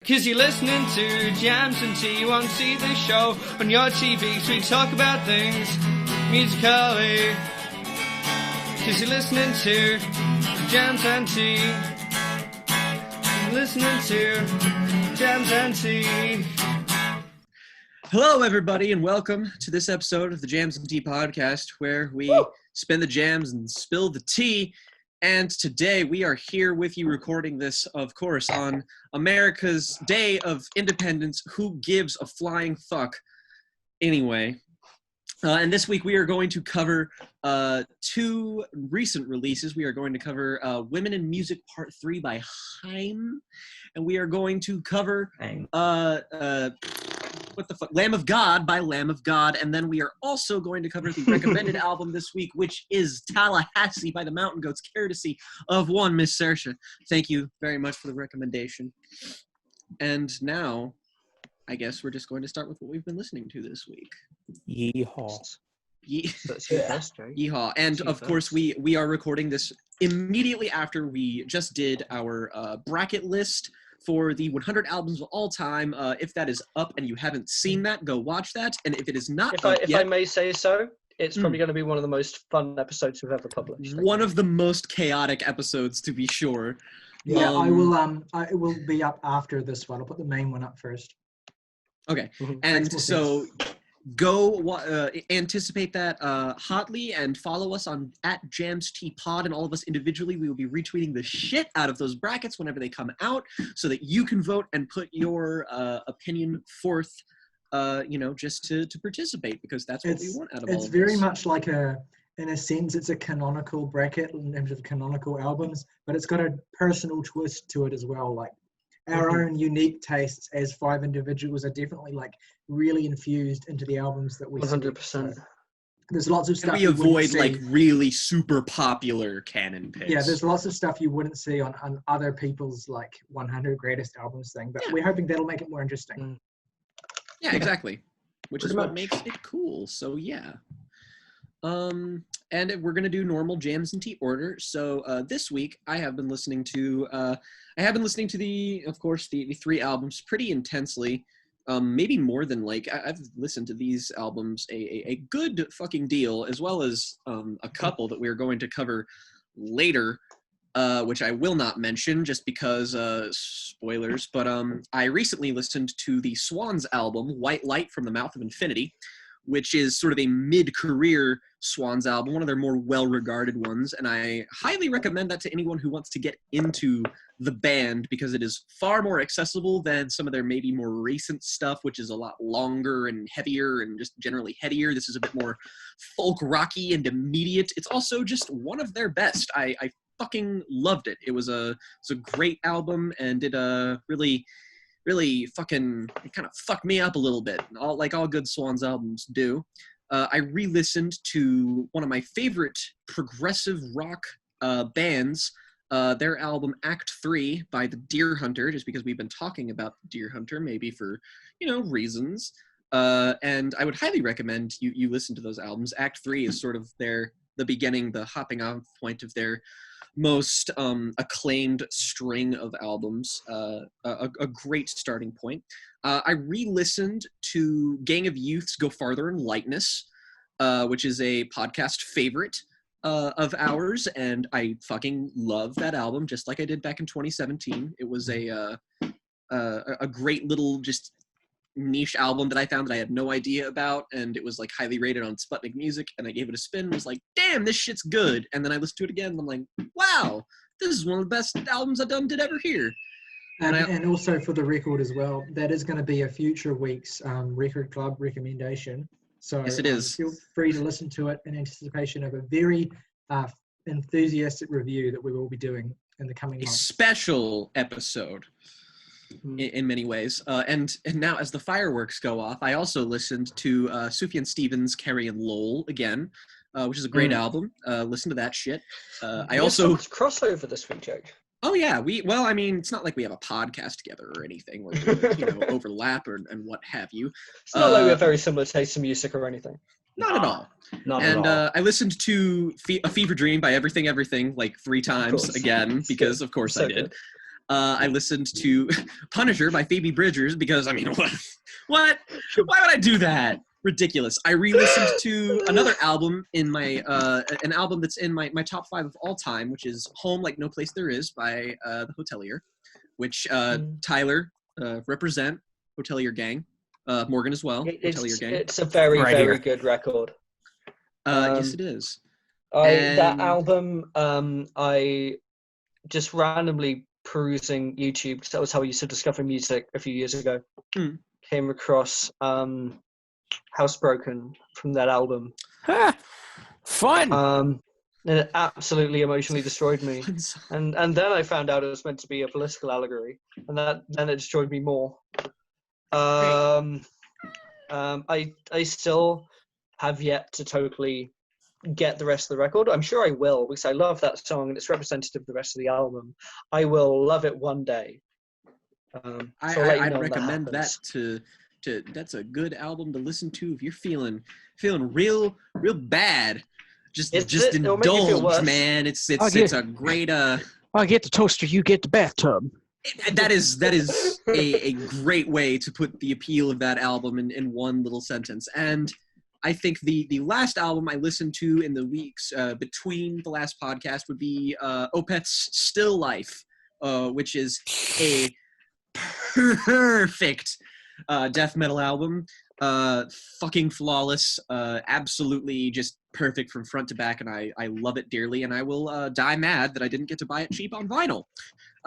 'Cause you're listening to Jams and Tea, you won't see the show on your TV, so we talk about things musically. 'Cause you're listening to Jams and Tea, listening to Jams and Tea. Hello everybody and welcome to this episode of the Jams and Tea podcast, where we spin the jams and spill the tea. And today we are here with you recording this, of course, on America's Day of Independence. Who gives a flying fuck? Anyway, and this week we are going to cover two recent releases. We are going to cover Women in Music Part 3 by Haim. And we are going to cover Lamb of God by Lamb of God. And then we are also going to cover the recommended album this week, which is Tallahassee by the Mountain Goats, courtesy of one Miss Saoirse. Thank you very much for the recommendation. And now, I guess we're just going to start with what we've been listening to this week. Yeehaw. Yeehaw. And of course, we are recording this immediately after we just did our bracket list for the 100 albums of all time. If that is up and you haven't seen that, go watch that. And if it is not if I may say so, it's probably going to be one of the most fun episodes we've ever published. One of the most chaotic episodes, to be sure. Yeah, I will. It will be up after this one. I'll put the main one up first. Okay, and so go anticipate that hotly and follow us on @JamsTPod, and all of us individually. We will be retweeting the shit out of those brackets whenever they come out, so that you can vote and put your opinion forth. Just to participate, because that's what we want out of all of this. It's very much like in a sense, it's a canonical bracket in terms of canonical albums, but it's got a personal twist to it as well. Like our own unique tastes as five individuals are definitely like really infused into the albums that we 100%. There's lots of stuff we avoid like really super popular canon picks. Yeah, there's lots of stuff you wouldn't see on other people's like 100 greatest albums thing, but we're hoping that'll make it more interesting. Yeah, exactly. Which is what makes it cool. So yeah. And we're gonna do normal Jams and Tea order. So this week I have been listening to the three albums pretty intensely. Maybe more than I've listened to these albums a good fucking deal, as well as a couple that we're going to cover later, which I will not mention just because spoilers. But I recently listened to the Swans album, White Light from the Mouth of Infinity, which is sort of a mid-career Swans album, one of their more well-regarded ones, and I highly recommend that to anyone who wants to get into the band, because it is far more accessible than some of their maybe more recent stuff, which is a lot longer and heavier and just generally headier. This is a bit more folk rocky and immediate. It's also just one of their best. I fucking loved it. It was a great album, and it really fucking kind of fucked me up a little bit, like all good Swans albums do. I re-listened to one of my favorite progressive rock bands, their album Act 3 by the Deer Hunter, just because we've been talking about the Deer Hunter, maybe for, reasons. And I would highly recommend you listen to those albums. Act 3 is sort of the beginning, the hopping off point of their most acclaimed string of albums, a great starting point. I re-listened to Gang of Youth's Go Farther in Lightness, which is a podcast favorite of ours, and I fucking love that album, just like I did back in 2017. It was a great little just niche album that I found that I had no idea about, and it was like highly rated on Sputnik Music, and I gave it a spin and was like, damn, this shit's good. And then I listened to it again and I'm like, wow, this is one of the best albums I did ever hear. And also for the record as well, that is going to be a future week's record club recommendation. So yes, it is. Feel free to listen to it in anticipation of a very enthusiastic review that we will be doing in the coming months. A special episode. In many ways. And now, as the fireworks go off, I also listened to Sufjan Stevens' Carrie and Lowell again, which is a great album. Listen to that shit. I also... so much crossover this week, Jake. Oh, yeah. It's not like we have a podcast together or anything where we, overlap and what have you. It's not like we have very similar tastes in music or anything. Not at all. I listened to A Fever Dream by Everything like 3 times again, because of course I did. I listened to Punisher by Phoebe Bridgers because, I mean, what? Why would I do that? Ridiculous. I re-listened to another album in my an album that's in my top 5 of all time, which is Home Like No Place There Is by The Hotelier, which Tyler, represent Hotelier Gang. Morgan as well, Hotelier Gang. It's a very, Right very here. good record. Yes, it is. That album, I just randomly perusing YouTube, because that was how I used to discover music a few years ago. Came across Housebroken from that album. Fun. And it absolutely emotionally destroyed me. And then I found out it was meant to be a political allegory, and then it destroyed me more. I still have yet to totally get the rest of the record. I'm sure I will, because I love that song and it's representative of the rest of the album. I will love it one day. I'd recommend that to that's a good album to listen to if you're feeling real bad. Just indulge, man. It's a great I get the toaster, you get the bathtub. That is a great way to put the appeal of that album in one little sentence. And I think the last album I listened to in the weeks between the last podcast would be Opeth's Still Life, which is a perfect death metal album. Fucking flawless, absolutely just perfect from front to back, and I love it dearly, and I will die mad that I didn't get to buy it cheap on vinyl.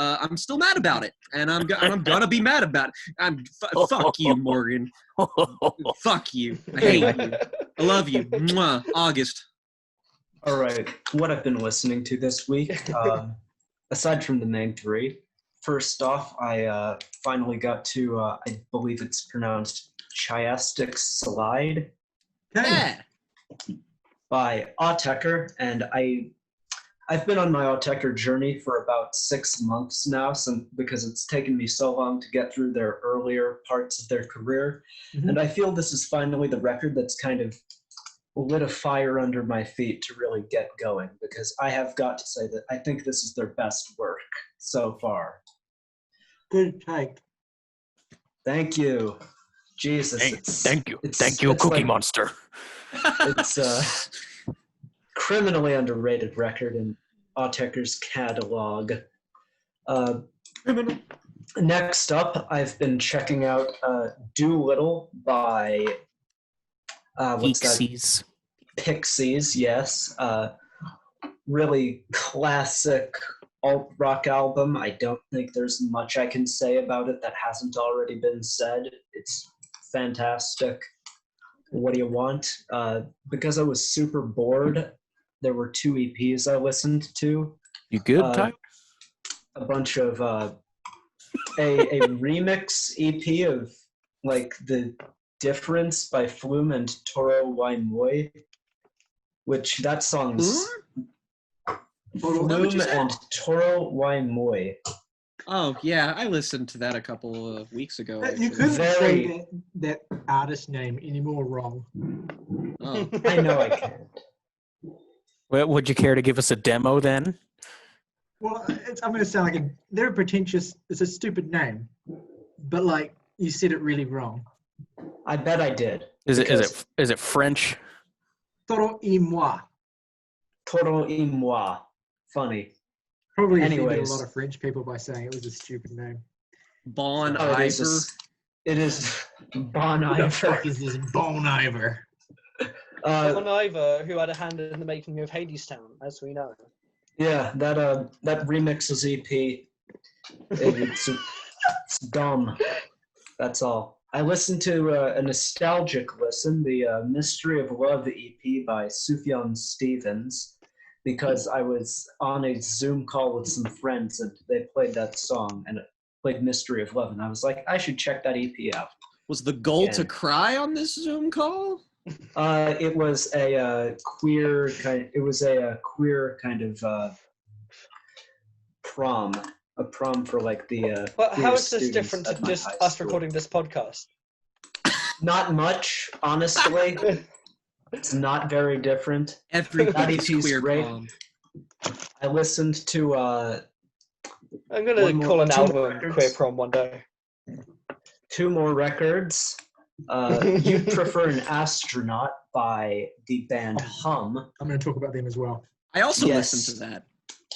I'm still mad about it, and I'm gonna be mad about it. Fuck you, Morgan. Fuck you. I hate you. I love you. Mwah. August. All right. What I've been listening to this week, aside from the main 3, first off, I finally got to, I believe it's pronounced Chiastic Slide by Autechre, and I've been on my Autechre journey for about 6 months now, because it's taken me so long to get through their earlier parts of their career, and I feel this is finally the record that's kind of lit a fire under my feet to really get going, because I have got to say that I think this is their best work so far. Good take. Thank you. Jesus. Thank you, Cookie like, Monster. It's a criminally underrated record in Autechre's catalog. Next up, I've been checking out Doolittle by Pixies. Pixies, yes. Really classic alt-rock album. I don't think there's much I can say about it that hasn't already been said. It's fantastic. What do you want? Because I was super bored, there were 2 EPs I listened to. You good, Ty? A bunch of a remix EP of like The Difference by Flume and Toro Waimoi, which that song's Flume and Toro Waimoi. Oh yeah, I listened to that a couple of weeks ago. You couldn't say that artist name any more wrong. Oh. I know I can't. Well, would you care to give us a demo then? Well, I'm going to sound like they're pretentious. It's a stupid name, but like you said it really wrong. I bet I did. Is it French? Toro y moi. Toro y moi. Funny. Probably offended a lot of French people by saying it was a stupid name. Bon Iver. It is Bon Iver. Who the fuck is this Bon Iver? Bon Iver, who had a hand in the making of Hadestown, as we know. Yeah, that remixes EP. It's dumb. That's all. I listened to a nostalgic listen, the Mystery of Love EP by Sufjan Stevens, because I was on a Zoom call with some friends and they played that song and it played Mystery of Love, and I was like, I should check that EP out. Was the goal to cry on this Zoom call? It was a queer kind. It was a queer kind of prom. A prom for like the. Well, how is this different to just us recording this podcast? Not much, honestly. It's not very different. Everybody's EP's queer great. prom. I listened to I'm gonna call an album Queer Prom one day. 2 more records. You Prefer an Astronaut by the band Hum. I'm going to talk about them as well. I also listened to that.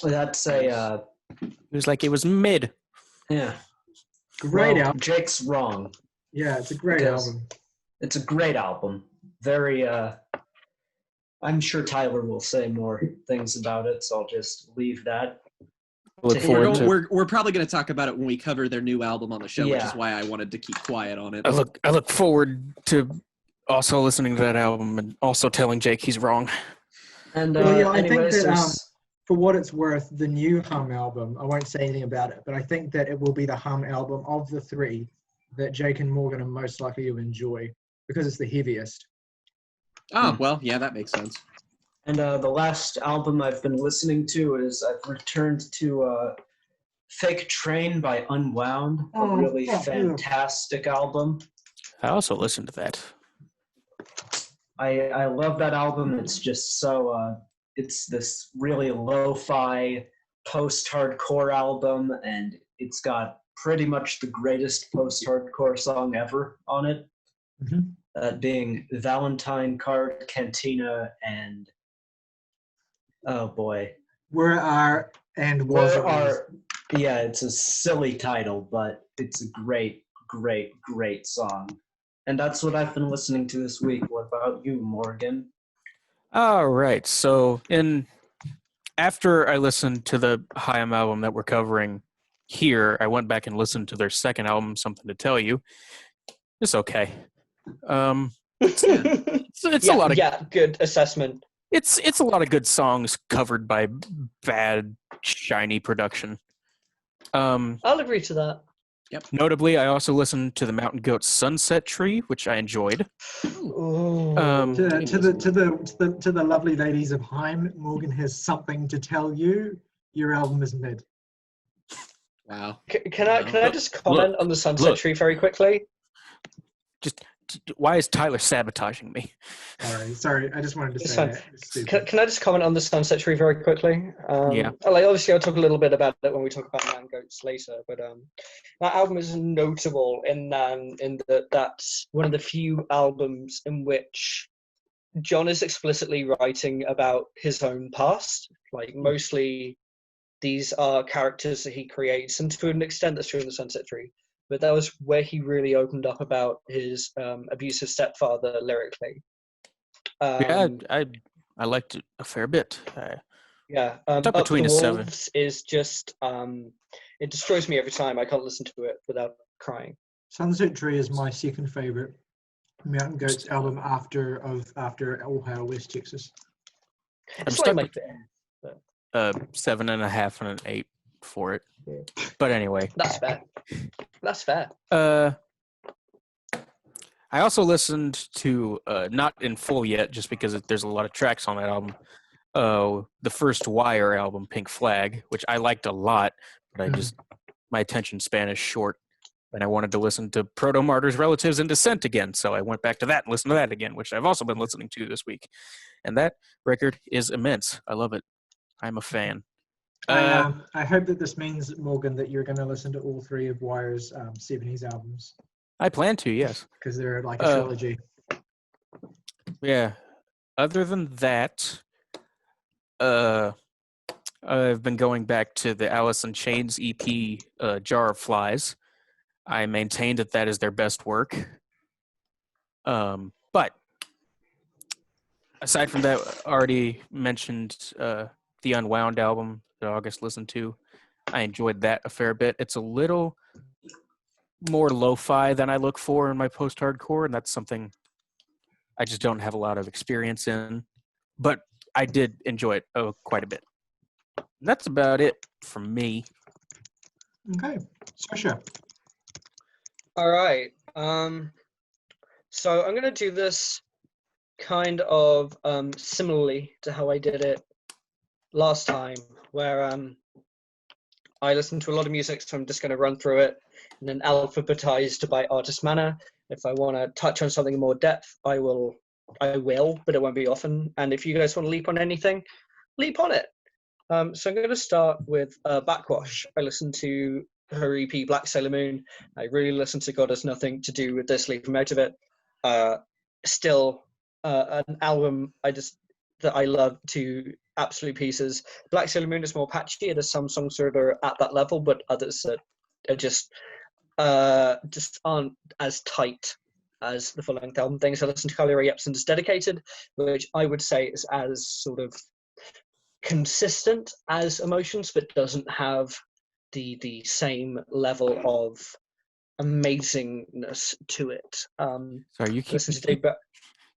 That's It was like it was mid. Yeah. Great album. Jake's wrong. Yeah, it's a great album. It's a great album. Very, I'm sure Tyler will say more things about it, so I'll just leave that. We're probably going to talk about it when we cover their new album on the show, which is why I wanted to keep quiet on it. I look forward to also listening to that album and also telling Jake he's wrong. And I think that for what it's worth, the new Hum album, I won't say anything about it, but I think that it will be the Hum album of the 3 that Jake and Morgan are most likely to enjoy because it's the heaviest. Oh, well, yeah, that makes sense. And the last album I've been listening to is I've returned to Fake Train by Unwound, a really fantastic album. I also listened to that. I love that album. It's just so, it's this really lo-fi post-hardcore album, and it's got pretty much the greatest post-hardcore song ever on it. Mm-hmm. That being Valentine Card, Cantina, and oh boy. Where Are and Was Are. Yeah, it's a silly title, but it's a great, great, great song. And that's what I've been listening to this week. What about you, Morgan? All right. So after I listened to the Haim album that we're covering here, I went back and listened to their second album, Something to Tell You. It's okay. It's a lot of good assessment. It's a lot of good songs covered by bad, shiny production. I'll agree to that. Yep. Notably, I also listened to the Mountain Goat Sunset Tree, which I enjoyed. To the lovely ladies of Haim, Morgan has something to tell you. Your album is mid. Wow. Can I just comment on the Sunset Tree very quickly? Why is Tyler sabotaging me? Sorry. I just wanted to say that. Can I just comment on the Sunset Tree very quickly? Obviously, I'll talk a little bit about it when we talk about Man Goats later. But that album is notable in that that's one of the few albums in which John is explicitly writing about his own past. Like mostly, these are characters that he creates, and to an extent, that's true in the Sunset Tree. But that was where he really opened up about his abusive stepfather lyrically. I liked it a fair bit. Up between the a 7. Wolves is just it destroys me every time. I can't listen to it without crying. Sunset Tree is my second favorite Mountain Goats album after All Hail West Texas. It's like my favorite. 7.5 and an 8 for it. Yeah. But anyway. That's fair. I also listened to, not in full yet, just because there's a lot of tracks on that album, the first Wire album, Pink Flag, which I liked a lot, but my attention span is short, and I wanted to listen to Proto Martyrs, Relatives, and Descent again, so I went back to that and listened to that again, which I've also been listening to this week. And that record is immense. I love it. I'm a fan. I hope that this means, Morgan, that you're going to listen to all 3 of Wire's 70s albums. I plan to, yes. Because they're like a trilogy. Yeah. Other than that, I've been going back to the Alice in Chains EP, Jar of Flies. I maintain that is their best work. But aside from that, already mentioned the Unwound album that August listened to. I enjoyed that a fair bit. It's a little more lo-fi than I look for in my post-hardcore, and that's something I just don't have a lot of experience in. But I did enjoy it quite a bit. That's about it from me. Okay. Saoirse. All right. So I'm going to do this kind of similarly to how I did it last time, where I listened to a lot of music, so I'm just going to run through it and then alphabetized by artist manner. If I want to touch on something in more depth, I will, but it won't be often. And if you guys want to leap on anything, leap on it. So I'm going to start with Backwash. I listened to her EP Black Sailor Moon. I really listened to God Has Nothing to Do with This, Leave Him Out of It. Still an album that I love to absolute pieces. Black Sailor Moon is more patchy. It has some songs that are at that level, but others that are just aren't as tight as the full-length album things. I listened to Carly Rae Jepsen's Dedicated, which I would say is as sort of consistent as Emotions, but doesn't have the same level of amazingness to it. Sorry, you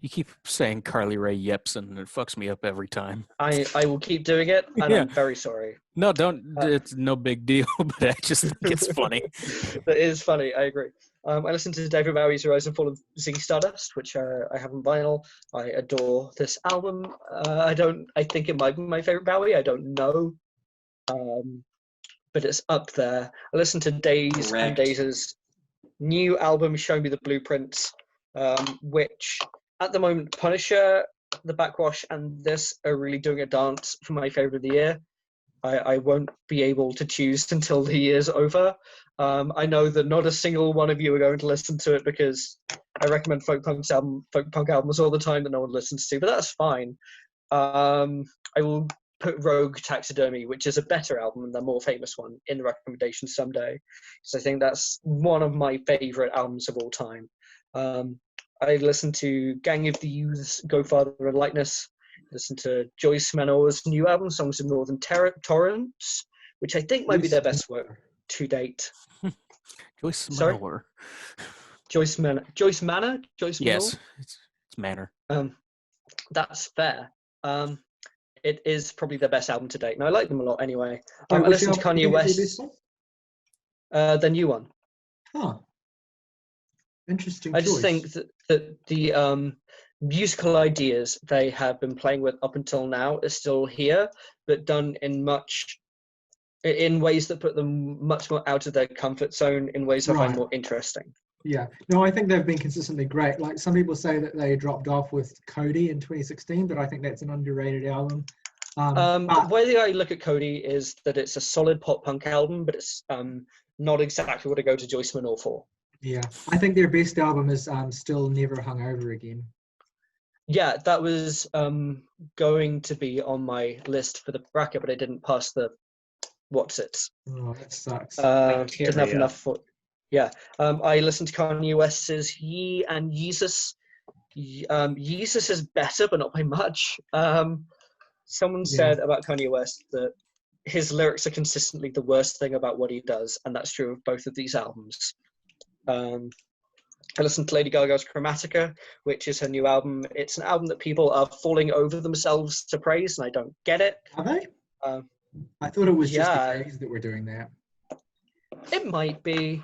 keep saying Carly Rae Jepsen, and it fucks me up every time. I will keep doing it, and Yeah. I'm very sorry. No, don't. It's no big deal, but I just think it's funny. That is funny. I agree. I listened to David Bowie's Rise and Fall of Ziggy Stardust, which I have on vinyl. I adore this album. I think it might be my favorite Bowie. I don't know, but it's up there. I listened to Days and Days' new album, Show Me the Blueprints, which at the moment, Punisher, The Backwash, and this are really doing a dance for my favorite of the year. I won't be able to choose until the year's over. I know that not a single one of you are going to listen to it because I recommend folk punk albums all the time that no one listens to, but that's fine. I will put Rogue Taxidermy, which is a better album than the more famous one, in the recommendation someday, because I think that's one of my favorite albums of all time. I listened to Gang of the Youths, Go Farther and Lightness. Listened to Joyce Manor's new album, Songs of Northern Torrents, which I think might be their best work to date. Joyce Sorry? Manor. Joyce Manor? Joyce Manor? Joyce Manor? Yes, it's Manor. That's fair. It is probably their best album to date. And I like them a lot anyway. I listened to Kanye West. The new one. Huh. Interesting I choice. just think that the musical ideas they have been playing with up until now are still here, but done in ways that put them much more out of their comfort zone, in ways I find more interesting. Yeah. No, I think they've been consistently great. Like, some people say that they dropped off with Cody in 2016, but I think that's an underrated album. The way I look at Cody is that it's a solid pop punk album, but it's not exactly what I go to Joyce Manor for. Yeah. I think their best album is Still Never Hungover Again. Yeah, that was going to be on my list for the bracket, but I didn't pass the what's it. Oh, that sucks. Didn't have enough for. Yeah, I listened to Kanye West's Ye and Yeezus. Yeezus is better, but not by much. Someone said about Kanye West that his lyrics are consistently the worst thing about what he does, and that's true of both of these albums. I listened to Lady Gaga's Chromatica, which is her new album. It's an album that people are falling over themselves to praise, and I don't get it. Are they? I thought it was just the Grays that were doing that. It might be.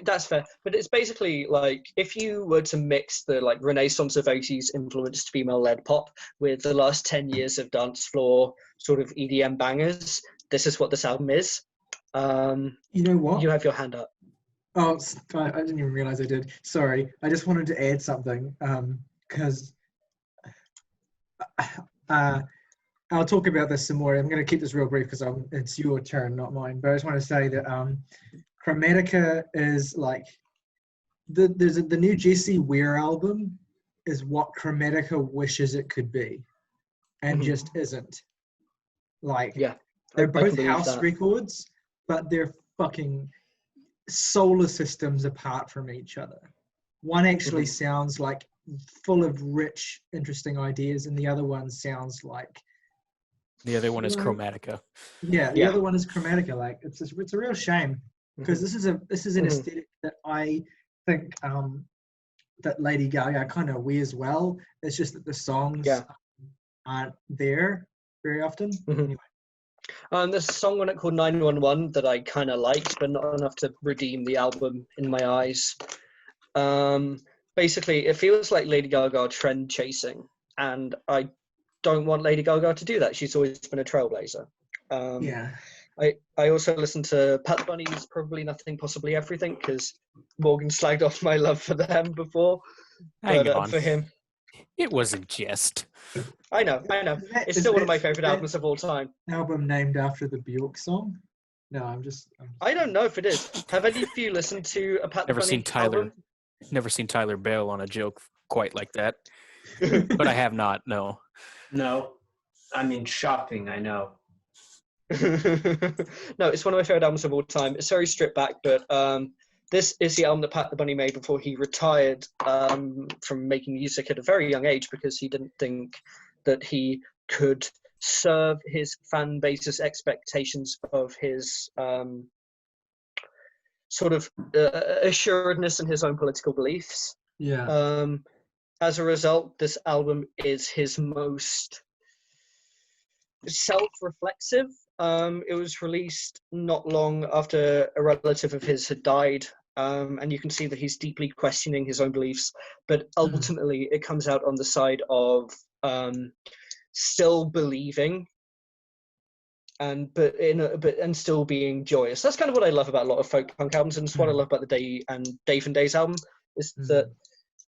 That's fair. But it's basically like, if you were to mix the like Renaissance of 80s influenced female-led pop with the last 10 years of dance floor sort of EDM bangers, this is what this album is. You know what? You have your hand up. Oh, I didn't even realize I did. Sorry. I just wanted to add something because I'll talk about this some more. I'm going to keep this real brief because it's your turn, not mine. But I just want to say that Chromatica is like the new Jessie Ware album is what Chromatica wishes it could be, and just isn't. Like, they're both house records, but they're fucking solar systems apart from each other. One actually sounds like full of rich, interesting ideas, and the other one sounds like. The other one is Chromatica. Yeah, the other one is Chromatica. Like, it's a real shame because this is an aesthetic that I think that Lady Gaga kind of wears well. It's just that the songs aren't there very often. Anyway. There's a song on it called 911 that I kind of liked, but not enough to redeem the album in my eyes. Basically, it feels like Lady Gaga trend chasing, and I don't want Lady Gaga to do that. She's always been a trailblazer. I also listened to Pat Bunny's Probably Nothing, Possibly Everything, because Morgan slagged off my love for them before. Hang on. For him. It was a jest. I know. It's still one of my favorite albums of all time. Album named after the Bjork song? No, I'm just I don't know if it is. Have any of you listened to a Pat the Bunny album? Never seen Tyler bail on a joke quite like that. But I have not, no. No. I mean, shocking, I know. No, it's one of my favorite albums of all time. It's very stripped back, but this is the album that Pat the Bunny made before he retired from making music at a very young age, because he didn't think that he could serve his fan base's expectations of his sort of assuredness in his own political beliefs. yeah. As a result, this album is his most self-reflexive. It was released not long after a relative of his had died, and you can see that he's deeply questioning his own beliefs, but ultimately it comes out on the side of still believing and still being joyous. That's kind of what I love about a lot of folk punk albums, and it's what I love about the Dave and Days album, is that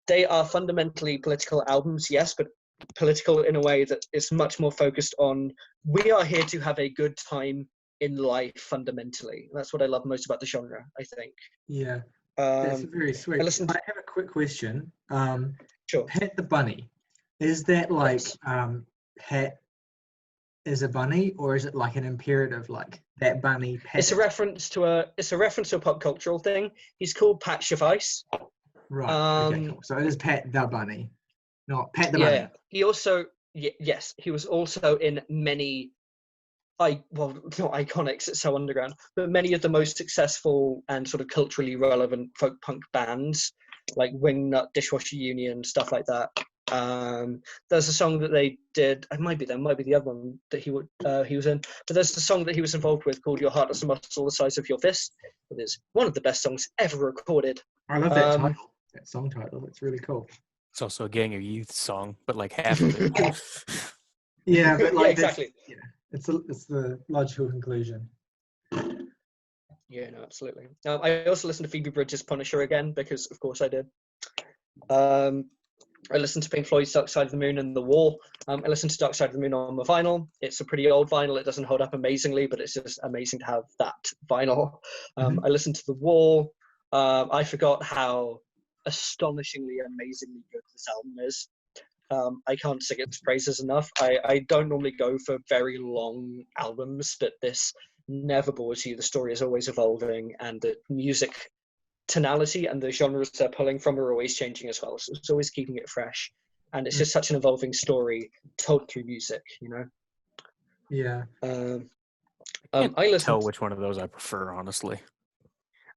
they are fundamentally political albums, yes, but political in a way that is much more focused on, we are here to have a good time in life fundamentally. That's what I love most about the genre, I think. Yeah. That's very sweet. I have a quick question. Sure. Pat the Bunny, is that like Pat is a bunny, or is it like an imperative, like that bunny Pat? It's a reference to a pop cultural thing. He's called Pat Chavice. Right. Okay, cool. So it is Pat the Bunny, not Pat the Bunny. Yeah. He also yes, he was also in many not iconics, it's so underground, but many of the most successful and sort of culturally relevant folk punk bands, like Wingnut, Dishwasher Union, stuff like that. There's a song that they did, it might be the other one that he was in, but there's a song that he was involved with called Your Heart Is a Muscle the Size of Your Fist. It is one of the best songs ever recorded. I love that title, that song title. It's really cool. It's also a Gang of Youth song, but like half of it. Yeah, but like yeah, exactly. It's the logical conclusion. Yeah, no, absolutely. I also listened to Phoebe Bridgers' Punisher again, because of course I did. I listened to Pink Floyd's Dark Side of the Moon and The Wall. I listened to Dark Side of the Moon on my vinyl. It's a pretty old vinyl. It doesn't hold up amazingly, but it's just amazing to have that vinyl. I listened to The Wall. I forgot how astonishingly, amazingly good this album is. I can't sing its praises enough. I don't normally go for very long albums, but this never bores you. The story is always evolving, and the music tonality and the genres they're pulling from are always changing as well. So it's always keeping it fresh, and it's just such an evolving story told through music, you know. Yeah. I can't tell which one of those I prefer, honestly.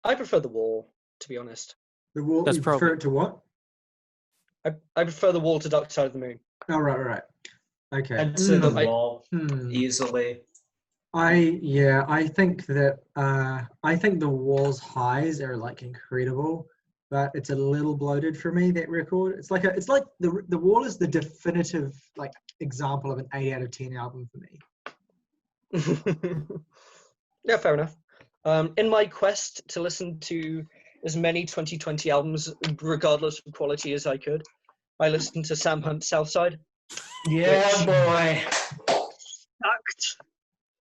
I prefer The Wall, to be honest. The Wall. You prefer it to what? I prefer The Wall to Dark Side of the Moon. Oh, right. Okay. I'd say The Wall easily. I think that I think The Wall's highs are like incredible, but it's a little bloated for me, that record. It's like the Wall is the definitive like example of an 8 out of 10 album for me. Yeah, fair enough. In my quest to listen to as many 2020 albums, regardless of quality, as I could, I listened to Sam Hunt's Southside. Yeah, boy. Sucked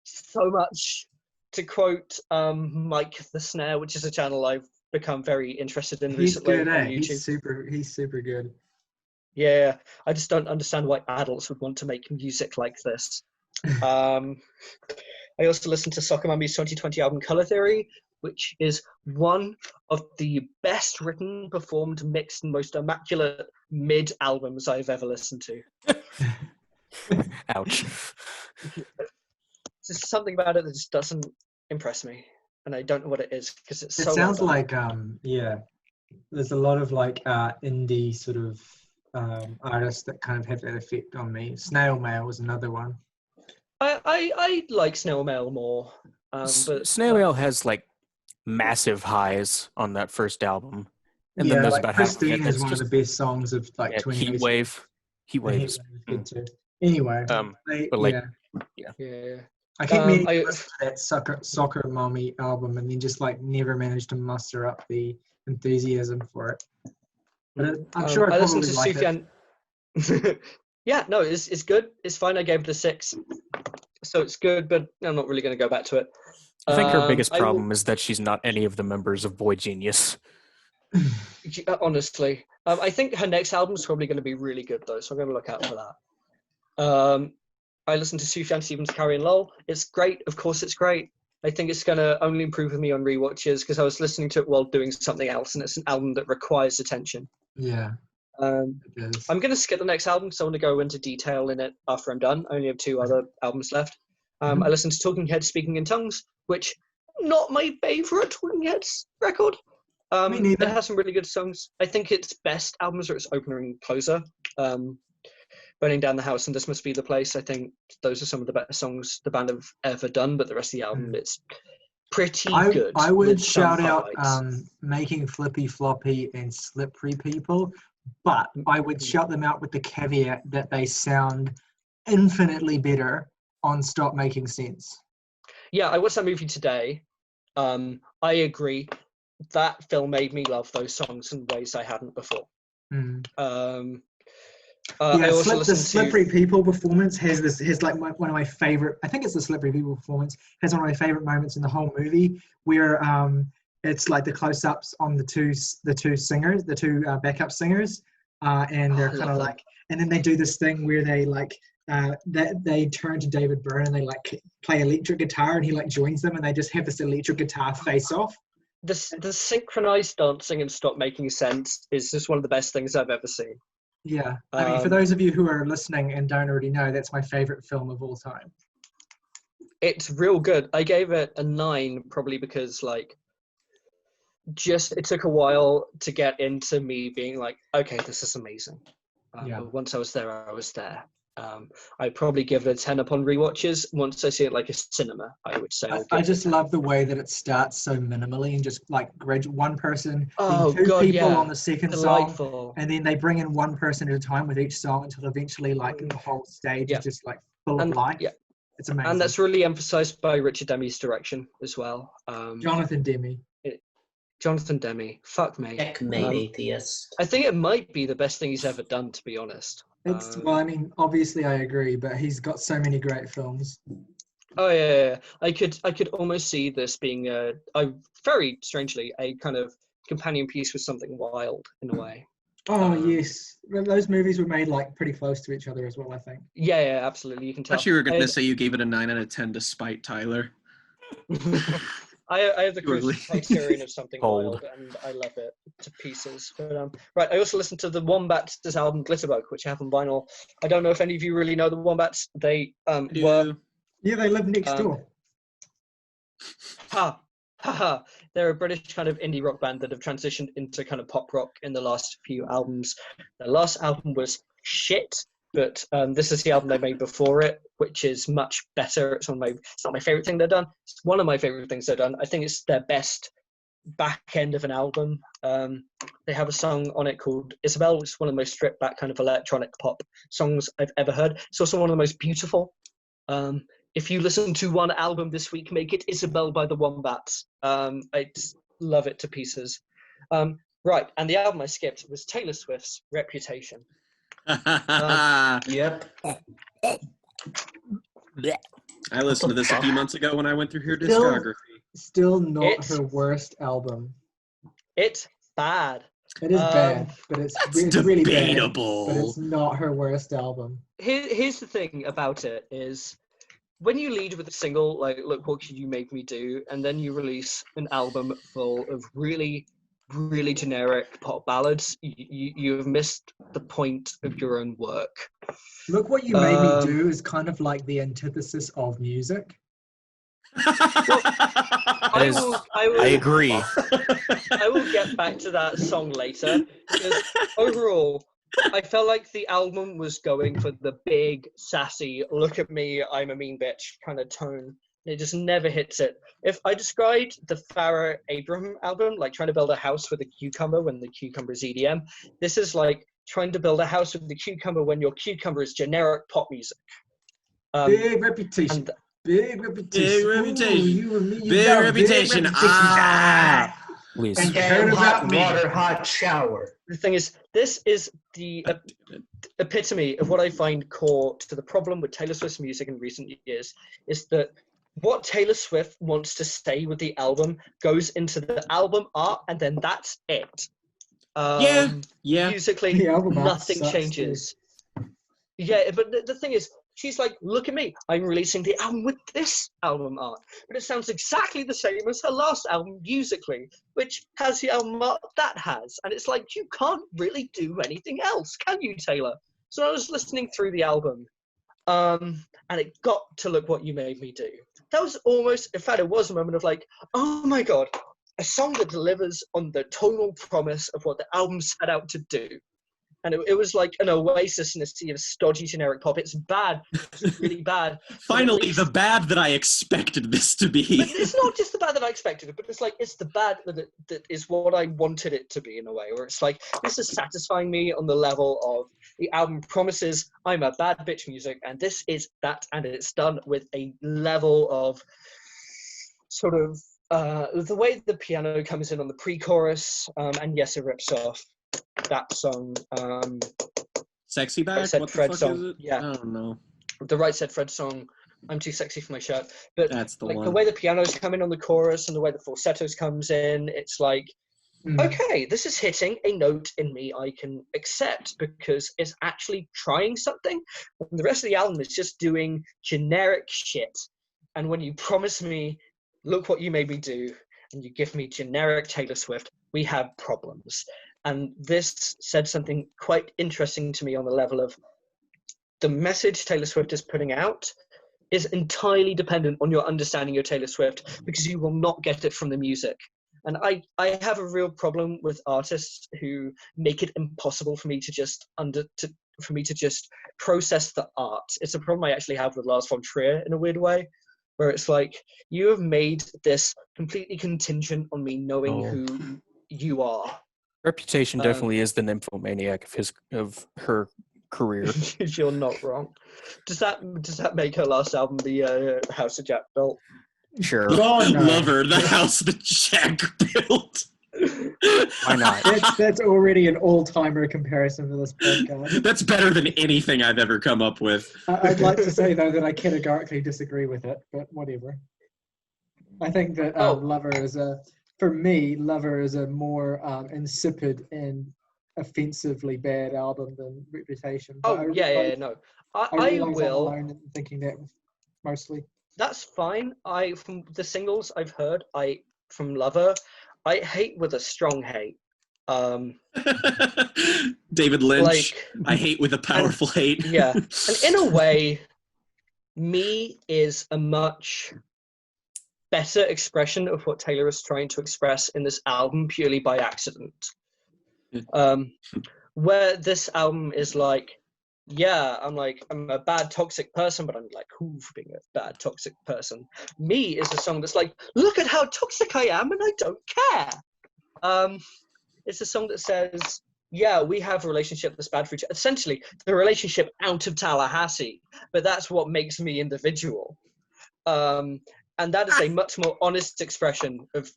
so much. To quote Mike the Snare, which is a channel I've become very interested in recently. He's good, on YouTube. He's super good. Yeah, I just don't understand why adults would want to make music like this. I also listened to Soccer Mummy's 2020 album Color Theory, which is one of the best written, performed, mixed, and most immaculate mid albums I've ever listened to. Ouch. There's something about it that just doesn't impress me, and I don't know what it is, because it's so. It sounds like there's a lot of like indie sort of artists that kind of have that effect on me. Snail Mail is another one. I like Snail Mail more, but Snail Mail has like massive highs on that first album, and then there's like about Christine half is one of the best songs of like 20 Heat Wave. Heat Wave is good too. Anyway, but like yeah. I keep meaning to listen to that Soccer Mommy album, and then just like never managed to muster up the enthusiasm for it. But I'm sure I listened probably to like Sufjan. Yeah, no, it's good. It's fine. I gave it a 6, so it's good, but I'm not really going to go back to it. I think her biggest problem is that she's not any of the members of Boy Genius. Honestly, I think her next album's probably going to be really good though, so I'm going to look out for that. I listened to Sufjan Stevens' Carrie & Lowell. It's great. Of course, it's great. I think it's going to only improve with me on rewatches because I was listening to it while doing something else, and it's an album that requires attention. Yeah. I'm going to skip the next album because I want to go into detail in it after I'm done. I only have 2 other albums left. I listened to Talking Heads Speaking in Tongues, which not my favorite Talking Heads record. Me neither. It has some really good songs. I think its best albums are its opener and closer. Burning Down the House and This Must Be the Place. I think those are some of the better songs the band have ever done, but the rest of the album, it's pretty good. I would shout out Making Flippy Floppy and Slippery People, but I would shout them out with the caveat that they sound infinitely better on Stop Making Sense. Yeah, I watched that movie today. I agree. That film made me love those songs in ways I hadn't before. The Slippery People performance has like one of my favorite. I think it's the Slippery People performance has one of my favorite moments in the whole movie, where it's like the close-ups on the two singers, the two backup singers, and they're kind of like, and then they do this thing where they like they turn to David Byrne and they like play electric guitar, and he like joins them, and they just have this electric guitar face off. The synchronized dancing and Stop Making Sense is just one of the best things I've ever seen. Yeah, I mean, for those of you who are listening and don't already know, that's my favorite film of all time. It's real good. I gave it a 9 probably because like it took a while to get into me being like, okay, this is amazing. But once I was there, I was there. I'd probably give it a 10 upon rewatches. Once I see it like a cinema, I would say. I just love the way that it starts so minimally and just like one person, then two people on the second song, and then they bring in one person at a time with each song until eventually like the whole stage is just like full of life. Yeah. It's amazing. And that's really emphasized by Richard Demme's direction as well. Jonathan Demme. Jonathan Demme. Fuck me. Checkmate, atheist. I think it might be the best thing he's ever done, to be honest. Well, I mean, obviously I agree, but he's got so many great films. Oh yeah. I could almost see this being very strangely a kind of companion piece with Something Wild in a way. Oh yes, those movies were made like pretty close to each other as well, I think. Yeah, absolutely. You can tell. I thought you were going to say you gave it a 9 out of 10 despite Tyler. I have the criterion of Something Wild, and I love it to pieces. But right, I also listened to the Wombats' album Glitterbug, which I have on vinyl. I don't know if any of you really know the Wombats. They were... Yeah, they live next door. They're a British kind of indie rock band that have transitioned into kind of pop rock in the last few albums. Their last album was shit, but this is the album they made before it, which is much better. It's not my favorite thing they've done. It's one of my favorite things they've done. I think it's their best back end of an album. They have a song on it called Isabel, which is one of the most stripped back kind of electronic pop songs I've ever heard. It's also one of the most beautiful. If you listen to one album this week, make it Isabel by the Wombats. I just love it to pieces. Right, and the album I skipped was Taylor Swift's Reputation. Yep. I listened to this a few months ago when I went through her discography. Still not her worst album. It's bad. It is bad, but it's really debatable. Bad, but it's not her worst album. Here's the thing about it is when you lead with a single like Look What You Made Me Do, and then you release an album full of really, really generic pop ballads, you have missed the point of your own work. Look What You Made Me Do is kind of like the antithesis of music. I agree. I will get back to that song later, because overall, I felt like the album was going for the big, sassy, look at me, I'm a mean bitch kind of tone. It just never hits it. If I described the Farrah Abraham album like trying to build a house with a cucumber when the cucumber is EDM, this is like trying to build a house with the cucumber when your cucumber is generic pop music. Big Reputation. Big Reputation. Big Reputation. Ooh, you and me, Big Reputation. Please. And Heard damn hot about me. water, hot shower. The thing is, this is the epitome of what I find core to the problem with Taylor Swift's music in recent years, is that what Taylor Swift wants to say with the album goes into the album art, and then that's it. Yeah. Musically, The album art nothing sucks, changes. Yeah, but the thing is, she's like, look at me, I'm releasing the album with this album art. But it sounds exactly the same as her last album musically, which has the album art that has. And it's like, you can't really do anything else, can you, Taylor? So I was listening through the album, and it got to Look What You Made Me Do. That was almost, in fact, it was a moment of like, oh my God, a song that delivers on the tonal promise of what the album set out to do. And it was like an oasis in a sea of stodgy generic pop. It's bad. It's really bad. Finally, the bad that I expected this to be. But it's not just the bad that I expected it, but it's like, it's the bad that is what I wanted it to be in a way, where it's like, this is satisfying me on the level of the album promises I'm a bad bitch music, and this is that, and it's done with a level of sort of the way the piano comes in on the pre-chorus, and yes, it rips off that song. Sexy Back? Said What the Fred fuck song. is it? Yeah. I don't know. The Right Said Fred song, I'm Too Sexy for My Shirt. But That's the like one. the way the pianos come in on the chorus and the way the falsettos comes in, it's like, okay, this is hitting a note in me I can accept because it's actually trying something. And the rest of the album is just doing generic shit. And when you promise me, look what you made me do, and you give me generic Taylor Swift, we have problems. And this said something quite interesting to me on the level of the message Taylor Swift is putting out is entirely dependent on your understanding of Taylor Swift, because you will not get it from the music. And I have a real problem with artists who make it impossible for me to just process the art. It's a problem I actually have with Lars von Trier in a weird way, where it's like, you have made this completely contingent on me knowing who you are. Reputation definitely is the nymphomaniac of her career. You're not wrong. Does that make her last album the House of Jack built? Sure. Oh, no. Lover, the house that Jack built. Why not? That's already an all-timer comparison for this podcast. That's better than anything I've ever come up with. I'd like to say, though, that I categorically disagree with it, but whatever. I think that Lover is a more insipid and offensively bad album than Reputation. But No. I I realize will. I'm alone in thinking that mostly. That's fine. From the singles I've heard, from Lover, I hate with a strong hate. David Lynch, like, I hate with a powerful hate. Yeah. And in a way, Me is a much better expression of what Taylor is trying to express in this album purely by accident. Where this album is like, yeah, I'm a bad toxic person, but I'm like cool for being a bad toxic person. Me is a song that's like, look at how toxic I am and I don't care. It's a song that says, yeah, we have a relationship that's bad for each other. Essentially, the relationship out of Tallahassee, but that's what makes me individual. And that is a much more honest expression of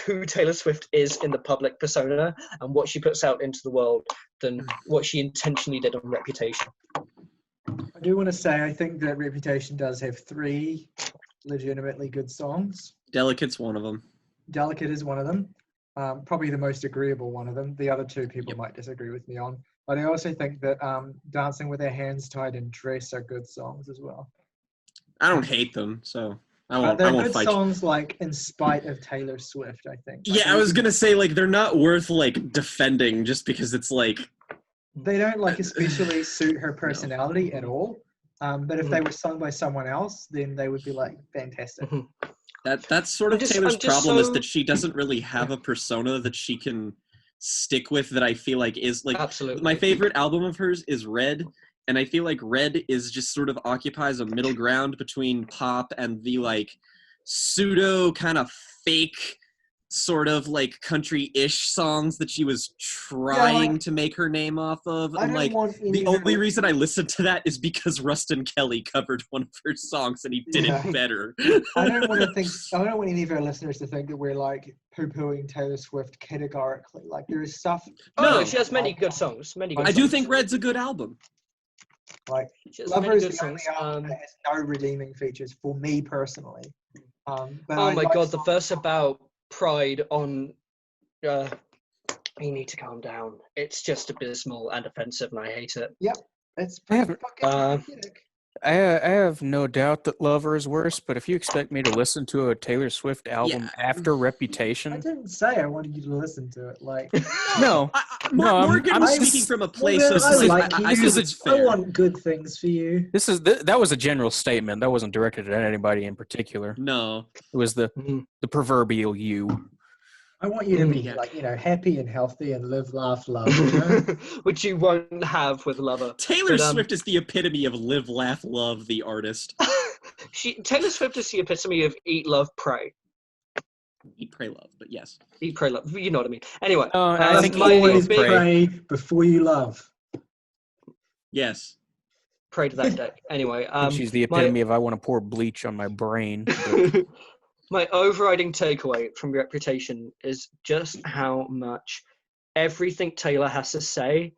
who Taylor Swift is in the public persona and what she puts out into the world than what she intentionally did on Reputation. I do want to say I think that Reputation does have 3 legitimately good songs. Delicate's one of them. Delicate is one of them. Probably the most agreeable one of them. The other 2 people might disagree with me on. But I also think that Dancing with Our Hands Tied and Dress are good songs as well. I don't hate them, so I won't good fight songs, like, in spite of Taylor Swift, I think. you. Yeah, I was gonna say, like, they're not worth, like, defending just because it's like... They don't, like, especially suit her personality at all. But if they were sung by someone else, then they would be, like, fantastic. That's sort of Taylor's problem, is that she doesn't really have a persona that she can stick with that I feel like is, like... Absolutely. My favorite album of hers is Red, and I feel like Red is just sort of occupies a middle ground between pop and the, like, pseudo kind of fake sort of like country-ish songs that she was trying to make her name off of. I And don't like want any the of her- only reason I listened to that is because Rustin Kelly covered one of her songs and he did Yeah. it better. I don't want any of our listeners to think that we're like poo-pooing Taylor Swift categorically. Like there is stuff. Oh no, No. she has many good songs. Many good I do songs. think Red's a good album. Like She has Lover many is good the only songs. album that has no redeeming features for me personally. But Oh I my like god, the songs- verse about pride on you need to calm down. It's just abysmal and offensive and I hate it. It's I haven't- fucking pathetic. I have no doubt that Lover is worse, but if you expect me to listen to a Taylor Swift album Yeah. after I Reputation, didn't say I wanted you to listen to it. Like no. No, I'm- Morgan I'm was just- speaking from a well, place then of I like you. I feel it's I fair. want good things for you. that was a general statement. That wasn't directed at anybody in particular. No. It was the proverbial you. I want you to be Yeah. like, happy and healthy and live, laugh, love. You know? Which you won't have with Lover. Taylor But, Swift is the epitome of live, laugh, love, the artist. Taylor Swift is the epitome of eat, love, pray. Eat, pray, love, but yes. Eat, pray, love. You know what I mean. Anyway, I think my always big pray before you love. Yes. pray to that day. Anyway, And she's the epitome of I want to pour bleach on my brain. but- my overriding takeaway from Reputation is just how much everything Taylor has to say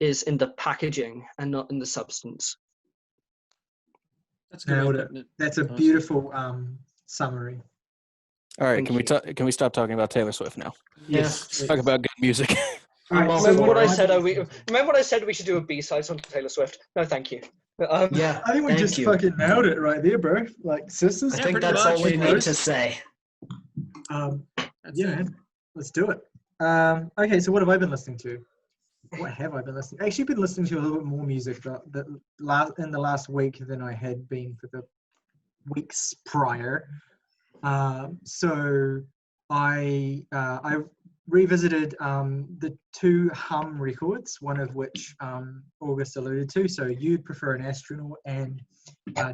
is in the packaging and not in the substance. That's a good way Nailed of it. putting it. That's a Awesome. beautiful summary. All right, Thank can we stop talking about Taylor Swift now? Yes. Let's talk about good music. All right, so Remember what I what said? do you Remember what I said? We should do a B-side on Taylor Swift. No, thank you. Yeah, I think we thank just you. fucking nailed it right there, bro. Like sisters. I Yeah, think pretty that's much. all we need Close. to say. That's Yeah, it. man. Let's do it. Okay, so what have I been listening to? What have I been listening? I've actually been listening to a little bit more music in the last week than I had been for the weeks prior. So I revisited the two Hum records, one of which August alluded to. So You'd Prefer an Astronaut and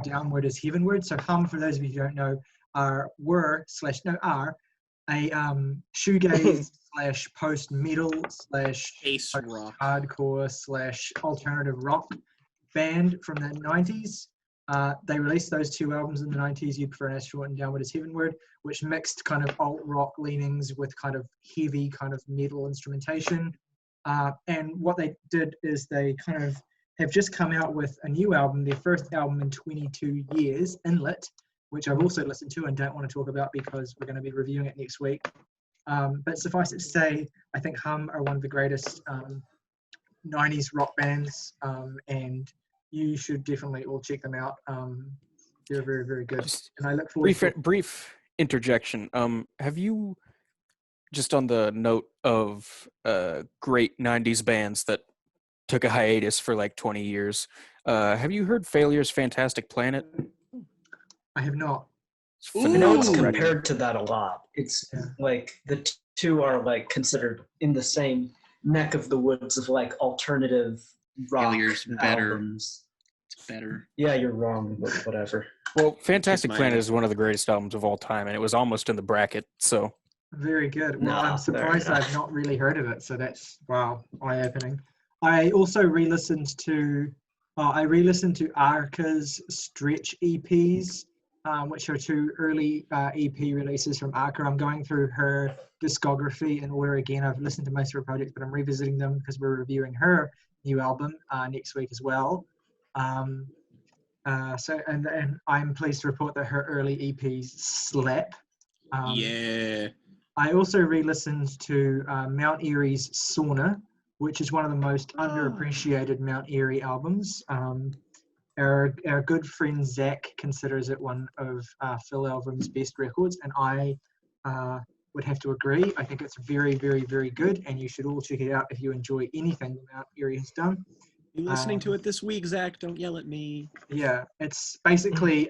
Downward is Heavenward. So Hum, for those of you who don't know, are a shoegaze / post metal / Space rock. hardcore / alternative rock band from the 90s. They released those two albums in the 90s, You Prefer an Astronaut and Downward is Heavenward, which mixed kind of alt rock leanings with kind of heavy kind of metal instrumentation. And what they did is they kind of have just come out with a new album, their first album in 22 years, Inlet, which I've also listened to and don't want to talk about because we're going to be reviewing it next week. But suffice it to say, I think Hum are one of the greatest 90s rock bands, and you should definitely all check them out. They're very, very good. Just And I look forward to brief interjection. Have you, just on the note of great 90s bands that took a hiatus for like 20 years, have you heard Failure's Fantastic Planet? I have not. It's I know it's phenomenal. compared to that a lot. It's like the two are like considered in the same neck of the woods of like alternative rock Failure's better. albums. It's better. Yeah, you're wrong, but whatever. Well, Fantastic Keep Planet mine. is one of the greatest albums of all time, and it was almost in the bracket. So Very good. Well, No, I'm surprised fair enough. I've not really heard of it. So that's, wow, eye-opening. I also re-listened to Arca's Stretch EPs, which are two early EP releases from Arca. I'm going through her discography in order again. I've listened to most of her projects, but I'm revisiting them because we're reviewing her new album next week as well. So I'm pleased to report that her early EPs slap. Yeah. I also re-listened to Mount Erie's Sauna, which is one of the most underappreciated Mount Erie albums. Our good friend Zach considers it one of Phil Elverum's best records, and I would have to agree. I think it's very, very, very good, and you should all check it out if you enjoy anything that Mount Erie has done. You listening to it this week, Zach? Don't yell at me. Yeah, it's basically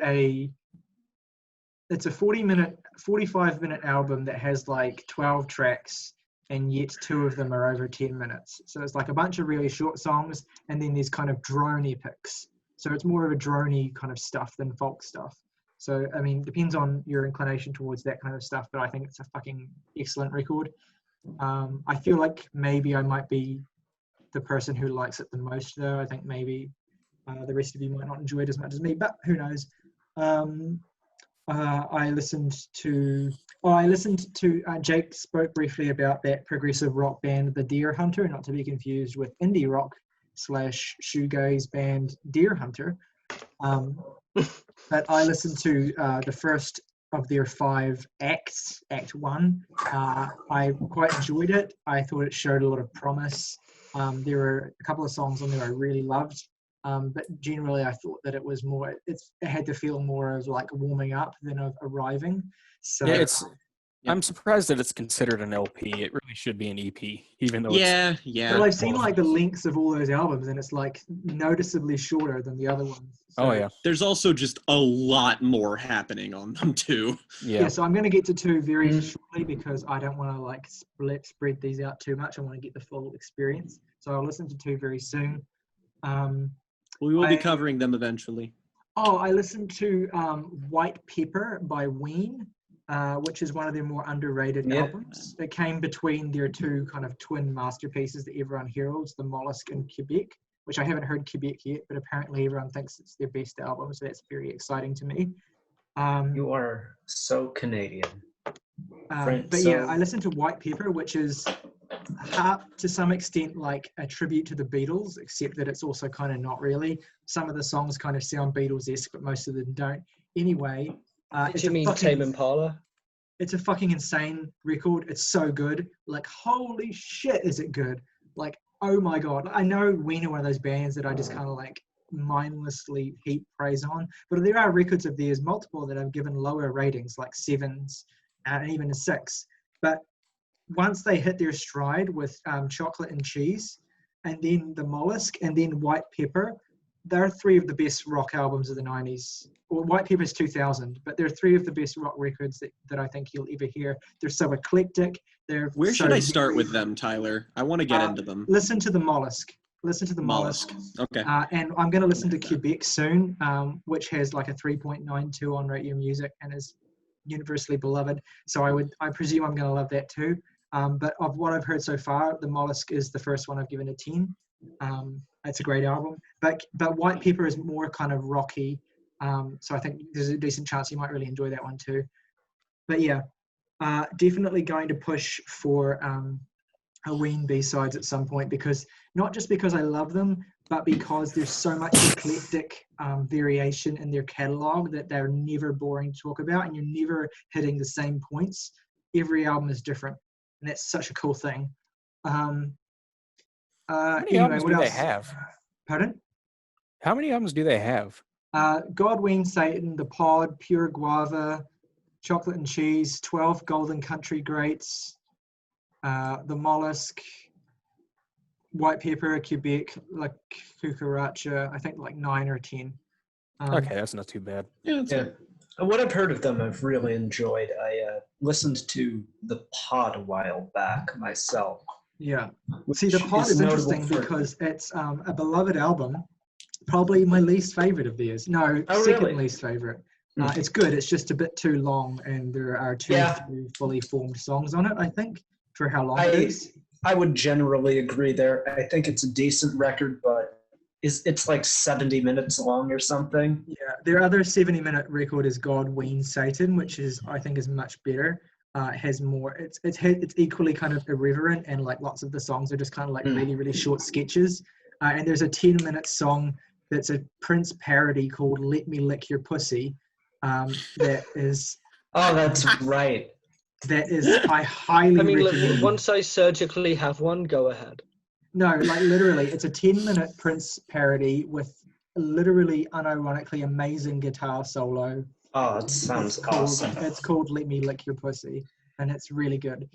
it's a 45-minute album that has like 12 tracks, and yet 2 of them are over 10 minutes. So it's like a bunch of really short songs, and then there's kind of drone epics. So it's more of a droney kind of stuff than folk stuff. So, I mean, depends on your inclination towards that kind of stuff, but I think it's a fucking excellent record. I feel like maybe I might be the person who likes it the most, though. I think maybe the rest of you might not enjoy it as much as me, but who knows. I listened to Jake spoke briefly about that progressive rock band, The Deer Hunter, not to be confused with indie rock / shoegaze band Deer Hunter. But I listened to the first of their 5 acts, Act 1. I quite enjoyed it. I thought it showed a lot of promise. There were a couple of songs on there I really loved. But generally, I thought that it was more. It had to feel more of like warming up than of arriving. So Yeah, I'm surprised that it's considered an LP. It really should be an EP, even though yeah. Well, I've seen like the lengths of all those albums, and it's like noticeably shorter than the other ones. So, Oh yeah. There's also just a lot more happening on them too. Yeah. So I'm going to get to 2 very shortly because I don't want to like spread these out too much. I want to get the full experience. So I'll listen to 2 very soon. We will be covering them eventually. I listened to White Pepper by Ween, which is one of their more underrated albums. It came between their 2 kind of twin masterpieces that everyone heralds, The Mollusk and Quebec, which I haven't heard Quebec yet, but apparently everyone thinks it's their best album, so that's very exciting to me. You are so Canadian. Yeah, I listened to White Pepper, which is to some extent like a tribute to the Beatles, except that it's also kind of not really. Some of the songs kind of sound Beatles-esque, but most of them don't. Anyway, Did you mean Tame Impala? It's a fucking insane record. It's so good. Like, holy shit, is it good? Like, oh my God. I know Ween are one of those bands that I just kind of like mindlessly heap praise on, but there are records of theirs, multiple, that I've given lower ratings, like 7s and even a 6. But once they hit their stride with Chocolate and Cheese, and then The Mollusk, and then White Pepper, they're 3 of the best rock albums of the 90s. Well, White Pepper's 2000, but they're 3 of the best rock records that I think you'll ever hear. They're so eclectic. Where should I start with them, Tyler? I want to get into them. Listen to The Mollusk. Okay. And I'm going to listen to Quebec soon, which has like a 3.92 on Radio Music and is universally beloved. So I presume I'm going to love that too. But of what I've heard so far, The Mollusk is the first one I've given a 10. It's a great album. But White Pepper is more kind of rocky. So I think there's a decent chance you might really enjoy that one too. But yeah, definitely going to push for a Ween B-sides at some point, because not just because I love them, but because there's so much eclectic variation in their catalog that they're never boring to talk about, and you're never hitting the same points. Every album is different, and that's such a cool thing. How many albums do they have? Pardon? How many albums do they have? God, Ween, Satan, The Pod, Pure Guava, Chocolate and Cheese, 12 Golden Country Greats, The Mollusk, White Pepper, Quebec, like Cucaracha, I think like 9 or 10. Okay, that's not too bad. Yeah. What I've heard of them, I've really enjoyed. I listened to The Pod a while back myself. Yeah. See, The Pod is interesting because it's a beloved album, probably my least favorite of theirs. No, second least favorite. It's good. It's just a bit too long, and there are two fully formed songs on it, I think, for how long it is. I would generally agree there. I think it's a decent record, but it's like 70 minutes long or something. Yeah, their other 70-minute record is God, Ween, Satan, which I think is much better. It has more. It's equally kind of irreverent, and like lots of the songs are just kind of like really, really short sketches. And there's a 10-minute song that's a Prince parody called "Let Me Lick Your Pussy." That is. Oh, that's right. That is, I highly recommend. Look, once I surgically have one, go ahead. No, like literally, it's a 10-minute Prince parody with literally, unironically amazing guitar solo. Oh, it sounds awesome. It's called "Let Me Lick Your Pussy," and it's really good.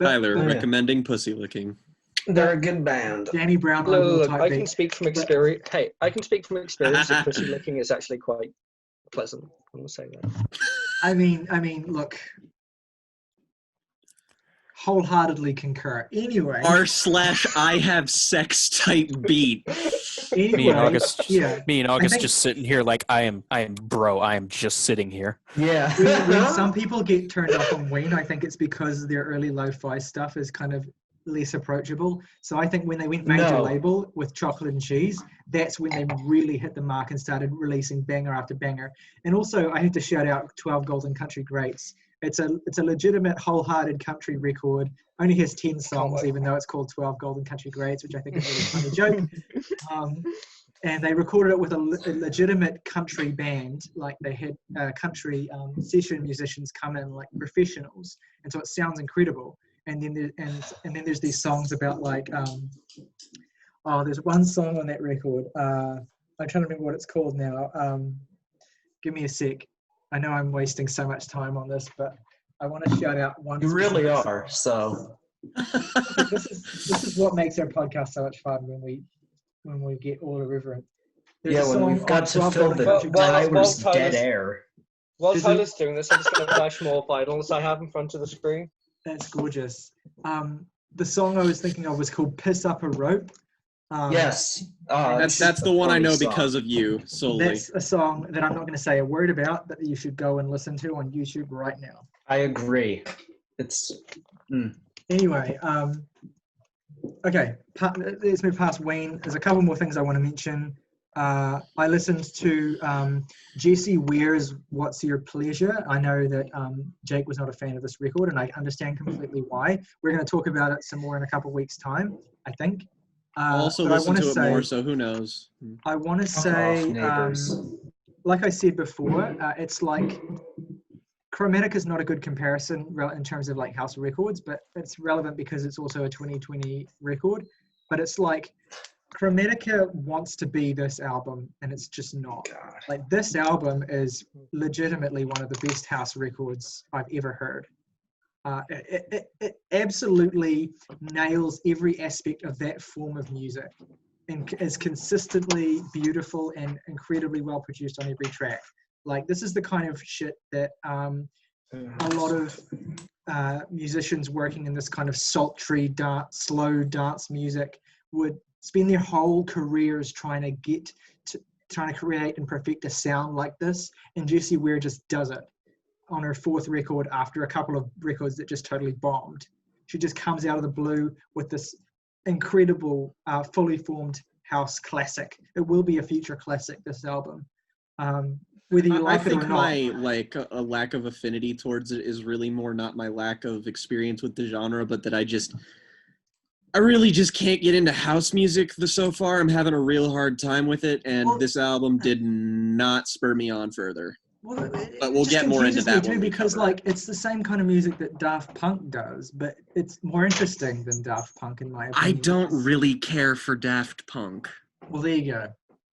Tyler recommending pussy licking. They're a good band. Danny Brown. Look, I can speak from experience. Hey, I can speak from experience that pussy licking is actually quite pleasant. I'm gonna say that. I mean, look. Wholeheartedly concur. Anyway. r/I have sex type beat. Anyway, Me and August, yeah. think- just sitting here like I am just sitting here. Yeah. when some people get turned off on Ween, I think it's because their early lo-fi stuff is kind of less approachable. So I think when they went major No. label with Chocolate and Cheese, that's when they really hit the mark and started releasing banger after banger. And also, I have to shout out 12 Golden Country Greats. It's a legitimate, wholehearted country record. Only has 10 songs, even though it's called 12 Golden Country Greats, which I think is a really funny joke. And they recorded it with a legitimate country band. Like they had country session musicians come in, like professionals, and so it sounds incredible. And then there's these songs about like there's one song on that record. I'm trying to remember what it's called now. Give me a sec. I know I'm wasting so much time on this, but I want to shout out one. You really specific song. are. So This is what makes our podcast so much fun when we get all irreverent. There's a when song we've got on to 12 fill Golden the Country well, Greats. hours dead air. While Is it- Tyler's doing this, I'm just going to flash more vitals I have in front of the screen. That's gorgeous. The song I was thinking of was called "Piss Up a Rope." Yes. That's the one I know song. because of you solely. That's a song that I'm not going to say a word about, that you should go and listen to on YouTube right now. I agree. It's Anyway, okay, let's move past Ween. There's a couple more things I want to mention. I listened to Jesse Ware's "What's Your Pleasure." I know that Jake was not a fan of this record, and I understand completely why. We're going to talk about it some more in a couple of weeks' time, I think. I'll also but I listen wanna to it say- more, so who knows? I want to Fuck off, say, neighbors. like I said before, it's like Chromatic is not a good comparison in terms of like house records, but it's relevant because it's also a 2020 record. But it's like Chromatica wants to be this album, and it's just not. God. Like this album is legitimately one of the best house records I've ever heard. It absolutely nails every aspect of that form of music and is consistently beautiful and incredibly well produced on every track. Like this is the kind of shit that a lot of musicians working in this kind of sultry, slow dance music would spend their whole careers trying to create and perfect a sound like this. And Jessie Ware just does it on her fourth record after a couple of records that just totally bombed. She just comes out of the blue with this incredible, fully formed house classic. It will be a future classic, this album. Whether you like it or not. My a lack of affinity towards it is really more not my lack of experience with the genre, but that I really just can't get into house music so far. I'm having a real hard time with it, and this album did not spur me on further. Well, But we'll get more into that too, when we because cover it. like it's the same kind of music that Daft Punk does, but it's more interesting than Daft Punk in my I opinion. don't really care for Daft Punk. Well, there you go.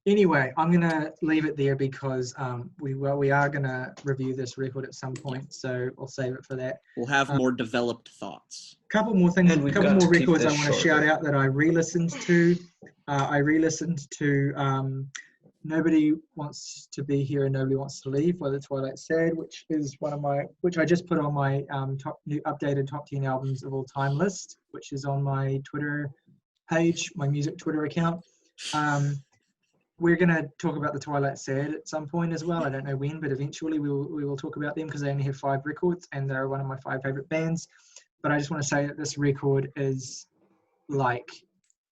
Anyway, I'm gonna leave it there because we are gonna review this record at some point, so I'll save it for that. We'll have more developed thoughts. Couple more things, And we've couple got more to keep records I this want to shorter. shout out that I re-listened to. I re-listened to Nobody Wants to Be Here and Nobody Wants to Leave by the Twilight Sad, which is which I just put on my new updated top 10 albums of all time list, which is on my Twitter page, my music Twitter account. We're going to talk about the Twilight Sad at some point as well. I don't know when, but eventually we will talk about them because they only have 5 records and they're one of my 5 favorite bands. But I just want to say that this record is like,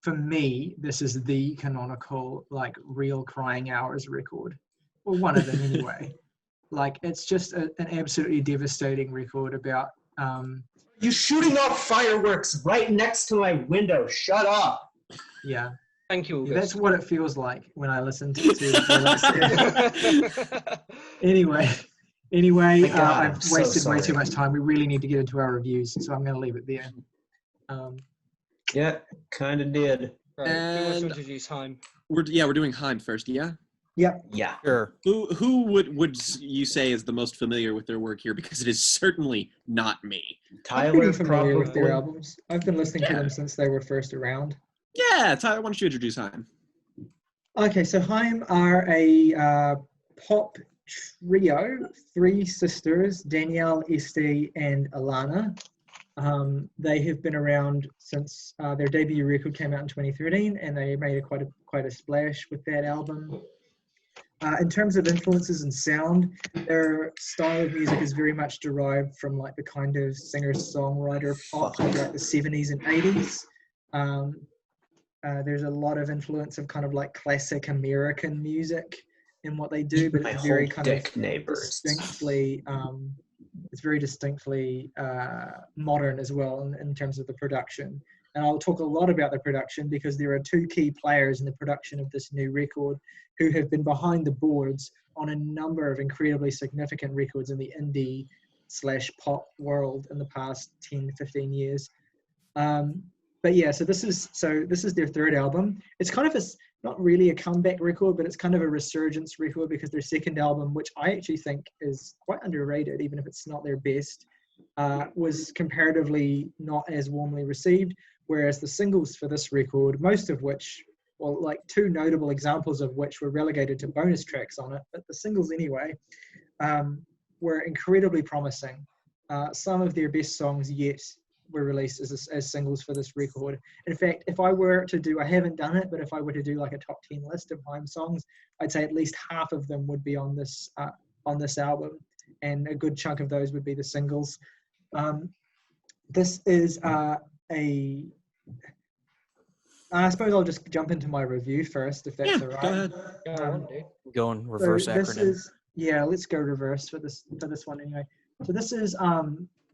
for me, this is the canonical, like, real Crying Hours record. Well, one of them anyway. Like, it's just an absolutely devastating record about... You're shooting off fireworks right next to my window. Shut up. yeah. Thank you, Yeah, that's August. what it feels like when I listen to Twilight Sad. Anyway, My God, I've I'm so wasted way too sorry. much time. We really need to get into our reviews, so I'm going to leave it there. Yeah, kind of did. Right, who wants to And- introduce Haim? We're doing Haim first, yeah? Yeah. Sure. Who would you say is the most familiar with their work here? Because it is certainly not me. I'm pretty Tyler familiar with their probably. albums. I've been listening to Yeah. them since they were first around. Yeah, Tyler, why don't you introduce Haim? Okay, so Haim are a pop trio, 3 sisters, Danielle, Esty, and Alana. They have been around since their debut record came out in 2013, and they made quite a splash with that album. In terms of influences and sound, their style of music is very much derived from like the kind of singer-songwriter pop of like the 70s and 80s. There's a lot of influence of kind of like classic American music in what they do, but it's very kind of distinctly modern as well in terms of the production. And I'll talk a lot about the production because there are two key players in the production of this new record who have been behind the boards on a number of incredibly significant records in the indie/pop world in the past 10 to 15 years. But yeah, so this is their third album. It's kind of not really a comeback record, but it's kind of a resurgence record because their second album, which I actually think is quite underrated, even if it's not their best, was comparatively not as warmly received. Whereas the singles for this record, most of which, well, like two notable examples of which were relegated to bonus tracks on it, but the singles anyway, were incredibly promising. Some of their best songs yet were released as singles for this record. In fact, if I were to do, I haven't done it, but if I were to do like a top 10 list of Haim songs, I'd say at least half of them would be on this album, and a good chunk of those would be the singles. This is I suppose I'll just jump into my review first, if that's all right. Go ahead. Go in reverse acronym. Let's go reverse for this one anyway. So this is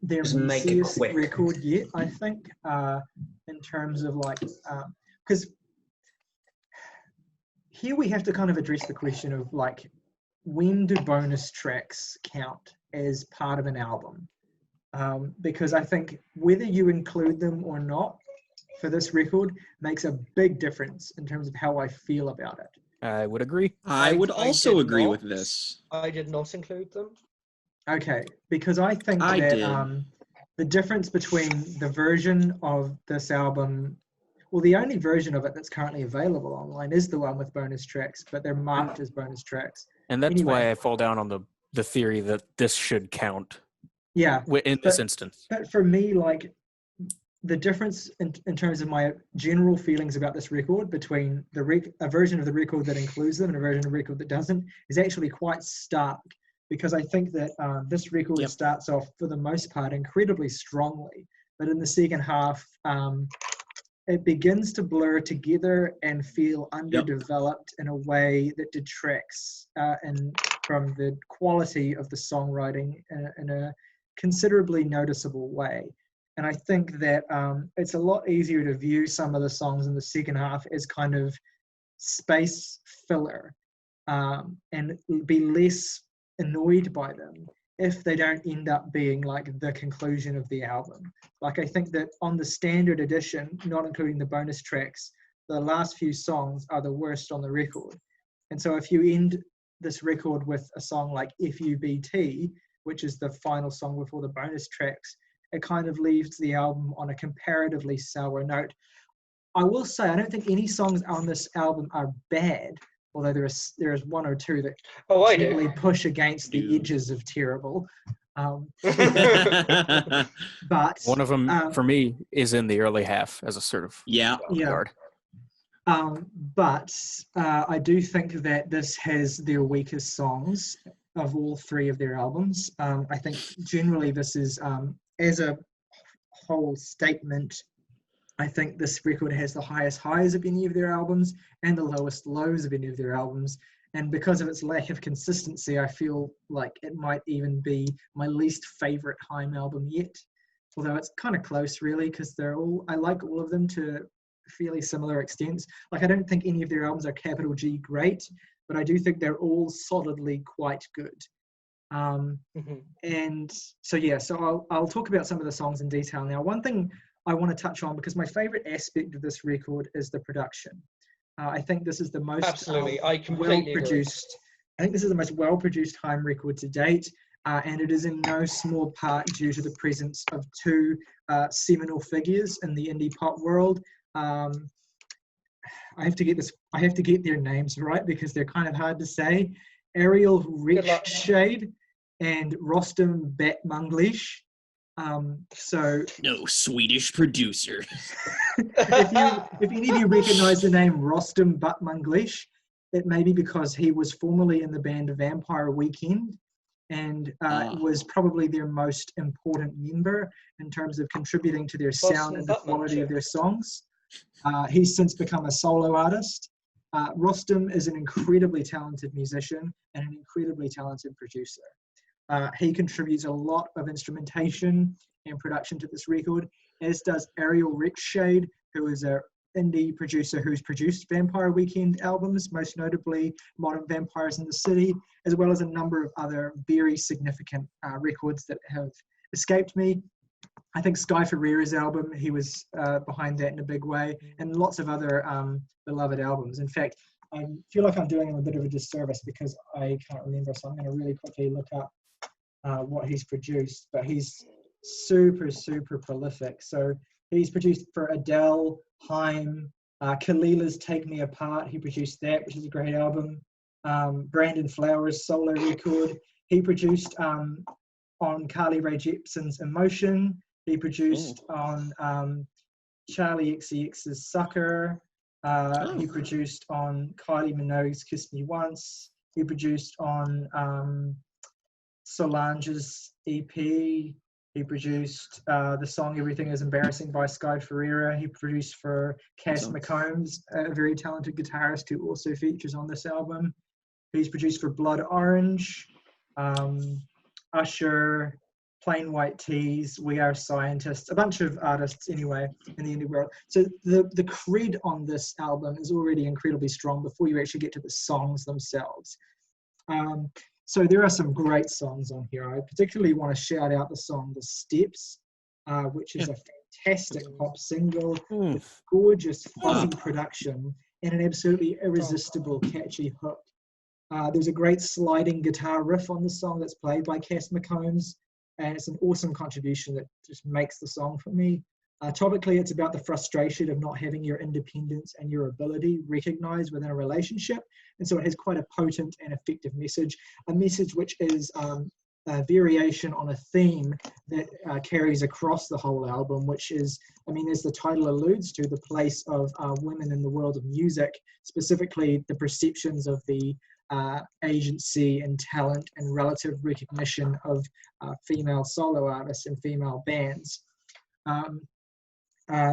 their messiest record yet, I think, in terms of like, because here we have to kind of address the question of like, when do bonus tracks count as part of an album? Because I think whether you include them or not for this record makes a big difference in terms of how I feel about it. I would agree. I would also agree with this. I did not include them. Okay, because I think that the difference between the version of this album, well, the only version of it that's currently available online is the one with bonus tracks, but they're marked as bonus tracks. And that's why I fall down on the theory that this should count. Yeah. In this instance. But for me, like, the difference in terms of my general feelings about this record between a version of the record that includes them and a version of the record that doesn't is actually quite stark, because I think that this record starts off, for the most part, incredibly strongly, but in the second half, it begins to blur together and feel underdeveloped in a way that detracts from the quality of the songwriting in a considerably noticeable way. And I think that it's a lot easier to view some of the songs in the second half as kind of space filler, and be less annoyed by them if they don't end up being like the conclusion of the album. Like, I think that on the standard edition, not including the bonus tracks, the last few songs are the worst on the record. And so if you end this record with a song like FUBT, which is the final song before the bonus tracks, it kind of leaves the album on a comparatively sour note. I will say, I don't think any songs on this album are bad, although there is one or two that gently push against the edges of terrible. But one of them, for me, is in the early half as a sort of guard. But I do think that this has their weakest songs of all three of their albums. I think generally this is, as a whole statement, I think this record has the highest highs of any of their albums and the lowest lows of any of their albums. And because of its lack of consistency, I feel like it might even be my least favorite Haim album yet. Although it's kind of close, really, because I like all of them to fairly similar extents. Like, I don't think any of their albums are capital G great, but I do think they're all solidly quite good. And so I'll talk about some of the songs in detail now. One thing I want to touch on, because my favorite aspect of this record is the production. I think this is the most well-produced. I think this is the most well-produced Haim record to date, and it is in no small part due to the presence of two seminal figures in the indie pop world. I have to get their names right because they're kind of hard to say. Ariel Rechtshaid and Rostam Batmanglish. So No Swedish producer. if any of you recognize the name Rostam Batmanglish, it may be because he was formerly in the band Vampire Weekend and was probably their most important member in terms of contributing to their sound and the quality of their songs. He's since become a solo artist. Rostam is an incredibly talented musician and an incredibly talented producer. He contributes a lot of instrumentation and production to this record, as does Ariel Rickshade, who is an indie producer who's produced Vampire Weekend albums, most notably Modern Vampires in the City, as well as a number of other very significant records that have escaped me. I think Sky Ferreira's album, he was behind that in a big way, and lots of other beloved albums. In fact, I feel like I'm doing him a bit of a disservice because I can't remember, so I'm going to really quickly look up what he's produced. But he's super, super prolific. So he's produced for Adele, Haim, Kalila's Take Me Apart. He produced that, which is a great album. Brandon Flowers' solo record. He produced on Carly Rae Jepsen's Emotion. He produced on Charlie XCX's Sucker. He produced on Kylie Minogue's Kiss Me Once. He produced on Solange's EP. He produced the song Everything Is Embarrassing by Sky Ferreira. He produced for Cass McCombs, a very talented guitarist who also features on this album. He's produced for Blood Orange, Usher, Plain White Tees, We Are Scientists, a bunch of artists anyway in the indie world. So the cred on this album is already incredibly strong before you actually get to the songs themselves. So there are some great songs on here. I particularly want to shout out the song The Steps, which is a fantastic pop single with gorgeous fuzzy production and an absolutely irresistible catchy hook. There's a great sliding guitar riff on the song that's played by Cass McCombs, and it's an awesome contribution that just makes the song for me. Topically, it's about the frustration of not having your independence and your ability recognized within a relationship. And so it has quite a potent and effective message, a message which is a variation on a theme that carries across the whole album, which is, I mean, as the title alludes to, the place of women in the world of music, specifically the perceptions of the agency and talent and relative recognition of female solo artists and female bands.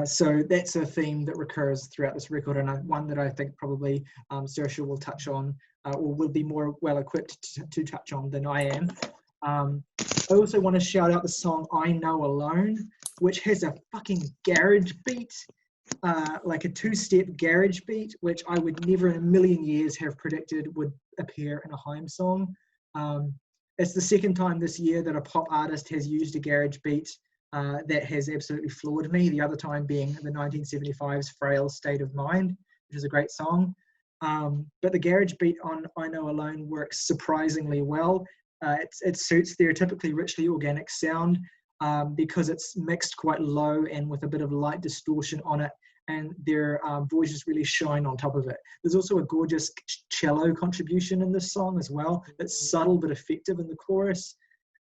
So that's a theme that recurs throughout this record, and one that I think probably Saoirse will touch on, or will be more well equipped to touch on than I am. I also want to shout out the song I Know Alone, which has a fucking garage beat, like a two-step garage beat, which I would never in a million years have predicted would appear in a Haim song. It's the second time this year that a pop artist has used a garage beat that has absolutely floored me, the other time being the 1975's Frail State of Mind, which is a great song. But the garage beat on I Know Alone works surprisingly well. It suits their typically richly organic sound because it's mixed quite low and with a bit of light distortion on it, and their voices really shine on top of it. There's also a gorgeous cello contribution in this song as well. It's subtle but effective in the chorus.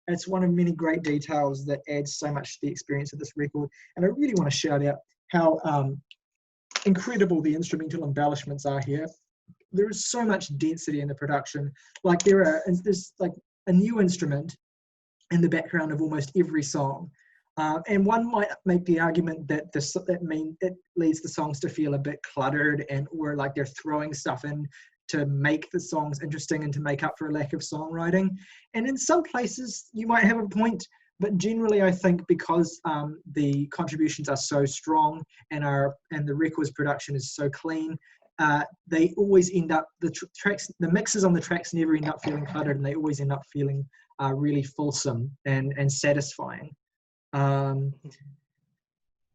It's one of many great details that adds so much to the experience of this record. And I really want to shout out how incredible the instrumental embellishments are here. There is so much density in the production. Like there's like a new instrument in the background of almost every song. And one might make the argument that it leads the songs to feel a bit cluttered or like they're throwing stuff in to make the songs interesting and to make up for a lack of songwriting. And in some places you might have a point, but generally I think because the contributions are so strong and the record's production is so clean, they always end up, the mixes on the tracks never end up feeling cluttered, and they always end up feeling really fulsome and satisfying.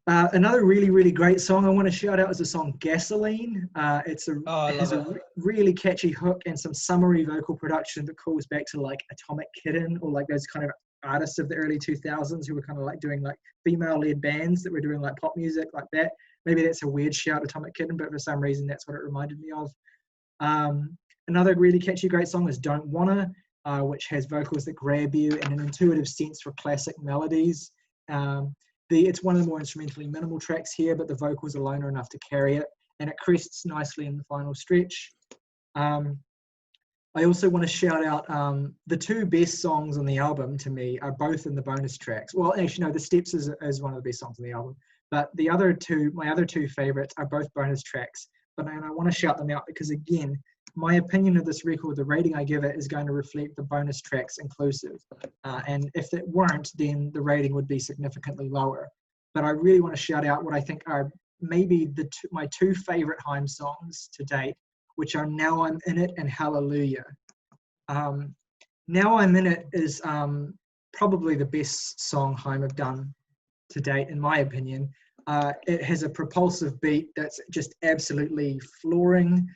Another really, really great song I want to shout out is the song Gasoline. It has a really catchy hook and some summery vocal production that calls back to like Atomic Kitten or like those kind of artists of the early 2000s who were kind of like doing like female-led bands that were doing like pop music like that. Maybe that's a weird shout, Atomic Kitten, but for some reason that's what it reminded me of. Another really catchy, great song is Don't Wanna, which has vocals that grab you and an intuitive sense for classic melodies. It's one of the more instrumentally minimal tracks here, but the vocals alone are enough to carry it, and it crests nicely in the final stretch. I also want to shout out the two best songs on the album to me are both in the bonus tracks. Well, actually, no, The Steps is one of the best songs on the album, but my other two favorites are both bonus tracks. But I want to shout them out because, again, my opinion of this record, the rating I give it is going to reflect the bonus tracks inclusive. And if it weren't, then the rating would be significantly lower. But I really want to shout out what I think are maybe my two favorite Haim songs to date, which are Now I'm In It and Hallelujah. Now I'm In It is probably the best song Haim have done to date, in my opinion. It has a propulsive beat that's just absolutely flooring.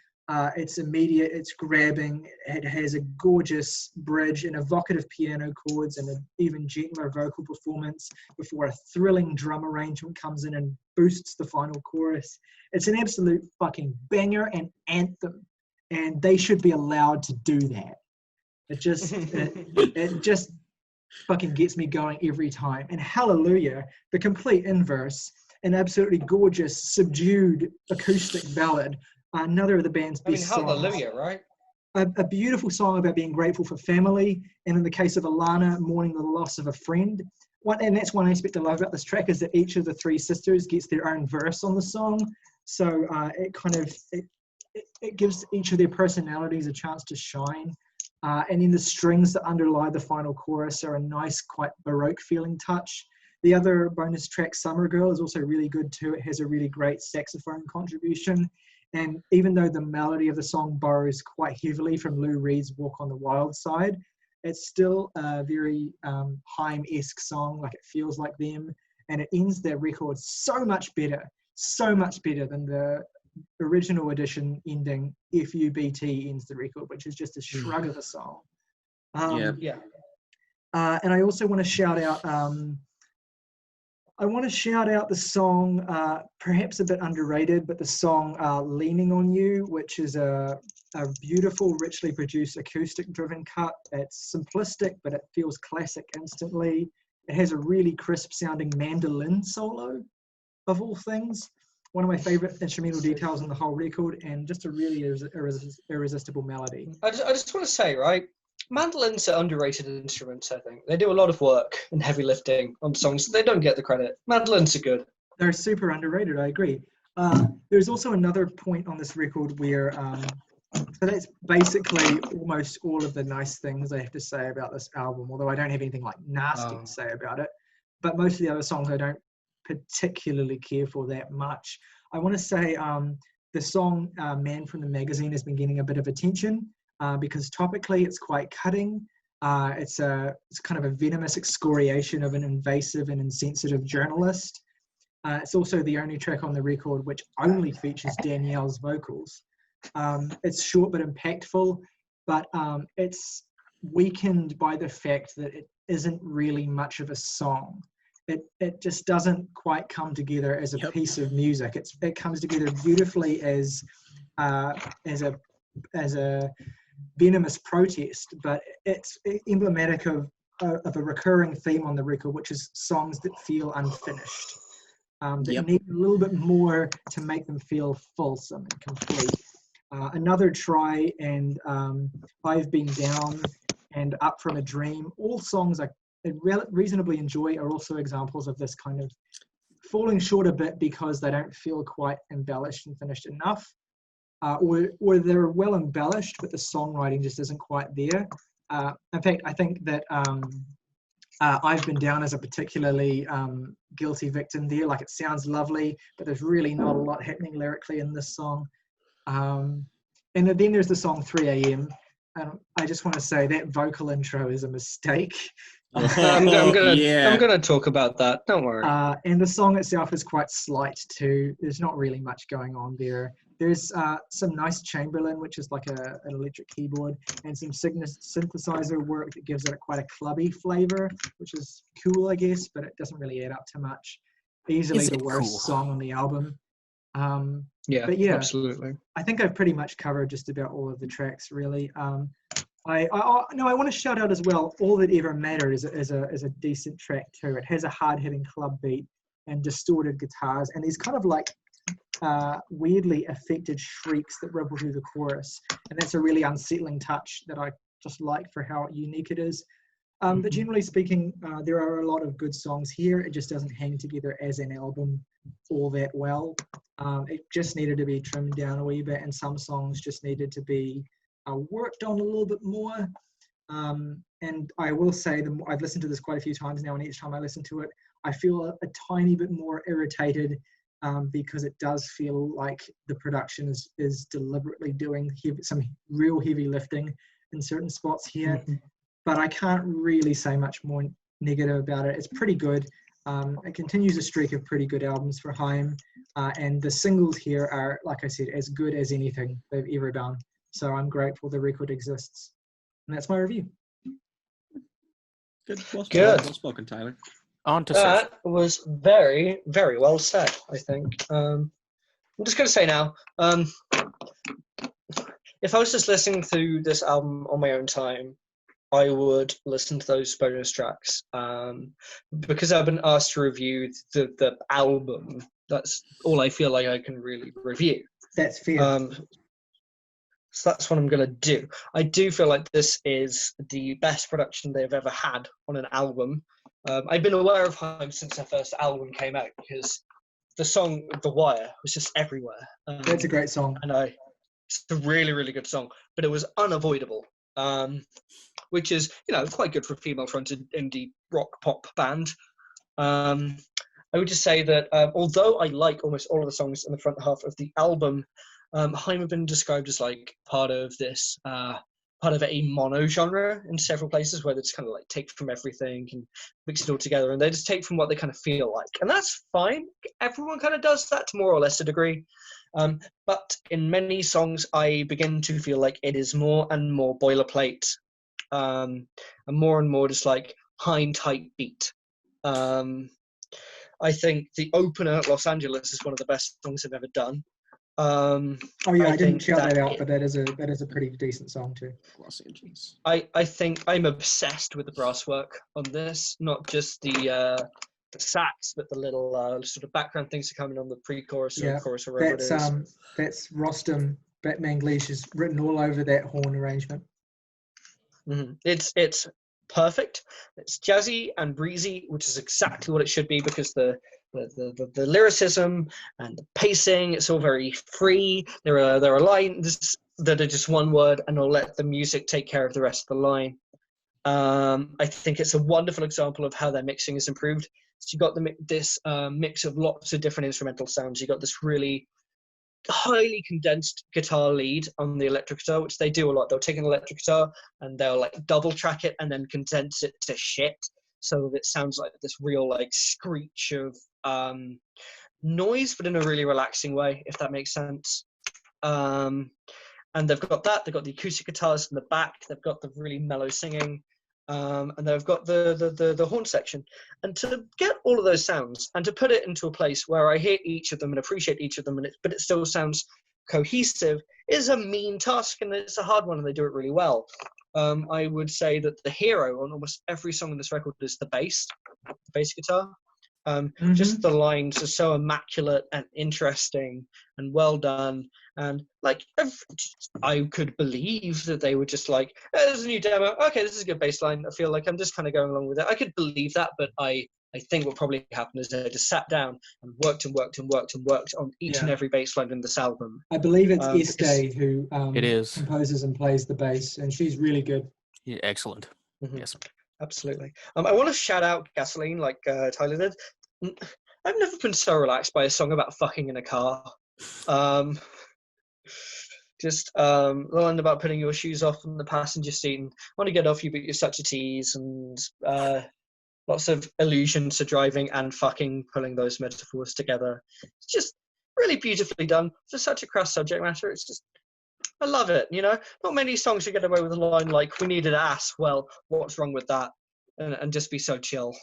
It's immediate, it's grabbing, it has a gorgeous bridge and evocative piano chords and an even gentler vocal performance before a thrilling drum arrangement comes in and boosts the final chorus. It's an absolute fucking banger and anthem, and they should be allowed to do that. It just fucking gets me going every time. And Hallelujah, the complete inverse, an absolutely gorgeous, subdued acoustic ballad. Another of the band's best songs. Hallelujah, right? A beautiful song about being grateful for family, and in the case of Alana, mourning the loss of a friend. And that's one aspect I love about this track is that each of the three sisters gets their own verse on the song. So it gives each of their personalities a chance to shine. And then the strings that underlie the final chorus are a nice, quite Baroque feeling touch. The other bonus track, Summer Girl, is also really good too. It has a really great saxophone contribution. And even though the melody of the song borrows quite heavily from Lou Reed's Walk on the Wild Side, it's still a very Haim-esque song, like it feels like them. And it ends the record so much better than the original edition ending, FUBT ends the record, which is just a shrug of a song. And I also want to shout out the song, perhaps a bit underrated, but the song Leaning on You, which is a beautiful, richly produced acoustic-driven cut. It's simplistic, but it feels classic instantly. It has a really crisp-sounding mandolin solo, of all things. One of my favorite instrumental details on the whole record, and just a really irresistible melody. I just want to say, right, mandolins are underrated instruments, I think. They do a lot of work and heavy lifting on songs. They don't get the credit. Mandolins are good. They're super underrated, I agree. There's also another point on this record where, so that's basically almost all of the nice things I have to say about this album, although I don't have anything like nasty to say about it. But most of the other songs I don't particularly care for that much. I want to say the song Man from the Magazine has been getting a bit of attention because topically it's quite cutting. It's kind of a venomous excoriation of an invasive and insensitive journalist. It's also the only track on the record which only features Danielle's vocals. It's short but impactful, but it's weakened by the fact that it isn't really much of a song. It just doesn't quite come together as a piece of music. It comes together beautifully as a venomous protest, but it's emblematic of a recurring theme on the record, which is songs that feel unfinished, that need a little bit more to make them feel fulsome and complete. Another try, and I've Been Down and Up From a Dream, all songs I reasonably enjoy, are also examples of this kind of falling short a bit because they don't feel quite embellished and finished enough, or they're well embellished, but the songwriting just isn't quite there. In fact, I think that I've Been Down as a particularly guilty victim there. Like, it sounds lovely, but there's really not a lot happening lyrically in this song. And then there's the song 3 a.m. I just want to say that vocal intro is a mistake. I'm gonna talk about that. Don't worry. And the song itself is quite slight too. There's not really much going on there. There's some nice Chamberlin, which is like an electric keyboard, and some synthesizer work that gives it quite a clubby flavor, which is cool, I guess, but it doesn't really add up to much. Easily the worst song on the album. But yeah, absolutely. I think I've pretty much covered just about all of the tracks, really. I want to shout out as well. All That Ever Mattered is a decent track too. It has a hard hitting club beat and distorted guitars, and these kind of like weirdly affected shrieks that ripple through the chorus, and that's a really unsettling touch that I just like for how unique it is. But generally speaking, there are a lot of good songs here. It just doesn't hang together as an album all that well. It just needed to be trimmed down a wee bit, and some songs just needed to be worked on a little bit more. And I will say, I've listened to this quite a few times now, and each time I listen to it, I feel a tiny bit more irritated because it does feel like the production is deliberately doing some real heavy lifting in certain spots here. But I can't really say much more negative about it. It's pretty good. It continues a streak of pretty good albums for Haim. And the singles here are, like I said, as good as anything they've ever done. So I'm grateful the record exists. And that's my review. Good. Well spoken, Tyler. On to That was very, very well said, I think. I'm just going to say now, if I was just listening through this album on my own time, I would listen to those bonus tracks. Because I've been asked to review the album, that's all I feel like I can really review. That's fair. So that's what I'm going to do. I do feel like this is the best production they've ever had on an album. I've been aware of Haim since their first album came out because the song The Wire was just everywhere. That's a great song. It's a really, really good song, but it was unavoidable, which is, quite good for a female-fronted indie rock pop band. I would just say that although I like almost all of the songs in the front half of the album, Haim have been described as like part of a mono genre in several places where they just kind of like take from everything and mix it all together, and they just take from what they kind of feel like, and that's fine. Everyone kind of does that to more or less a degree, but in many songs I begin to feel like it is more and more boilerplate, and more just like Haim type beat. I think the opener, Los Angeles, is one of the best songs I've ever done. I didn't shout that out, but that is a pretty decent song too. Los Angeles. I think I'm obsessed with the brass work on this, not just the sax, but the little sort of background things that come in on the pre-chorus or chorus or whatever it is. That's Rostam Batmanglish is written all over that horn arrangement. It's perfect. It's jazzy and breezy, which is exactly what it should be, because the lyricism and the pacing, it's all very free. There are lines that are just one word, and I'll let the music take care of the rest of the line. I think it's a wonderful example of how their mixing is improved. So you got this mix of lots of different instrumental sounds. You got this really highly condensed guitar lead on the electric guitar, which they do a lot. They'll take an electric guitar and they'll like double track it and then condense it to shit, so that it sounds like this real like screech of noise, but in a really relaxing way, if that makes sense. And they've got the acoustic guitars in the back, they've got the really mellow singing, and they've got the horn section. And to get all of those sounds and to put it into a place where I hear each of them and appreciate each of them, but it still sounds cohesive, is a mean task, and it's a hard one, and they do it really well. I would say that the hero on almost every song on this record is the bass guitar. Just the lines are so immaculate and interesting and well done, and like I could believe that they were just like, there's a new demo, okay, this is a good bass line, I feel like I'm just kind of going along with it. I could believe that, but I think what probably happened is they just sat down and worked on each and every bass line in this album. I believe it's Estee who it is composes and plays the bass, and she's really good. Yeah, excellent. Yes. Absolutely. I want to shout out Gasoline, like Tyler did. I've never been so relaxed by a song about fucking in a car. Just the line about putting your shoes off in the passenger seat and want to get off you, but you're such a tease, and lots of allusions to driving and fucking, pulling those metaphors together. It's just really beautifully done for such a crass subject matter. It's just, I love it, Not many songs you get away with a line like, we needed ass, well, what's wrong with that? And just be so chill.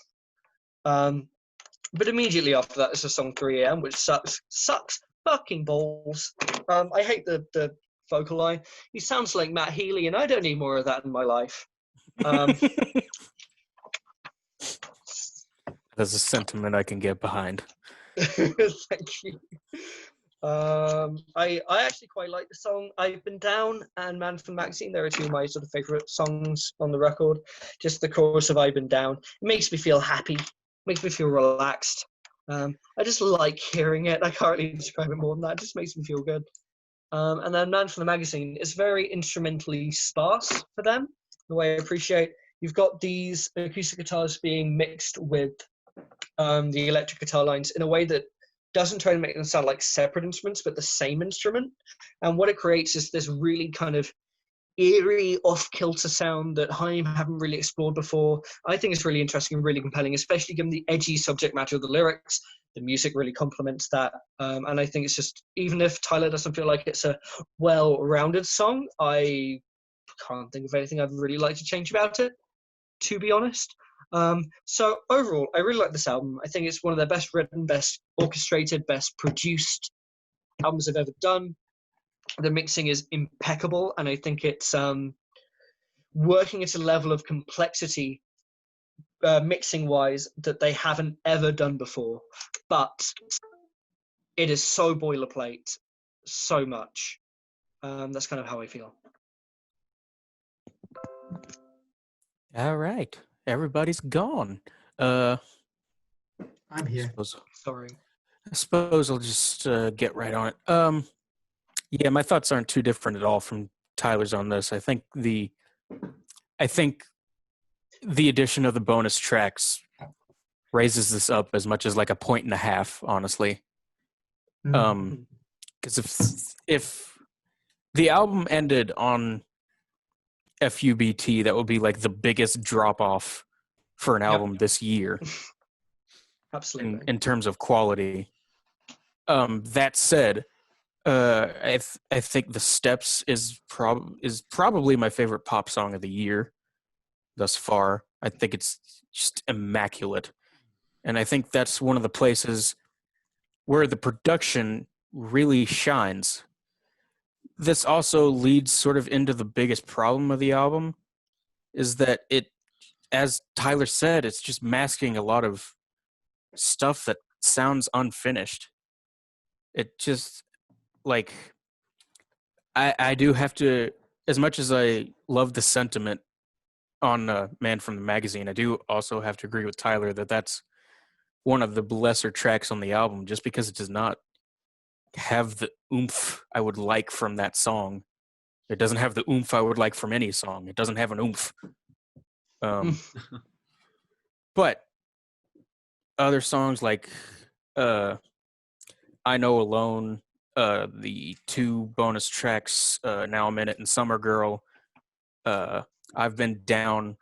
But immediately after that is the song 3 AM, which sucks fucking balls. I hate the vocal line. He sounds like Matt Healy, and I don't need more of that in my life. Um, That's a sentiment I can get behind. Thank you. I actually quite like the song "I've Been Down" and "Man from the Magazine." There are two of my sort of favorite songs on the record. Just the chorus of "I've Been Down." It makes me feel happy. Makes me feel relaxed. I just like hearing it. I can't really describe it more than that. It just makes me feel good. And then "Man from the Magazine" is very instrumentally sparse for them. The way I appreciate, you've got these acoustic guitars being mixed with the electric guitar lines in a way that doesn't try to make them sound like separate instruments, but the same instrument. And what it creates is this really kind of eerie, off-kilter sound that Haim haven't really explored before. I think it's really interesting and really compelling, especially given the edgy subject matter of the lyrics. The music really complements that. And I think it's just, even if Tyler doesn't feel like it's a well-rounded song, I can't think of anything I'd really like to change about it, to be honest. So overall, I really like this album. I think it's one of their best written, best orchestrated, best produced albums I've ever done. The mixing is impeccable, and I think it's working at a level of complexity, mixing-wise, that they haven't ever done before. But it is so boilerplate, so much. That's kind of how I feel. All right. Everybody's gone. I'm here. Sorry. I suppose I'll just get right on it. Yeah, my thoughts aren't too different at all from Tyler's on this. I think the addition of the bonus tracks raises this up as much as like a 1.5, honestly. Because if the album ended on FUBT, that would be like the biggest drop off for an album this year. Absolutely. In terms of quality. That said, I think The Steps is probably my favorite pop song of the year thus far. I think it's just immaculate. And I think that's one of the places where the production really shines. This also leads sort of into the biggest problem of the album, is that it, as Tyler said, it's just masking a lot of stuff that sounds unfinished. It just, like, I do have to, as much as I love the sentiment on Man from the Magazine, I do also have to agree with Tyler that that's one of the lesser tracks on the album, just because it does not have the oomph I would like from that song. It doesn't have the oomph I would like from any song. It doesn't have an oomph. But other songs like I Know Alone, the two bonus tracks, Now a Minute and Summer Girl, I've Been Down,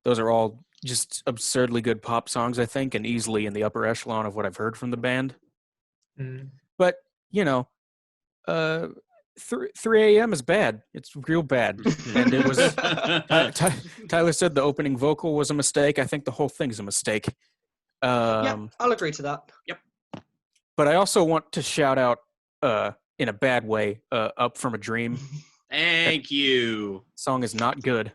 those are all just absurdly good pop songs, I think, and easily in the upper echelon of what I've heard from the band. But, you know, 3 a.m. is bad. It's real bad. And it was Tyler said the opening vocal was a mistake. I think the whole thing's a mistake. Yeah, I'll agree to that. Yep. But I also want to shout out, in a bad way, Up From a Dream. Thank you. Song is not good.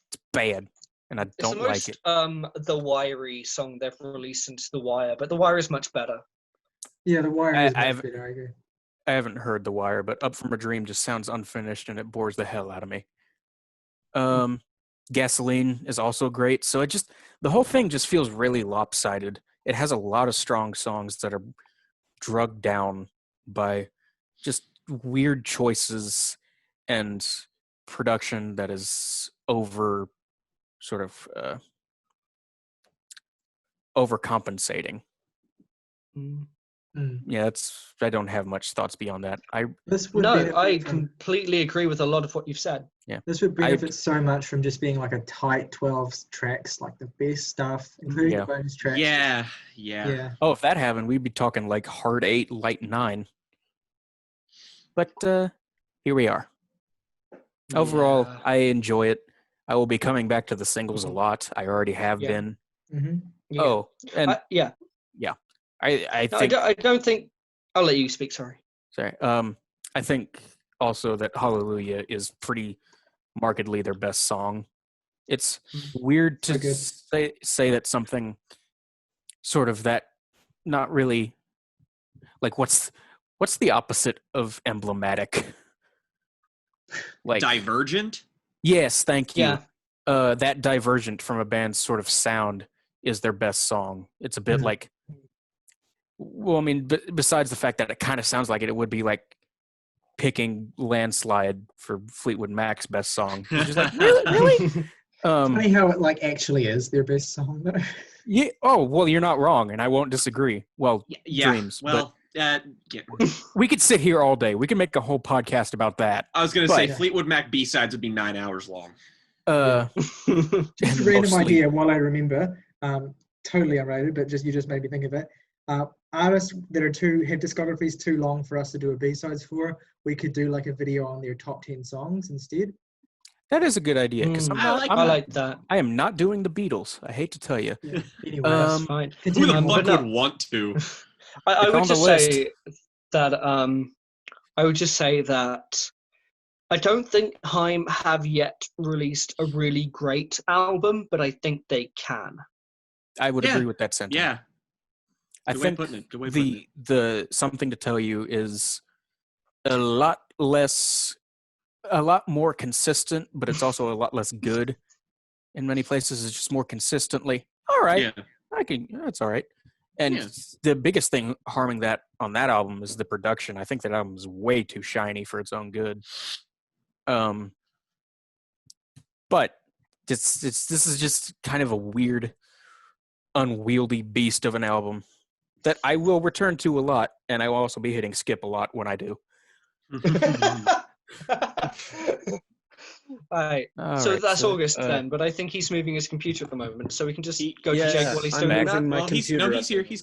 It's bad, and I don't like it. The wiry song they've released since The Wire, but The Wire is much better. Yeah, The Wire is much better, I agree. I haven't heard The Wire, but Up From a Dream just sounds unfinished, and it bores the hell out of me. Gasoline is also great. So the whole thing just feels really lopsided. It has a lot of strong songs that are drugged down by just weird choices and production that is overcompensating. Yeah, I don't have much thoughts beyond that. I completely agree with a lot of what you've said. Yeah, this would benefit so much from just being like a tight 12 tracks, like the best stuff, including the bonus tracks. Yeah. Oh, if that happened, we'd be talking like hard 8, light 9. But here we are. Overall, I enjoy it. I will be coming back to the singles a lot. I already have been. Yeah. Oh, and yeah. I think I don't think. I'll let you speak. Sorry. I think also that Hallelujah is pretty markedly their best song. It's weird to say that something sort of that not really like what's the opposite of emblematic? Like Divergent? Yes, thank you. Yeah. That divergent from a band's sort of sound is their best song. It's a bit like, well, I mean, besides the fact that it kind of sounds like it would be like picking Landslide for Fleetwood Mac's best song. You're just like, really? It's funny how it like actually is their best song. Yeah. Oh, well, you're not wrong, and I won't disagree. Well, yeah. Dreams. Well, we could sit here all day. We could make a whole podcast about that. I was going to say Fleetwood Mac B-sides would be 9 hours long. Just a random idea while I remember, totally unrelated, but you just made me think of it. Artists that have discographies too long for us to do a B-sides for, we could do like a video on their top 10 songs instead. That is a good idea. I like that. I am not doing the Beatles. I hate to tell you. Yeah. Anyway, that's fine. Who the fuck would want to? I would just say that I would just say that I don't think Haim have yet released a really great album, but I think they can. I would agree with that sentiment. Yeah. I think the something to tell you is a lot more consistent, but it's also a lot less good. In many places, it's just more consistently. All right, that's all right. And the biggest thing harming that on that album is the production. I think that album is way too shiny for its own good. But this is just kind of a weird, unwieldy beast of an album that I will return to a lot, and I will also be hitting skip a lot when I do. Right. So that's August then, but I think he's moving his computer at the moment, so we can just go to Jake while he's doing that. Well, he's here. He's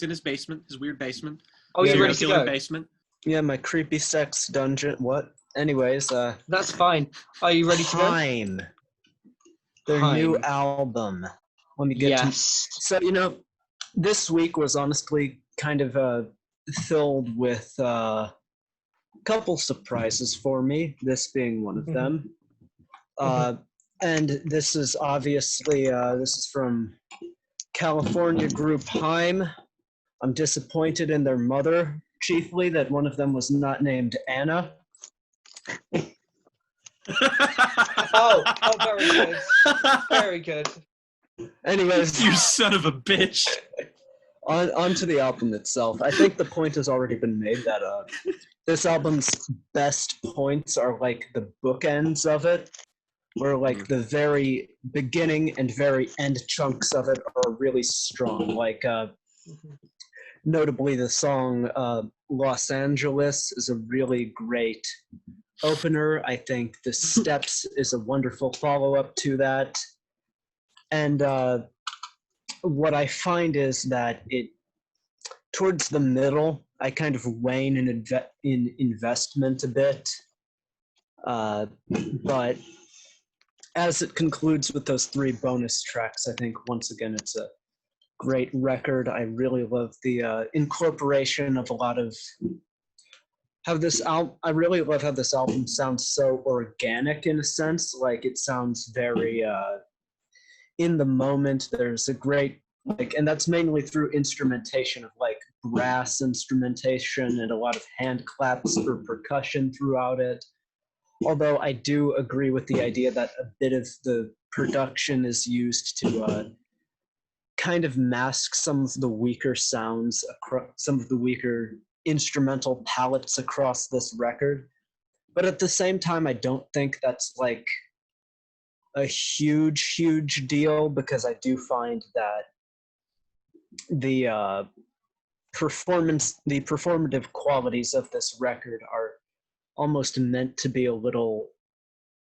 in his basement, his weird basement. Oh, you're ready to go? Basement. Yeah, my creepy sex dungeon. What? Anyways, that's fine. Are you ready to go? Haim. Their new album. Let me get to. So this week was honestly kind of filled with a couple surprises for me. This being one of them. And this is obviously this is from California group Haim. I'm disappointed in their mother, chiefly that one of them was not named Anna. Oh, very good. Very good. Anyways, you son of a bitch. On to the album itself. I think the point has already been made that this album's best points are like the bookends of it, where like the very beginning and very end chunks of it are really strong. Like notably the song Los Angeles is a really great opener. I think The Steps is a wonderful follow-up to that. And what I find is that towards the middle, I kind of wane in investment a bit. But as it concludes with those 3 bonus tracks, I think once again it's a great record. I really love the incorporation of a lot of how this album. I really love how this album sounds so organic in a sense. Like it sounds very in the moment. There's a great and that's mainly through instrumentation of like brass instrumentation and a lot of hand claps for percussion throughout it. Although I do agree with the idea that a bit of the production is used to kind of mask some of the weaker sounds, some of the weaker instrumental palettes across this record. But at the same time, I don't think that's like a huge deal, because I do find that the performative qualities of this record are almost meant to be a little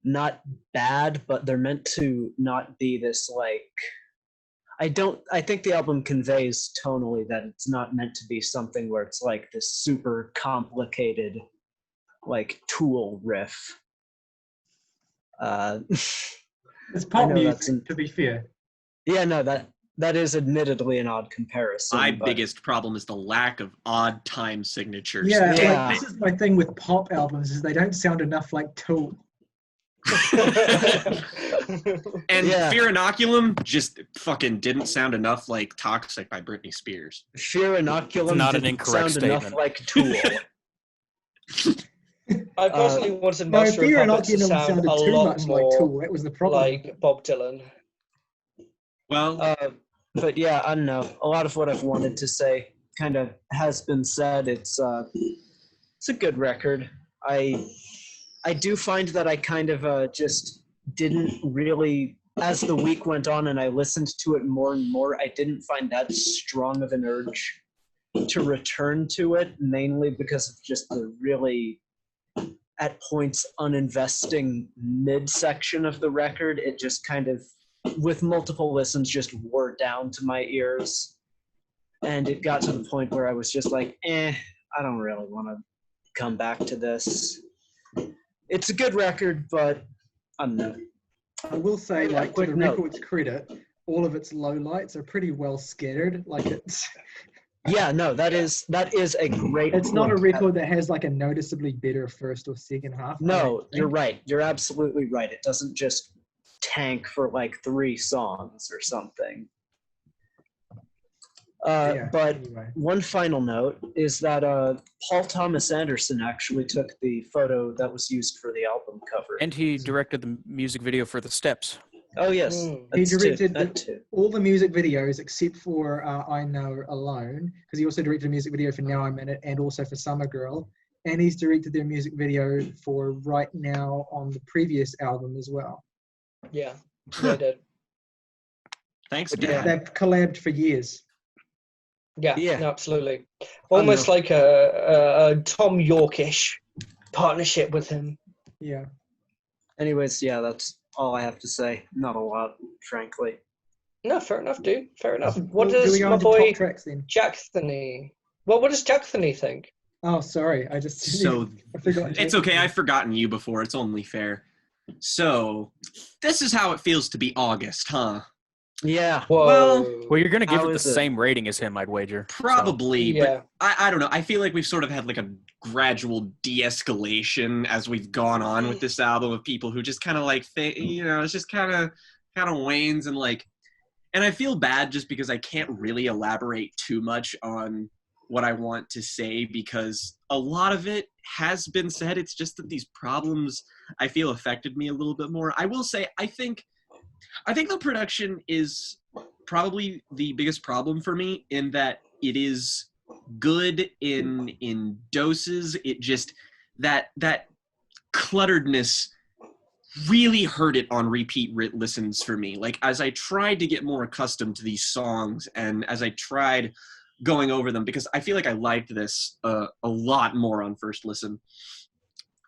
not bad, but they're meant to not be this like I think the album conveys tonally that it's not meant to be something where it's like this super complicated like Tool riff. It's pop music, to be fair. Yeah, no, that is admittedly an odd comparison. My but biggest problem is the lack of odd time signatures. Yeah, Yeah. like, this is my thing with pop albums is they don't sound enough like Tool. And Yeah. Fear Inoculum just fucking didn't sound enough like Toxic by Britney Spears. Fear Inoculum Not an didn't incorrect sound enough statement. like Tool. I personally wanted No, Master Fear of Puppets to Inoculum sound sounded a too lot much like more Tool. That was the problem. like Bob Dylan. Well, But yeah, I don't know. A lot of what I've wanted to say kind of has been said. It's a good record. I do find that I kind of just didn't really, as the week went on and I listened to it more and more, I didn't find that strong of an urge to return to it, mainly because of just the really, at points, uninvesting midsection of the record. It just kind of, with multiple listens, just wore down to my ears. And it got to the point where I was just like, I don't really want to come back to this. It's a good record, but I don't know. I will say, Yeah, like, to quick the note. record's credit, all of its lowlights are pretty well scattered. Like, Yeah, no, that is a great it's not a point. record that has like a noticeably better first or second half. I No, don't you're think. right. You're absolutely right. It doesn't just tank for like 3 songs or something. Yeah, But anyway. one final note is that Paul Thomas Anderson actually took the photo that was used for the album cover. And he directed the music video for The Steps. Oh yes, Mm. He that's directed that too. all the music videos except for I Know Alone, because he also directed a music video for Now I'm In It and also for Summer Girl. And he's directed their music video for Right Now on the previous album as well. Yeah, they did. thanks, Yeah. Dad. They've collabed for years. Yeah, Yeah. no, absolutely. Almost like a Tom Yorkish partnership with him. Yeah. Anyways, yeah, that's all I have to say. Not a lot, frankly. No, fair enough, dude. Fair enough. Well, What do does we go my on to boy top tracks then? Jackthony? Well, what does Jackthony think? Oh, sorry. I just So I forgot. it's okay. I've forgotten you before. It's only fair. So this is how it feels to be August, huh? Yeah. Whoa. Well, you're going to give How it the is it? same rating as him, I'd wager. So, Probably, Yeah. but I don't know. I feel like we've sort of had like a gradual de-escalation as we've gone on with this album of people who just kind of like, it's just kind of wanes and like, and I feel bad just because I can't really elaborate too much on what I want to say because a lot of it has been said. It's just that these problems I feel affected me a little bit more. I will say, I think the production is probably the biggest problem for me in that it is good in doses. It just that clutteredness really hurt it on repeat listens for me. Like as I tried to get more accustomed to these songs and as I tried going over them, because I feel like I liked this a lot more on first listen.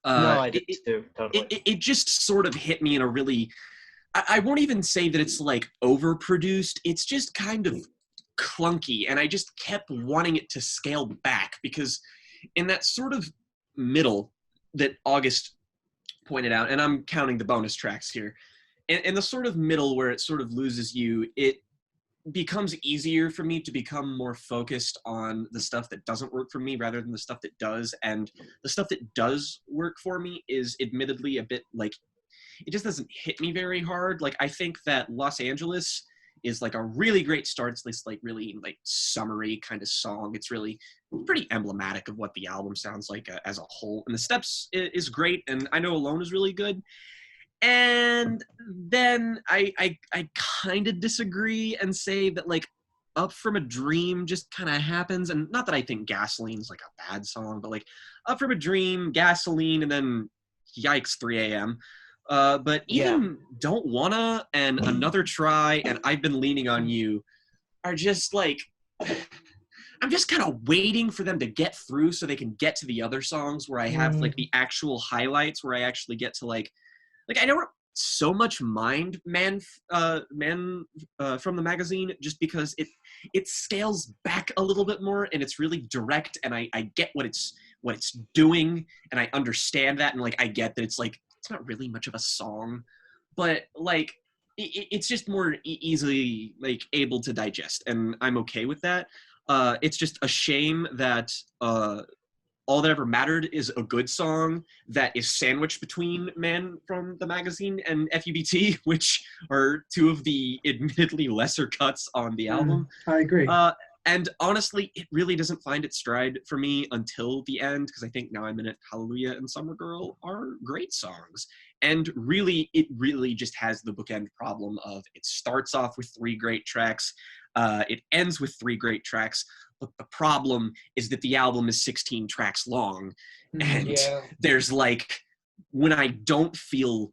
No, I did too. Totally. It just sort of hit me in a really, I won't even say that it's like overproduced. It's just kind of clunky. And I just kept wanting it to scale back because in that sort of middle that August pointed out, and I'm counting the bonus tracks here, in the sort of middle where it sort of loses you, it becomes easier for me to become more focused on the stuff that doesn't work for me rather than the stuff that does. And the stuff that does work for me is admittedly a bit like, it just doesn't hit me very hard. Like I think that Los Angeles is like a really great start. It's this like really like summery kind of song. It's really pretty emblematic of what the album sounds like as a whole. And the Steps is great. And I Know Alone is really good. And then I kind of disagree and say that like Up From a Dream just kind of happens. And not that I think Gasoline's like a bad song, but like Up From a Dream, Gasoline, and then yikes, 3 a.m. But even Don't Wanna and Another Try and I've Been Leaning on You are just like, I'm just kind of waiting for them to get through so they can get to the other songs where I have like the actual highlights where I actually get to like I don't so much mind Man from the Magazine just because it scales back a little bit more and it's really direct and I get what it's doing and I understand that and like I get that it's like it's not really much of a song, but like it's just more easily like able to digest, and I'm okay with that. It's just a shame that All That Ever Mattered is a good song that is sandwiched between Man from the Magazine and FUBT, which are two of the admittedly lesser cuts on the album. I agree. And honestly, it really doesn't find its stride for me until the end, because I think Now I'm In It, Hallelujah, and Summer Girl are great songs. And really, it really just has the bookend problem of it starts off with 3 great tracks, it ends with 3 great tracks, but the problem is that the album is 16 tracks long. And there's like, when I don't feel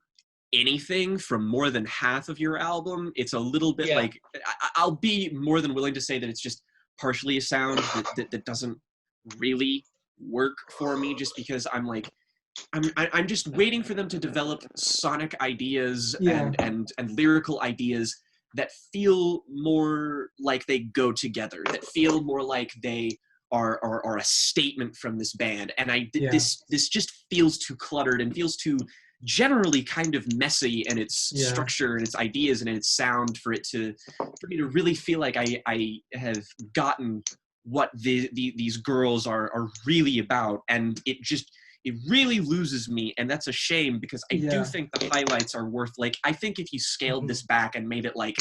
anything from more than half of your album, it's a little bit like, I'll be more than willing to say that it's just partially a sound that doesn't really work for me, just because I'm just waiting for them to develop sonic ideas and lyrical ideas that feel more like they go together, that feel more like they are a statement from this band. And this just feels too cluttered and feels too generally kind of messy in its structure and its ideas and its sound for me to really feel like I have gotten what these girls are really about. And it really loses me, and that's a shame, because I do think the highlights are worth, like, I think if you scaled this back and made it like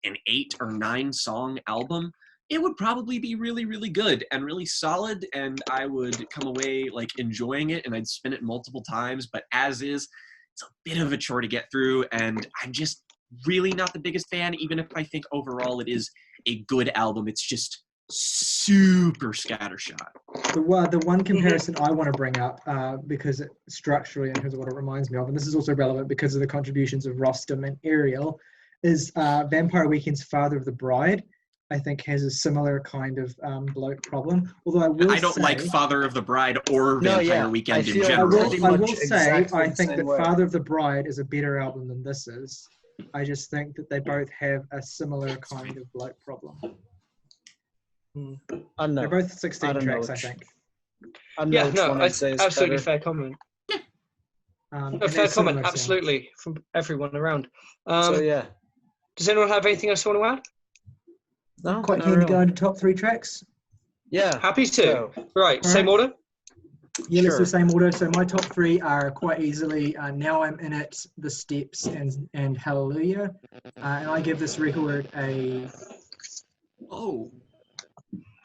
an 8 or 9 song album, it would probably be really, really good and really solid, and I would come away like enjoying it, and I'd spin it multiple times. But as is, it's a bit of a chore to get through, and I'm just really not the biggest fan, even if I think overall it is a good album. It's just super scattershot. The one comparison I want to bring up, because structurally in terms of what it reminds me of, and this is also relevant because of the contributions of Rostam and Ariel, is Vampire Weekend's Father of the Bride. I think has a similar kind of bloat problem. Although I don't like Father of the Bride or Vampire Weekend in general. I will say I think that Father of the Bride is a better album than this is. I just think that they both have a similar kind of bloat problem. They're both 16 tracks, I think. Absolutely fair comment. Fair comment, absolutely, from everyone around. Does anyone have anything else they want to add? No, quite keen to go into top 3 tracks. Yeah, happy to. Right, same order? Yeah, let's do the same order. So my top 3 are quite easily Now I'm In It, The Steps, and Hallelujah. And I give this record a... Oh.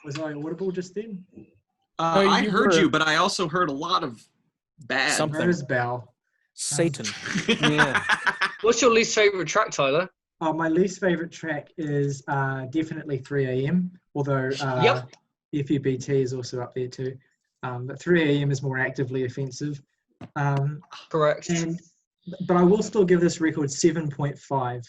Was I audible just then? I heard you, but I also heard a lot of bad. Something. Where is Bell? Satan. What's your least favorite track, Tyler? My least favorite track is definitely 3 a.m. Although FUBT is also up there too. But 3 a.m. is more actively offensive. Correct. But I will still give this record 7.5.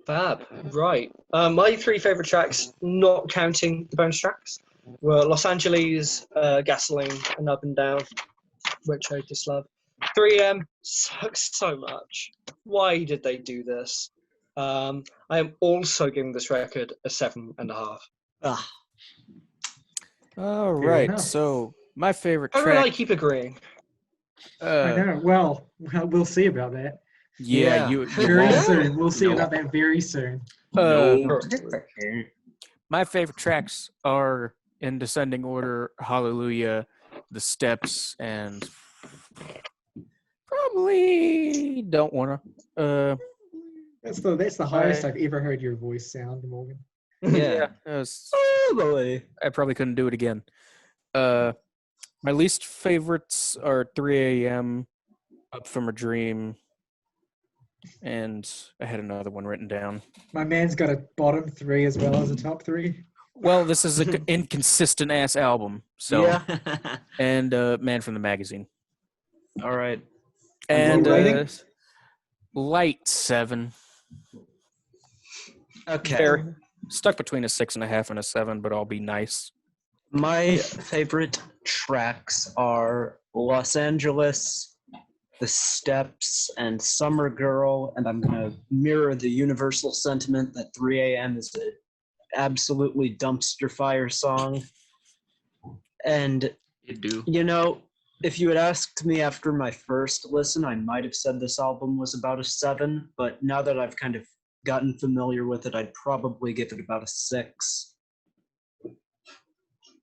Fab. Right. My 3 favorite tracks, not counting the bonus tracks, were Los Angeles, Gasoline, and Up and Down, which I just love. 3 a.m. sucks so much. Why did they do this? I am also giving this record a 7.5. All right. So my favorite track. I keep agreeing. I know. Well, we'll see about that. Yeah, you very soon. We'll see about that very soon. My favorite tracks are in descending order: Hallelujah, The Steps, and probably Don't Wanna. That's the highest I've ever heard your voice sound, Morgan. Yeah, I probably couldn't do it again. My least favorites are 3 a.m., Up From a Dream, and I had another one written down. My man's got a bottom 3 as well as a top 3. Well, this is an inconsistent ass album. So, and Man from the Magazine. All right. And light 7. Okay. Fair. Stuck between a 6.5 and a 7, but I'll be nice. My favorite tracks are Los Angeles, The Steps, and Summer Girl, and I'm going to mirror the universal sentiment that 3 a.m. is an absolutely dumpster fire song. And, If you had asked me after my first listen, I might have said this album was about a 7, but now that I've kind of gotten familiar with it, I'd probably give it about a 6.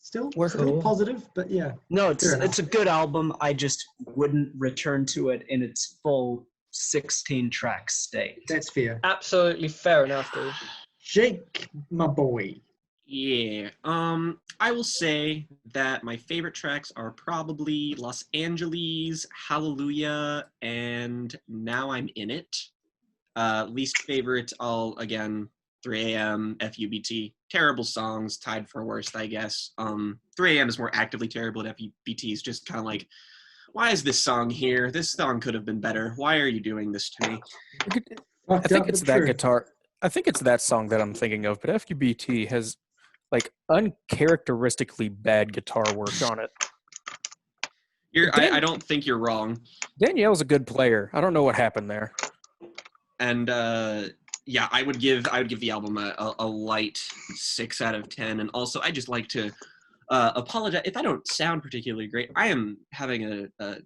Still Cool. positive, but yeah. No, Fair enough. it's a good album. I just wouldn't return to it in its full 16-track state. That's fair. Absolutely fair enough, dude. Jake, my boy. Yeah. I will say that my favorite tracks are probably Los Angeles, Hallelujah, and Now I'm in It. Least favorite, I'll again 3 a.m. FUBT. Terrible songs, tied for worst, I guess. 3 a.m. is more actively terrible, and FUBT is just kind of like, why is this song here? This song could have been better. Why are you doing this to me? I think it's that guitar. I think it's that song that I'm thinking of, but FUBT has like uncharacteristically bad guitar work on it. I don't think you're wrong. Danielle's a good player. I don't know what happened there. And yeah, I would give the album a light 6 out of 10. And also, I just like to apologize if I don't sound particularly great. I am having a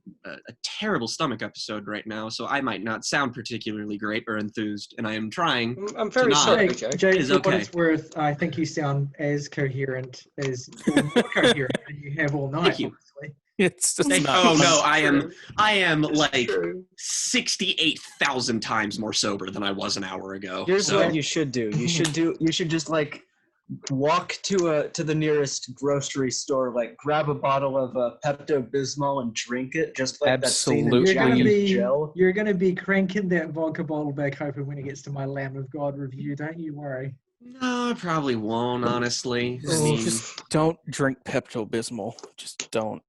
terrible stomach episode right now, so I might not sound particularly great or enthused. And I am trying. I'm very sorry, Jake. Jake, It's for what okay. it's worth, I think you sound as coherent as or more coherent than you have all night. Thank you. Honestly. It's just not. Oh no, I am It's like true. 68,000 times more sober than I was an hour ago. Here's So- what you should do. You should just like walk to the nearest grocery store, like grab a bottle of Pepto-Bismol and drink it, just like that scene in Absolutely. Jack and Jill. You're gonna be cranking that vodka bottle back open when it gets to my Lamb of God review. Don't you worry. No, I probably won't, honestly. I Oh, mean, Just don't drink Pepto-Bismol. Just don't.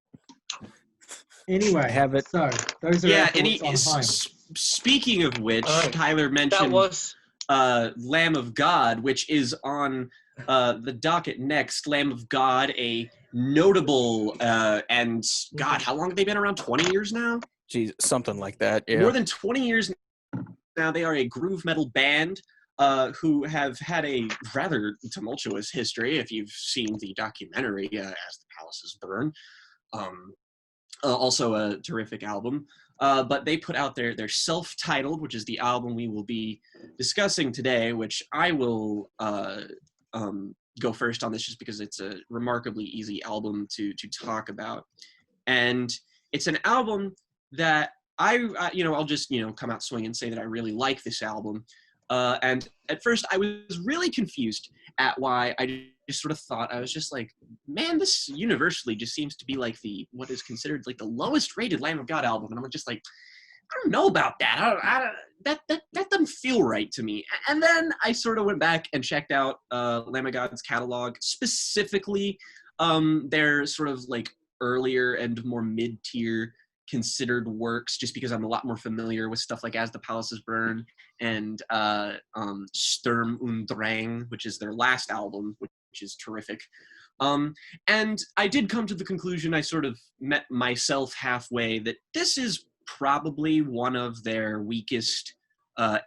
Anyway, Have it. So those are yeah, our and thoughts on Haim. speaking of which, Alright. Tyler That mentioned was Lamb of God, which is on the docket next. Lamb of God, a notable and God, how long have they been around? 20 years now? Geez, something like that. Yeah. More than 20 years now. They are a groove metal band who have had a rather tumultuous history, if you've seen the documentary As the Palaces Burn. Also a terrific album. But they put out their self-titled, which is the album we will be discussing today, which I will go first on this just because it's a remarkably easy album to talk about. And it's an album that I'll just, come out swinging and say that I really like this album. And at first I was really confused at why I just sort of thought, I was just like, man, this universally just seems to be like what is considered like the lowest rated Lamb of God album. And I'm just like, I don't know about that. That doesn't feel right to me. And then I sort of went back and checked out Lamb of God's catalog, specifically their sort of like earlier and more mid-tier considered works, just because I'm a lot more familiar with stuff like As the Palaces Burn and Sturm und Drang, which is their last album, which is terrific. And I did come to the conclusion, I sort of met myself halfway, that this is probably one of their weakest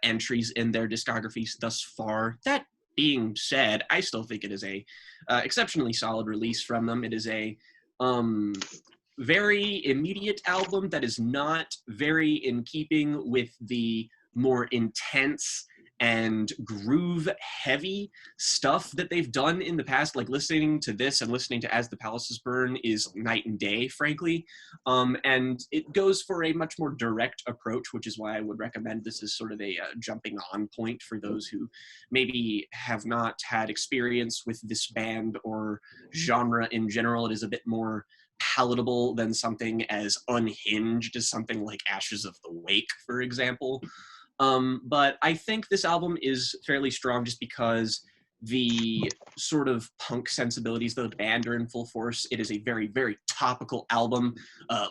entries in their discographies thus far. That being said, I still think it is a exceptionally solid release from them. It is a very immediate album that is not very in keeping with the more intense and groove heavy stuff that they've done in the past. Like listening to this and listening to As the Palaces Burn is night and day, frankly. And it goes for a much more direct approach, which is why I would recommend this as sort of a jumping on point for those who maybe have not had experience with this band or genre in general. It is a bit more palatable than something as unhinged as something like Ashes of the Wake, for example. But I think this album is fairly strong just because the sort of punk sensibilities of the band are in full force. It is a very, very topical album.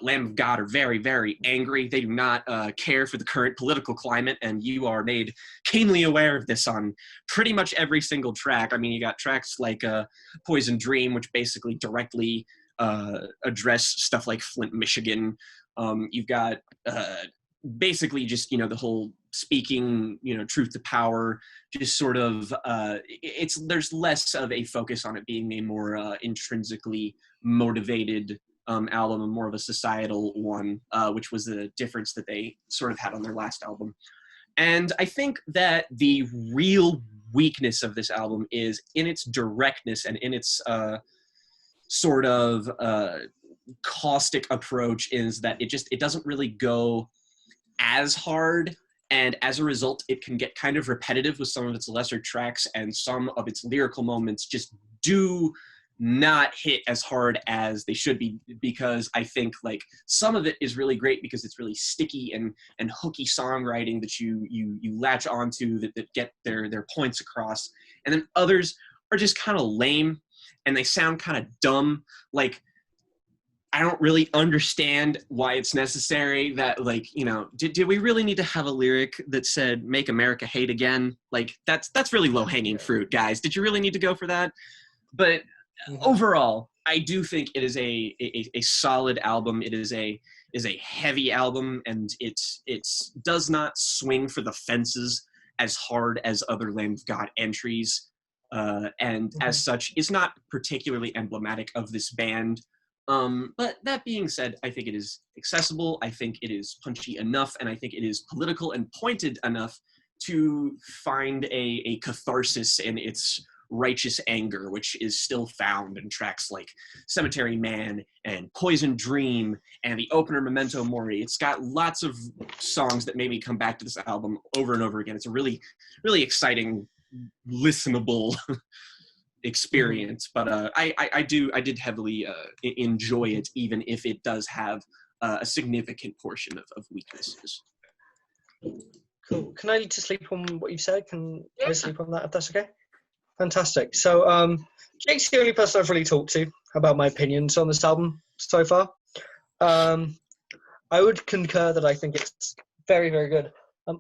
Lamb of God are very, very angry. They do not care for the current political climate, and you are made keenly aware of this on pretty much every single track. I mean, you got tracks like Poison Dream, which basically directly address stuff like Flint, Michigan. You've got basically just, the whole speaking, truth to power, just sort of, there's less of a focus on it being a more intrinsically motivated album, and more of a societal one, which was the difference that they sort of had on their last album. And I think that the real weakness of this album is in its directness and in its sort of caustic approach, is that it doesn't really go as hard, and as a result it can get kind of repetitive with some of its lesser tracks, and some of its lyrical moments just do not hit as hard as they should be, because I think like some of it is really great because it's really sticky and hooky songwriting that you latch onto that get their points across, and then others are just kind of lame and they sound kind of dumb. Like, I don't really understand why it's necessary that, like, you know, did we really need to have a lyric that said "Make America Hate Again"? Like, that's really low-hanging fruit, guys. Did you really need to go for that? But overall, I do think it is a solid album. It is a heavy album, and it does not swing for the fences as hard as other Lamb of God entries, and as such is not particularly emblematic of this band. But that being said, I think it is accessible, I think it is punchy enough, and I think it is political and pointed enough to find a catharsis in its righteous anger, which is still found in tracks like Cemetery Man and Poison Dream and the opener Memento Mori. It's got lots of songs that made me come back to this album over and over again. It's a really, really exciting, listenable experience, but I did heavily enjoy it, even if it does have a significant portion of weaknesses. Cool. Can I just sleep on what you've said? Can I sleep on that, if that's okay? Fantastic. So Jake's the only person I've really talked to about my opinions on this album so far. I would concur that I think it's very, very good.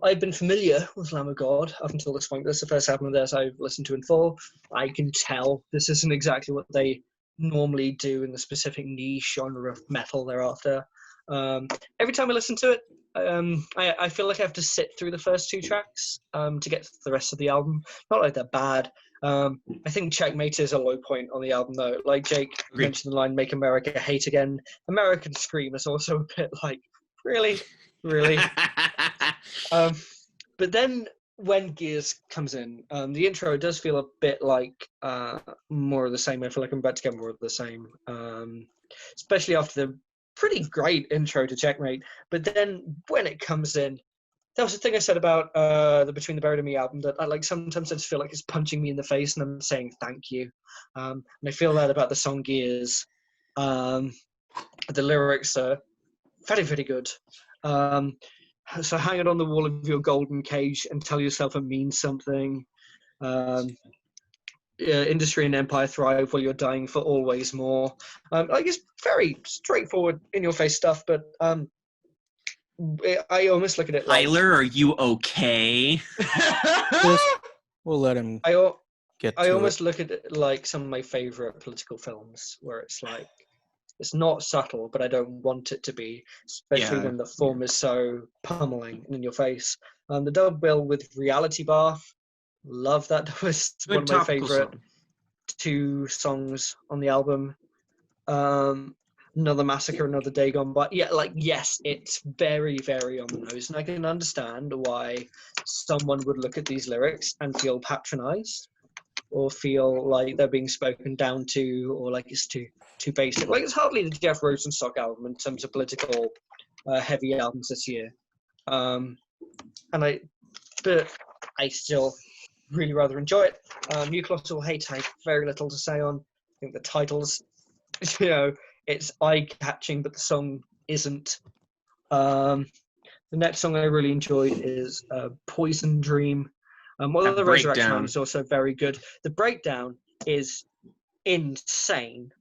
I've been familiar with Lamb of God up until this point. This is the first album of theirs I've listened to in full. I can tell this isn't exactly what they normally do in the specific niche genre of metal they're after. Every time I listen to it, I feel like I have to sit through the first two tracks to get to the rest of the album. Not like they're bad. I think Checkmate is a low point on the album, though. Like Jake mentioned the line, "Make America Hate Again." American Scream is also a bit like, really? But then when Gears comes in, the intro does feel a bit like more of the same. I feel like I'm about to get more of the same, especially after the pretty great intro to Checkmate. But then when it comes in, that was the thing I said about the Between the Buried and Me album, that I like sometimes I just feel like it's punching me in the face and I'm saying thank you. And I feel that about the song Gears. The lyrics are very, very good. So hang it on the wall of your golden cage and tell yourself it means something. Industry and empire thrive while you're dying for always more. Like, it's very straightforward, in-your-face stuff, but I almost look at it like... Tyler, are you okay? We'll let him get to I almost look at it like some of my favorite political films, where it's like, it's not subtle, but I don't want it to be, especially when the form is so pummeling and in your face. The double bill with Reality Bar, love that. That was one of my favorite two songs on the album. Another Massacre, Another Day Gone By. Yeah, like, yes, it's very, very on the nose, and I can understand why someone would look at these lyrics and feel patronized, or feel like they're being spoken down to, or like it's too basic. Like, it's hardly the Jeff Rosenstock album in terms of political heavy albums this year. But I still really rather enjoy it. New Colossal Hate, I have very little to say on. I think the titles, you know, it's eye-catching, but the song isn't. The next song I really enjoyed is Poison Dream. Although the Resurrection one is also very good. The breakdown is insane.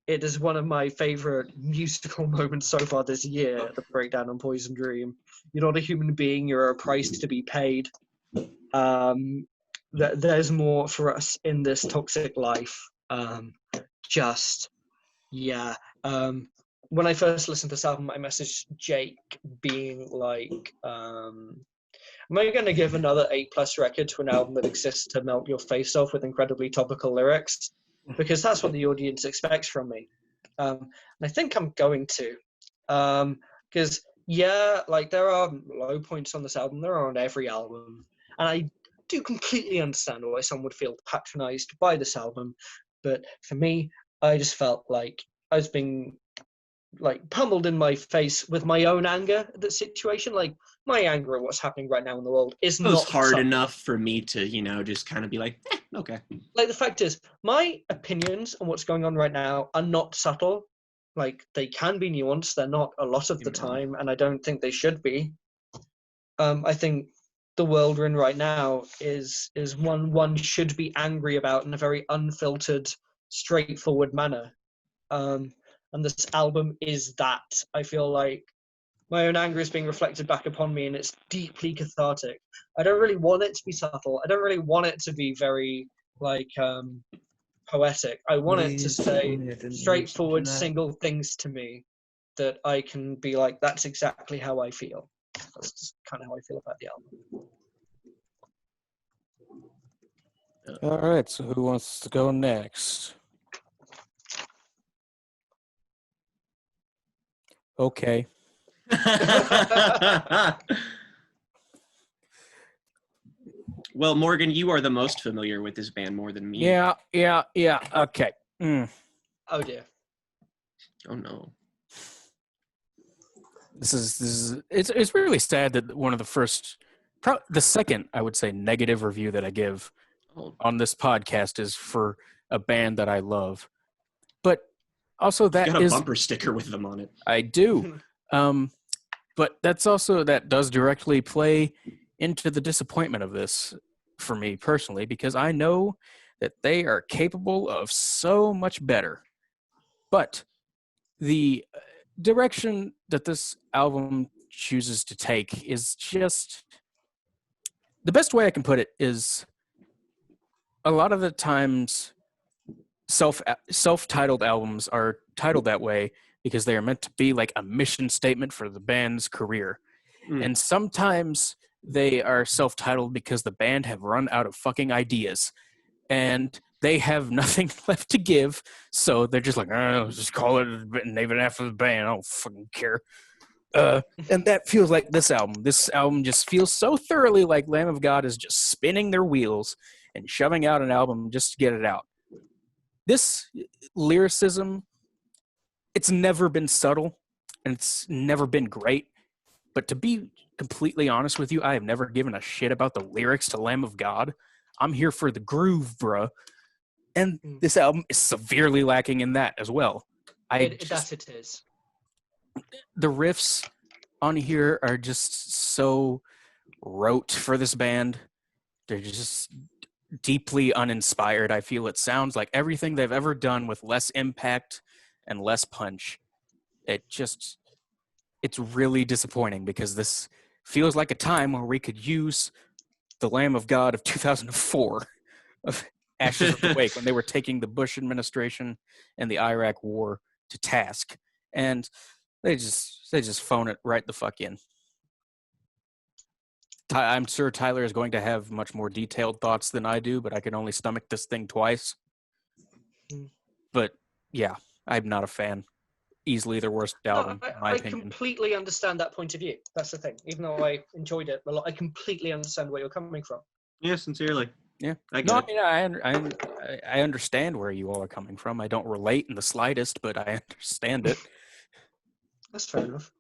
It is one of my favorite musical moments so far this year, the breakdown on Poison Dream. You're not a human being, you're a price to be paid. There's more for us in this toxic life. When I first listened to this album, I messaged Jake being like, am I going to give another 8+ record to an album that exists to melt your face off with incredibly topical lyrics? Because that's what the audience expects from me. And I think I'm going to, because like there are low points on this album. There are on every album, and I do completely understand why someone would feel patronized by this album. But for me, I just felt like I was being like pummeled in my face with my own anger at the situation. Like my anger at what's happening right now in the world is It was not hard subtle. enough for me to, just kind of be like, okay. Like the fact is, my opinions on what's going on right now are not subtle. Like they can be nuanced. They're not a lot of the time, and I don't think they should be. I think the world we're in right now is one should be angry about in a very unfiltered, straightforward manner. And this album is that. I feel like my own anger is being reflected back upon me, and it's deeply cathartic. I don't really want it to be subtle. I don't really want it to be very poetic. I want it to say straightforward, single things to me that I can be like, that's exactly how I feel. That's just kind of how I feel about the album. All right, so who wants to go next? Okay. Well, Morgan, you are the most familiar with this band more than me. Yeah. Okay. Oh dear. Oh no. This is it's really sad that one of the first, the second, I would say, negative review that I give on this podcast is for a band that I love. But also that you got a bumper sticker with them on it. I do. But that does directly play into the disappointment of this for me personally, because I know that they are capable of so much better. But the direction that this album chooses to take is just, the best way I can put it is, a lot of the times self-titled albums are titled that way because they are meant to be like a mission statement for the band's career. And sometimes they are self-titled because the band have run out of fucking ideas and they have nothing left to give, so they're just like, oh, just call it, name it after the band, I don't fucking care. And that feels like this album. This album just feels so thoroughly like Lamb of God is just spinning their wheels and shoving out an album just to get it out. This lyricism, it's never been subtle, and it's never been great. But to be completely honest with you, I have never given a shit about the lyrics to Lamb of God. I'm here for the groove, bruh. And this album is severely lacking in that as well. It is. The riffs on here are just so rote for this band. They're just deeply uninspired. I feel it sounds like everything they've ever done with less impact and less punch. It's really disappointing because this feels like a time where we could use the Lamb of God of 2004 of Ashes of the Wake, when they were taking the Bush administration and the Iraq war to task, and they just phone it right the fuck in. I'm sure Tyler is going to have much more detailed thoughts than I do, but I can only stomach this thing twice. But yeah, I'm not a fan. Easily their worst album, in my opinion. I completely understand that point of view. That's the thing. Even though I enjoyed it a lot, I completely understand where you're coming from. Yeah, sincerely. Yeah. I understand where you all are coming from. I don't relate in the slightest, but I understand it. That's fair enough.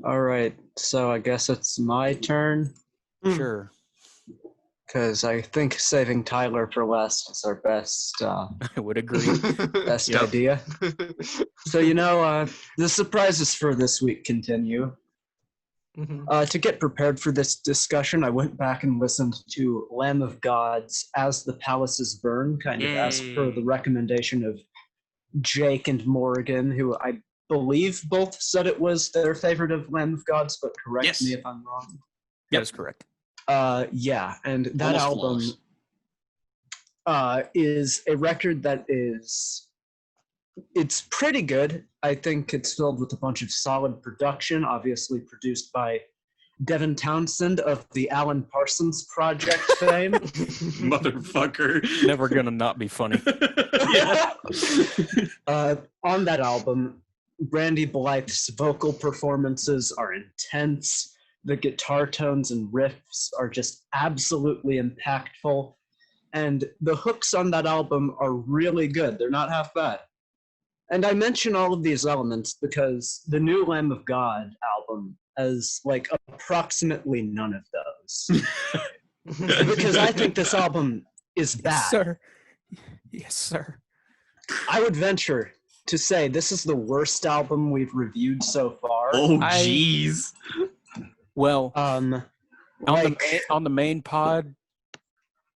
All right, so I guess it's my turn. Sure. Because I think saving Tyler for last is our best. I would agree. Best idea. So the surprises for this week continue. To get prepared for this discussion, I went back and listened to Lamb of God's "As the Palaces Burn," kind of as per the recommendation of Jake and Morgan, who I believe both said it was their favorite of Lamb of God's, but correct me if I'm wrong. That is correct. Yeah, and that album is a record that it's pretty good. I think it's filled with a bunch of solid production, obviously produced by Devin Townsend of the Alan Parsons Project fame. Motherfucker. Never gonna not be funny. Yeah. On that album, Brandy Blythe's vocal performances are intense. The guitar tones and riffs are just absolutely impactful. And the hooks on that album are really good. They're not half bad. And I mention all of these elements because the new Lamb of God album has like approximately none of those. Because I think this album is bad. Yes, sir. Yes, sir. I would venture to say this is the worst album we've reviewed so far. Oh, jeez. Well, On on the main pod,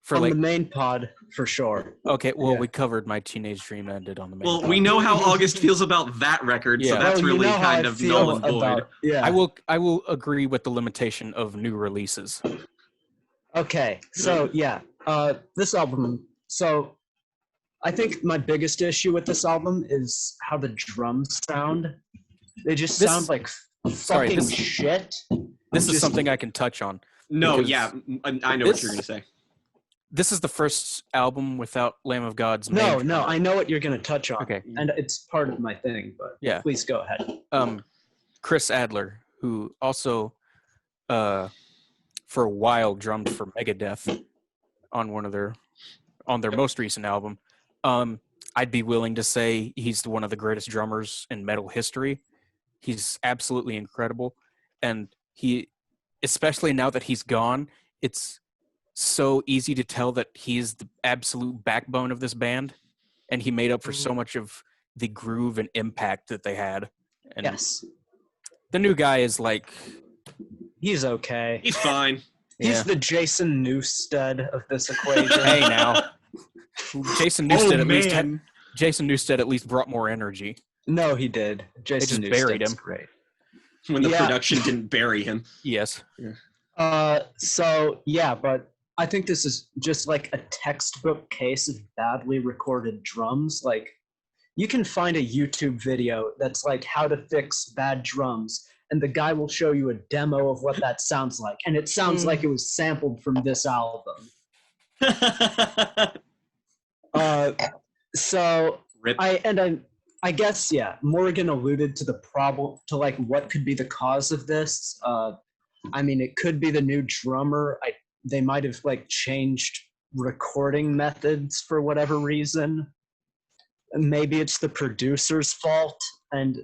the main pod, for sure. Okay, well, Yeah. we covered My Teenage Dream Ended on the main Well, pod. we know how August feels about that record, so Yeah. that's Well, you really know how kind I of feel null and void. about- yeah. I will agree with the limitation of new releases. Okay, so yeah, this album. So I think my biggest issue with this album is how the drums sound. They just sound like fucking shit. This is something I can touch on. No, because yeah, I know what you're going to say. This is the first album without Lamb of God's No, main no, drummer. I know what you're going to touch on. Okay. And it's part of my thing, but Yeah. please go ahead. Chris Adler, who also for a while drummed for Megadeth on their most recent album. I'd be willing to say he's one of the greatest drummers in metal history. He's absolutely incredible. And he, especially now that he's gone, it's so easy to tell that he's the absolute backbone of this band. And he made up for so much of the groove and impact that they had. And Yes. the new guy is like... He's okay. He's fine. He's the Jason Newsted of this equation. Hey, now. Jason Newsted man. Jason Newsted at least brought more energy. No, he did. Jason just buried Newsted's him. Great. When the Yeah. production didn't bury him. Yes. So yeah, but I think this is just like a textbook case of badly recorded drums. Like, you can find a YouTube video that's like how to fix bad drums, and the guy will show you a demo of what that sounds like, and it sounds like it was sampled from this album. So Rip. I guess, yeah, Morgan alluded to the problem, to like what could be the cause of this. I mean, it could be the new drummer. They might have like changed recording methods for whatever reason. Maybe it's the producer's fault, and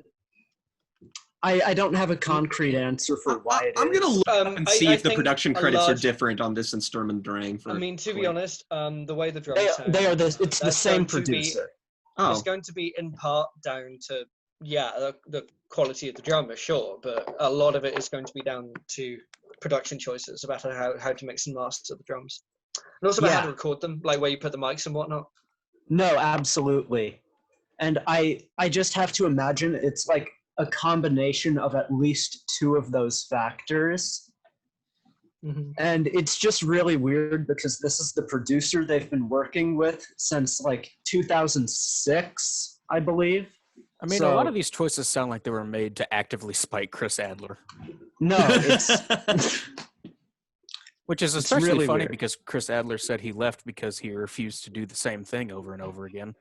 I don't have a concrete answer for why it I'm is. gonna look up and see I if the think production a credits are large- different on this and Sturm and Drang. I mean, to be honest, the way the drums sound, They are it's the that's same going to be- producer. it's going to be in part down to the quality of the drummer, sure, but a lot of it is going to be down to production choices about how to mix and master the drums, and also about how to record them, like where you put the mics and whatnot. No, absolutely. And I just have to imagine it's like a combination of at least two of those factors. Mm-hmm. And it's just really weird because this is the producer they've been working with since like 2006, I believe. I mean, a lot of these choices sound like they were made to actively spite Chris Adler. No, it's Which is especially really funny weird. because Chris Adler said he left because he refused to do the same thing over and over again.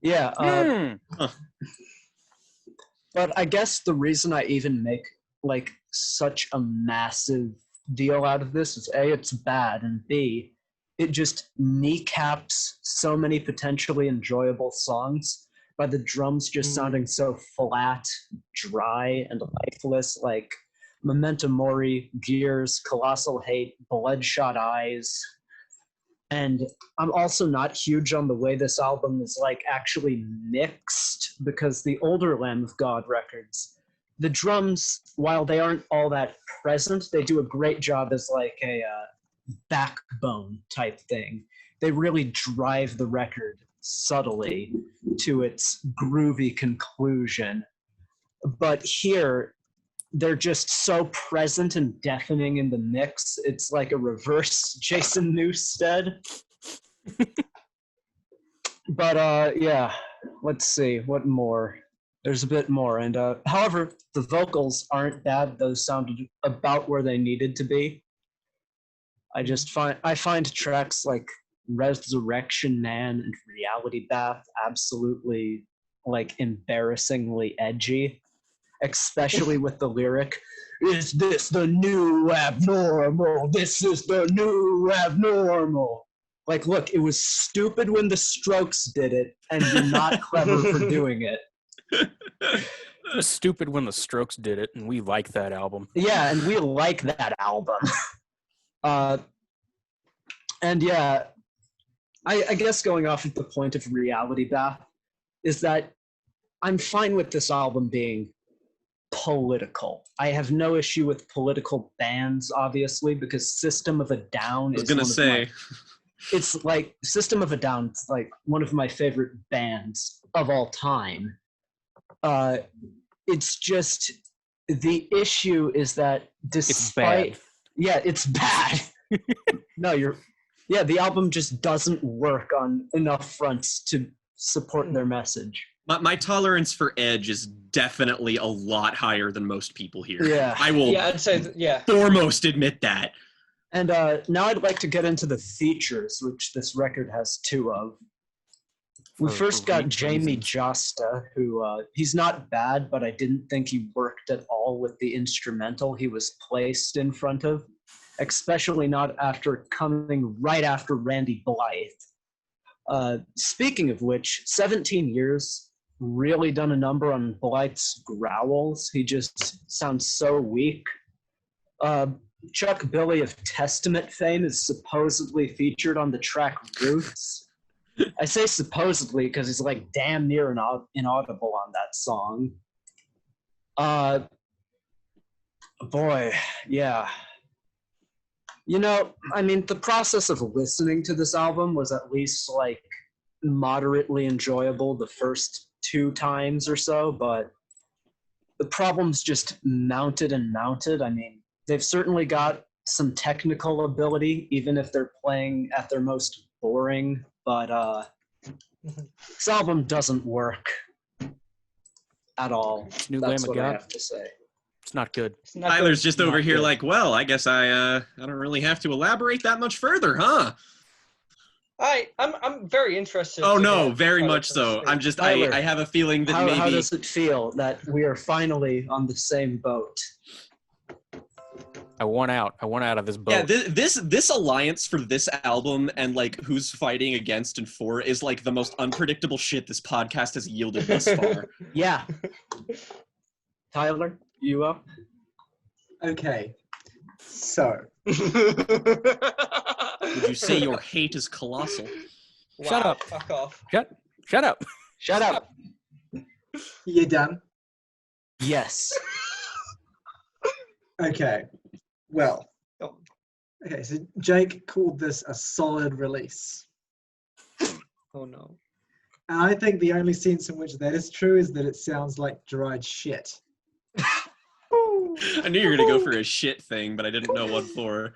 yeah. But I guess the reason I even make like such a massive deal out of this is A, it's bad, and B, it just kneecaps so many potentially enjoyable songs by the drums just sounding so flat, dry, and lifeless, like Memento Mori, Gears, Colossal Hate, Bloodshot Eyes. And I'm also not huge on the way this album is like actually mixed, because the older Lamb of God records, the drums, while they aren't all that present, they do a great job as like a backbone type thing. They really drive the record subtly to its groovy conclusion. But here, they're just so present and deafening in the mix. It's like a reverse Jason Newsted. But yeah, let's see, what more? There's a bit more, and however, the vocals aren't bad. Those sounded about where they needed to be. I find tracks like Resurrection Man and Reality Bath absolutely like embarrassingly edgy, especially with the lyric, "Is this the new abnormal? This is the new abnormal." Like, look, it was stupid when the Strokes did it, and you're not clever for doing it. It was stupid when the Strokes did it, and we like that album. Yeah, and we like that album. And yeah, I guess going off at the point of Reality Bath is that I'm fine with this album being political. I have no issue with political bands, obviously, because System of a Down is it's like System of a Down. It's like one of my favorite bands of all time. It's just the issue is that despite it's bad. The album just doesn't work on enough fronts to support their message. My tolerance for edge is definitely a lot higher than most people here. Yeah. I will I'd say foremost admit that. And now I'd like to get into the features, which this record has two of. We first got Jamie Josta, who he's not bad, but I didn't think he worked at all with the instrumental he was placed in front of, especially not after coming right after Randy Blythe. Speaking of which, 17 Years really done a number on Blythe's growls. He just sounds so weak. Chuck Billy of Testament fame is supposedly featured on the track Roots. I say supposedly because he's like damn near inaudible on that song. Boy, yeah. You know, I mean, the process of listening to this album was at least like moderately enjoyable the first 2 times or so, but the problems just mounted and mounted. I mean, they've certainly got some technical ability, even if they're playing at their most boring, but this album doesn't work at all. New That's Lamb of what I God. have to say. It's not good. Tyler's just over here like, well, I guess I don't really have to elaborate that much further, huh? I'm very interested. Oh no, very much so. I'm just Tyler, I have a feeling that how maybe does it feel that we are finally on the same boat? I want out of this boat. yeah, this alliance for this album and like who's fighting against and for is like the most unpredictable shit this podcast has yielded thus far. Yeah. Tyler, you up? Okay, so Would you say your hate is colossal? Shut up. Fuck off. Shut up. Shut up. you done? Yes. Okay, well, okay, so Jake called this a solid release. Oh no. And I think the only sense in which that is true is that it sounds like dried shit. I knew you were gonna go for a shit thing, but I didn't know what for.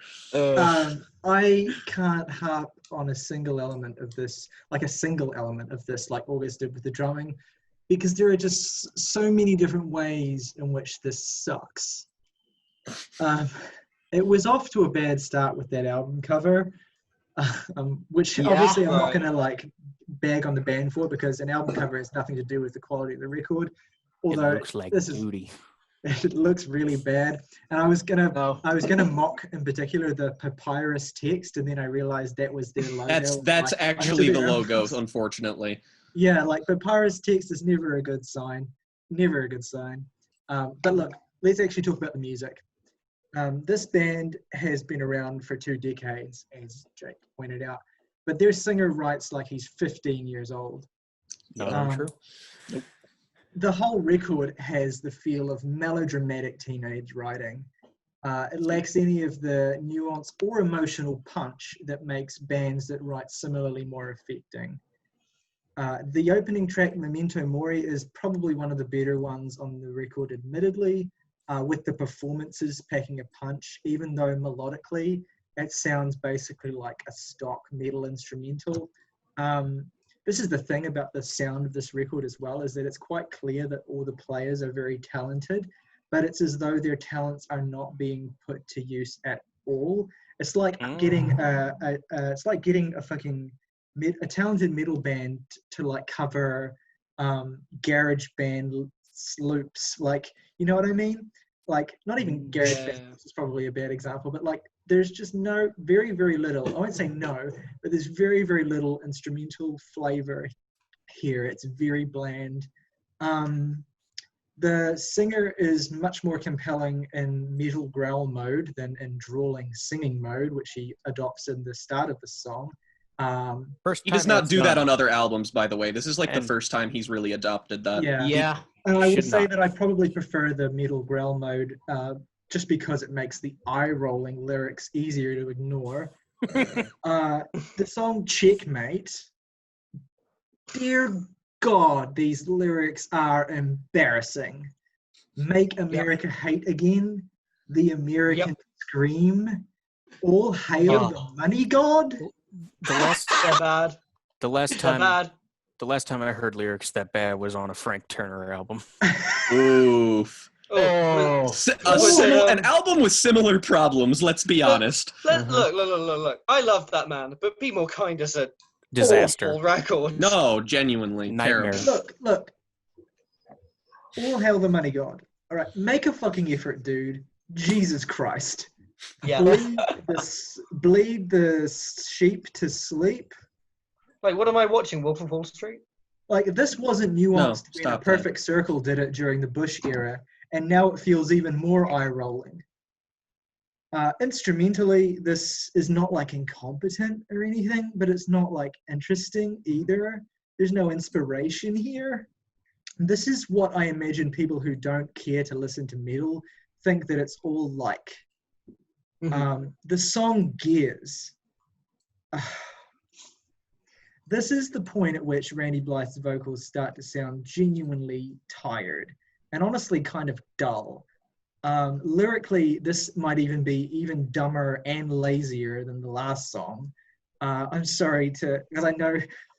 I can't harp on a single element of this, like August did with the drumming, because there are just so many different ways in which this sucks. It was off to a bad start with that album cover, which obviously I'm not gonna like bag on the band for, because an album cover has nothing to do with the quality of the record. Although it looks like booty. It looks really bad, and I was gonna mock in particular the Papyrus text, and then I realized that was their logo. That's actually the logo, unfortunately. Yeah, like Papyrus text is never a good sign. Never a good sign. But look, let's actually talk about the music. This band has been around for 2 decades, as Jake pointed out, but their singer writes like he's 15 years old. No, true. Nope. The whole record has the feel of melodramatic teenage writing. It lacks any of the nuance or emotional punch that makes bands that write similarly more affecting. The opening track, Memento Mori, is probably one of the better ones on the record, admittedly, with the performances packing a punch, even though melodically it sounds basically like a stock metal instrumental. this is the thing about the sound of this record as well, is that it's quite clear that all the players are very talented, but it's as though their talents are not being put to use at all. It's like getting a talented metal band to like cover garage band loops, like, you know what I mean? Like, not even garage band, this is probably a bad example, but like there's just very, very little, I won't say no, but there's very, very little instrumental flavor here. It's very bland. The singer is much more compelling in metal growl mode than in drawling singing mode, which he adopts in the start of the song. He does not do that on other albums, by the way. This is like the first time he's really adopted that. Yeah. And I will say that I probably prefer the metal growl mode just because it makes the eye-rolling lyrics easier to ignore. The song Checkmate, dear God, these lyrics are embarrassing. Make America hate again, the American scream, all hail the money god. The last bad. The last time I heard lyrics that bad was on a Frank Turner album. Oof. An album with similar problems, let's be honest. Look. I love that man, but Be More Kind is a disaster. awful record. No, genuinely. Nightmare. Terrible. Look. All hail the money god. All right, make a fucking effort, dude. Jesus Christ. Yeah. Bleed the sheep to sleep. Wait, what am I watching? Wolf of Wall Street? Like, this wasn't nuanced when A Perfect Circle did it during the Bush era, and now it feels even more eye-rolling. Instrumentally, this is not like incompetent or anything, but it's not like interesting either. There's no inspiration here. This is what I imagine people who don't care to listen to metal think that it's all like. The song Gears. This is the point at which Randy Blythe's vocals start to sound genuinely tired and honestly kind of dull. Lyrically, this might even be even dumber and lazier than the last song. I'm sorry because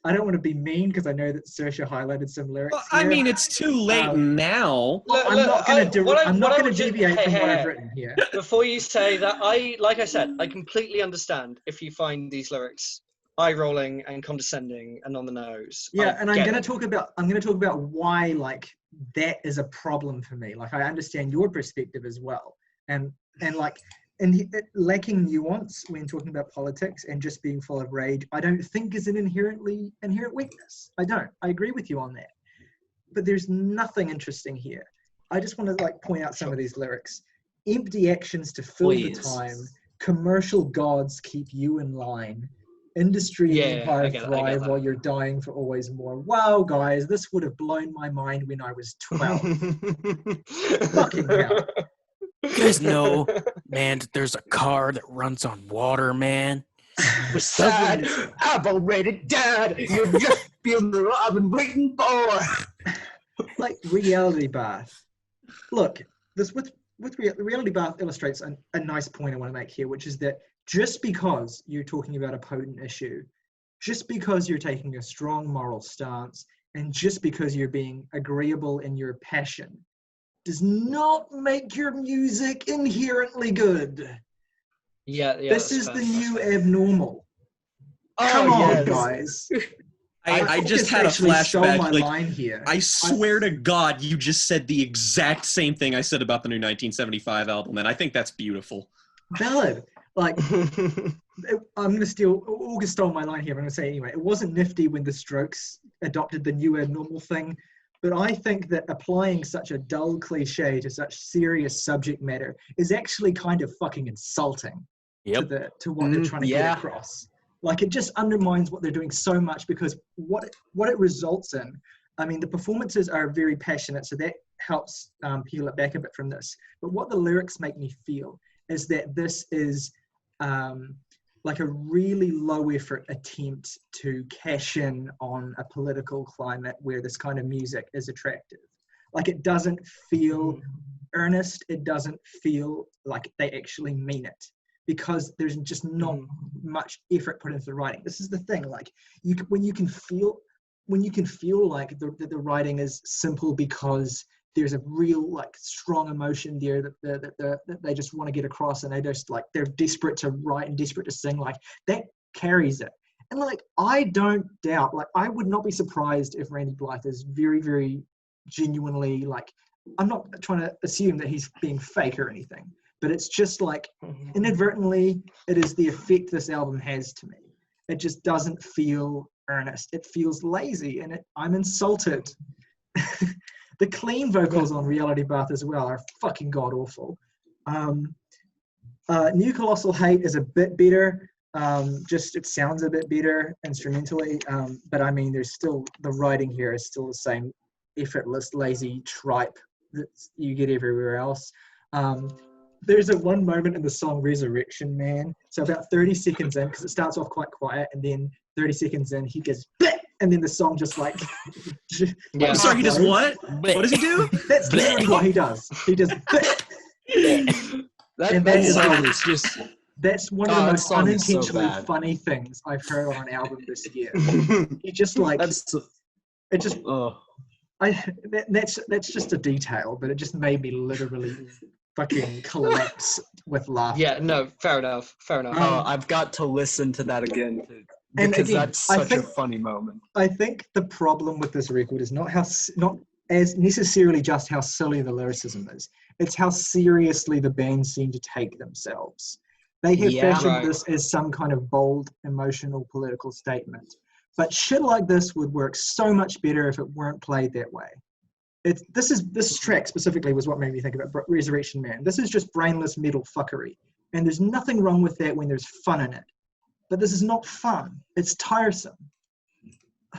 I don't want to be mean because I know that Saoirse highlighted some lyrics. Well, I mean, it's too late now. I'm not going to deviate from what I've written here. Before you say that, like I said, I completely understand if you find these lyrics eye-rolling and condescending and on the nose. Yeah, and I'm going to talk about why like that is a problem for me. Like, I understand your perspective as well, and lacking nuance when talking about politics and just being full of rage, I don't think is an inherent weakness. I don't. I agree with you on that. But there's nothing interesting here. I just want to like point out some of these lyrics. Empty actions to fill the time. Commercial gods keep you in line. Industry and empire thrive while you're dying for always more. Wow, guys, this would have blown my mind when I was 12. Fucking hell. You guys know, man, there's a car that runs on water, man. Sad, I've already died. You're just been what I've been waiting for. Like Reality Bath. Look, this with Reality Bath illustrates a nice point I want to make here, which is that just because you're talking about a potent issue, just because you're taking a strong moral stance, and just because you're being agreeable in your passion, does not make your music inherently good. Yeah. This is the new abnormal. Come on, guys. I just had a flashback. My like, line here. I swear to God, you just said the exact same thing I said about the new 1975 album, and I think that's beautiful. Valid. Like, I'm going to steal, August stole my line here, but I'm going to say it anyway. It wasn't nifty when the Strokes adopted the new abnormal thing, but I think that applying such a dull cliche to such serious subject matter is actually kind of fucking insulting to what they're trying to get across. Like, it just undermines what they're doing so much, because what it results in, I mean, the performances are very passionate, so that helps peel it back a bit from this. But what the lyrics make me feel is that this is like a really low effort attempt to cash in on a political climate where this kind of music is attractive. Like, it doesn't feel earnest. It doesn't feel like they actually mean it, because there's just not much effort put into the writing. This is the thing. Like, when you can feel when you can feel like the writing is simple because there's a real like strong emotion there that they just want to get across, and they're desperate to write and desperate to sing, like that carries it. And like I don't doubt, like I would not be surprised if Randy Blythe is very, very genuinely, like, I'm not trying to assume that he's being fake or anything, but it's just like inadvertently it is the effect this album has to me. It just doesn't feel earnest. It feels lazy, and I'm insulted. The clean vocals on Reality Bath as well are fucking god awful. New Colossal Hate is a bit better. Just it sounds a bit better instrumentally. But I mean, there's still, the writing here is still the same effortless, lazy tripe that you get everywhere else. There's one moment in the song Resurrection Man. So about 30 seconds in, because it starts off quite quiet, and then 30 seconds in, he goes, bleh! And then the song just like... Yeah. Sorry, he does what? What does he do? That's literally what he does. He does... That song is just... That's one of the most song is so unintentionally bad. funny things I've heard on an album this year. He just like... It just... That's just a detail, but it just made me literally fucking collapse with laughter. Yeah, no, fair enough. Oh, I've got to listen to that again And because again, that's such a funny moment. I think the problem with this record is not as necessarily just how silly the lyricism is. It's how seriously the band seem to take themselves. They have fashioned this as some kind of bold, emotional, political statement. But shit like this would work so much better if it weren't played that way. This track specifically was what made me think about Resurrection Man. This is just brainless metal fuckery. And there's nothing wrong with that when there's fun in it. But this is not fun. It's tiresome.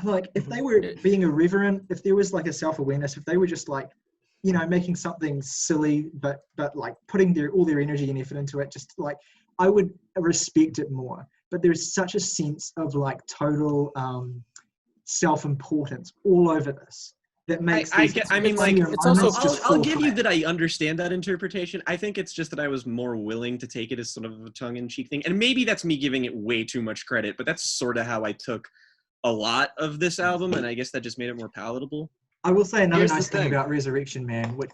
Like, if they were being irreverent, if there was like a self-awareness, if they were just like, you know, making something silly, but like putting all their energy and effort into it, just like, I would respect it more. But there's such a sense of like total self-importance all over this that makes I'll give you that I understand that interpretation. I think it's just that I was more willing to take it as sort of a tongue-in-cheek thing, and maybe that's me giving it way too much credit, but that's sort of how I took a lot of this album, and I guess that just made it more palatable. I will say another nice thing about Resurrection Man which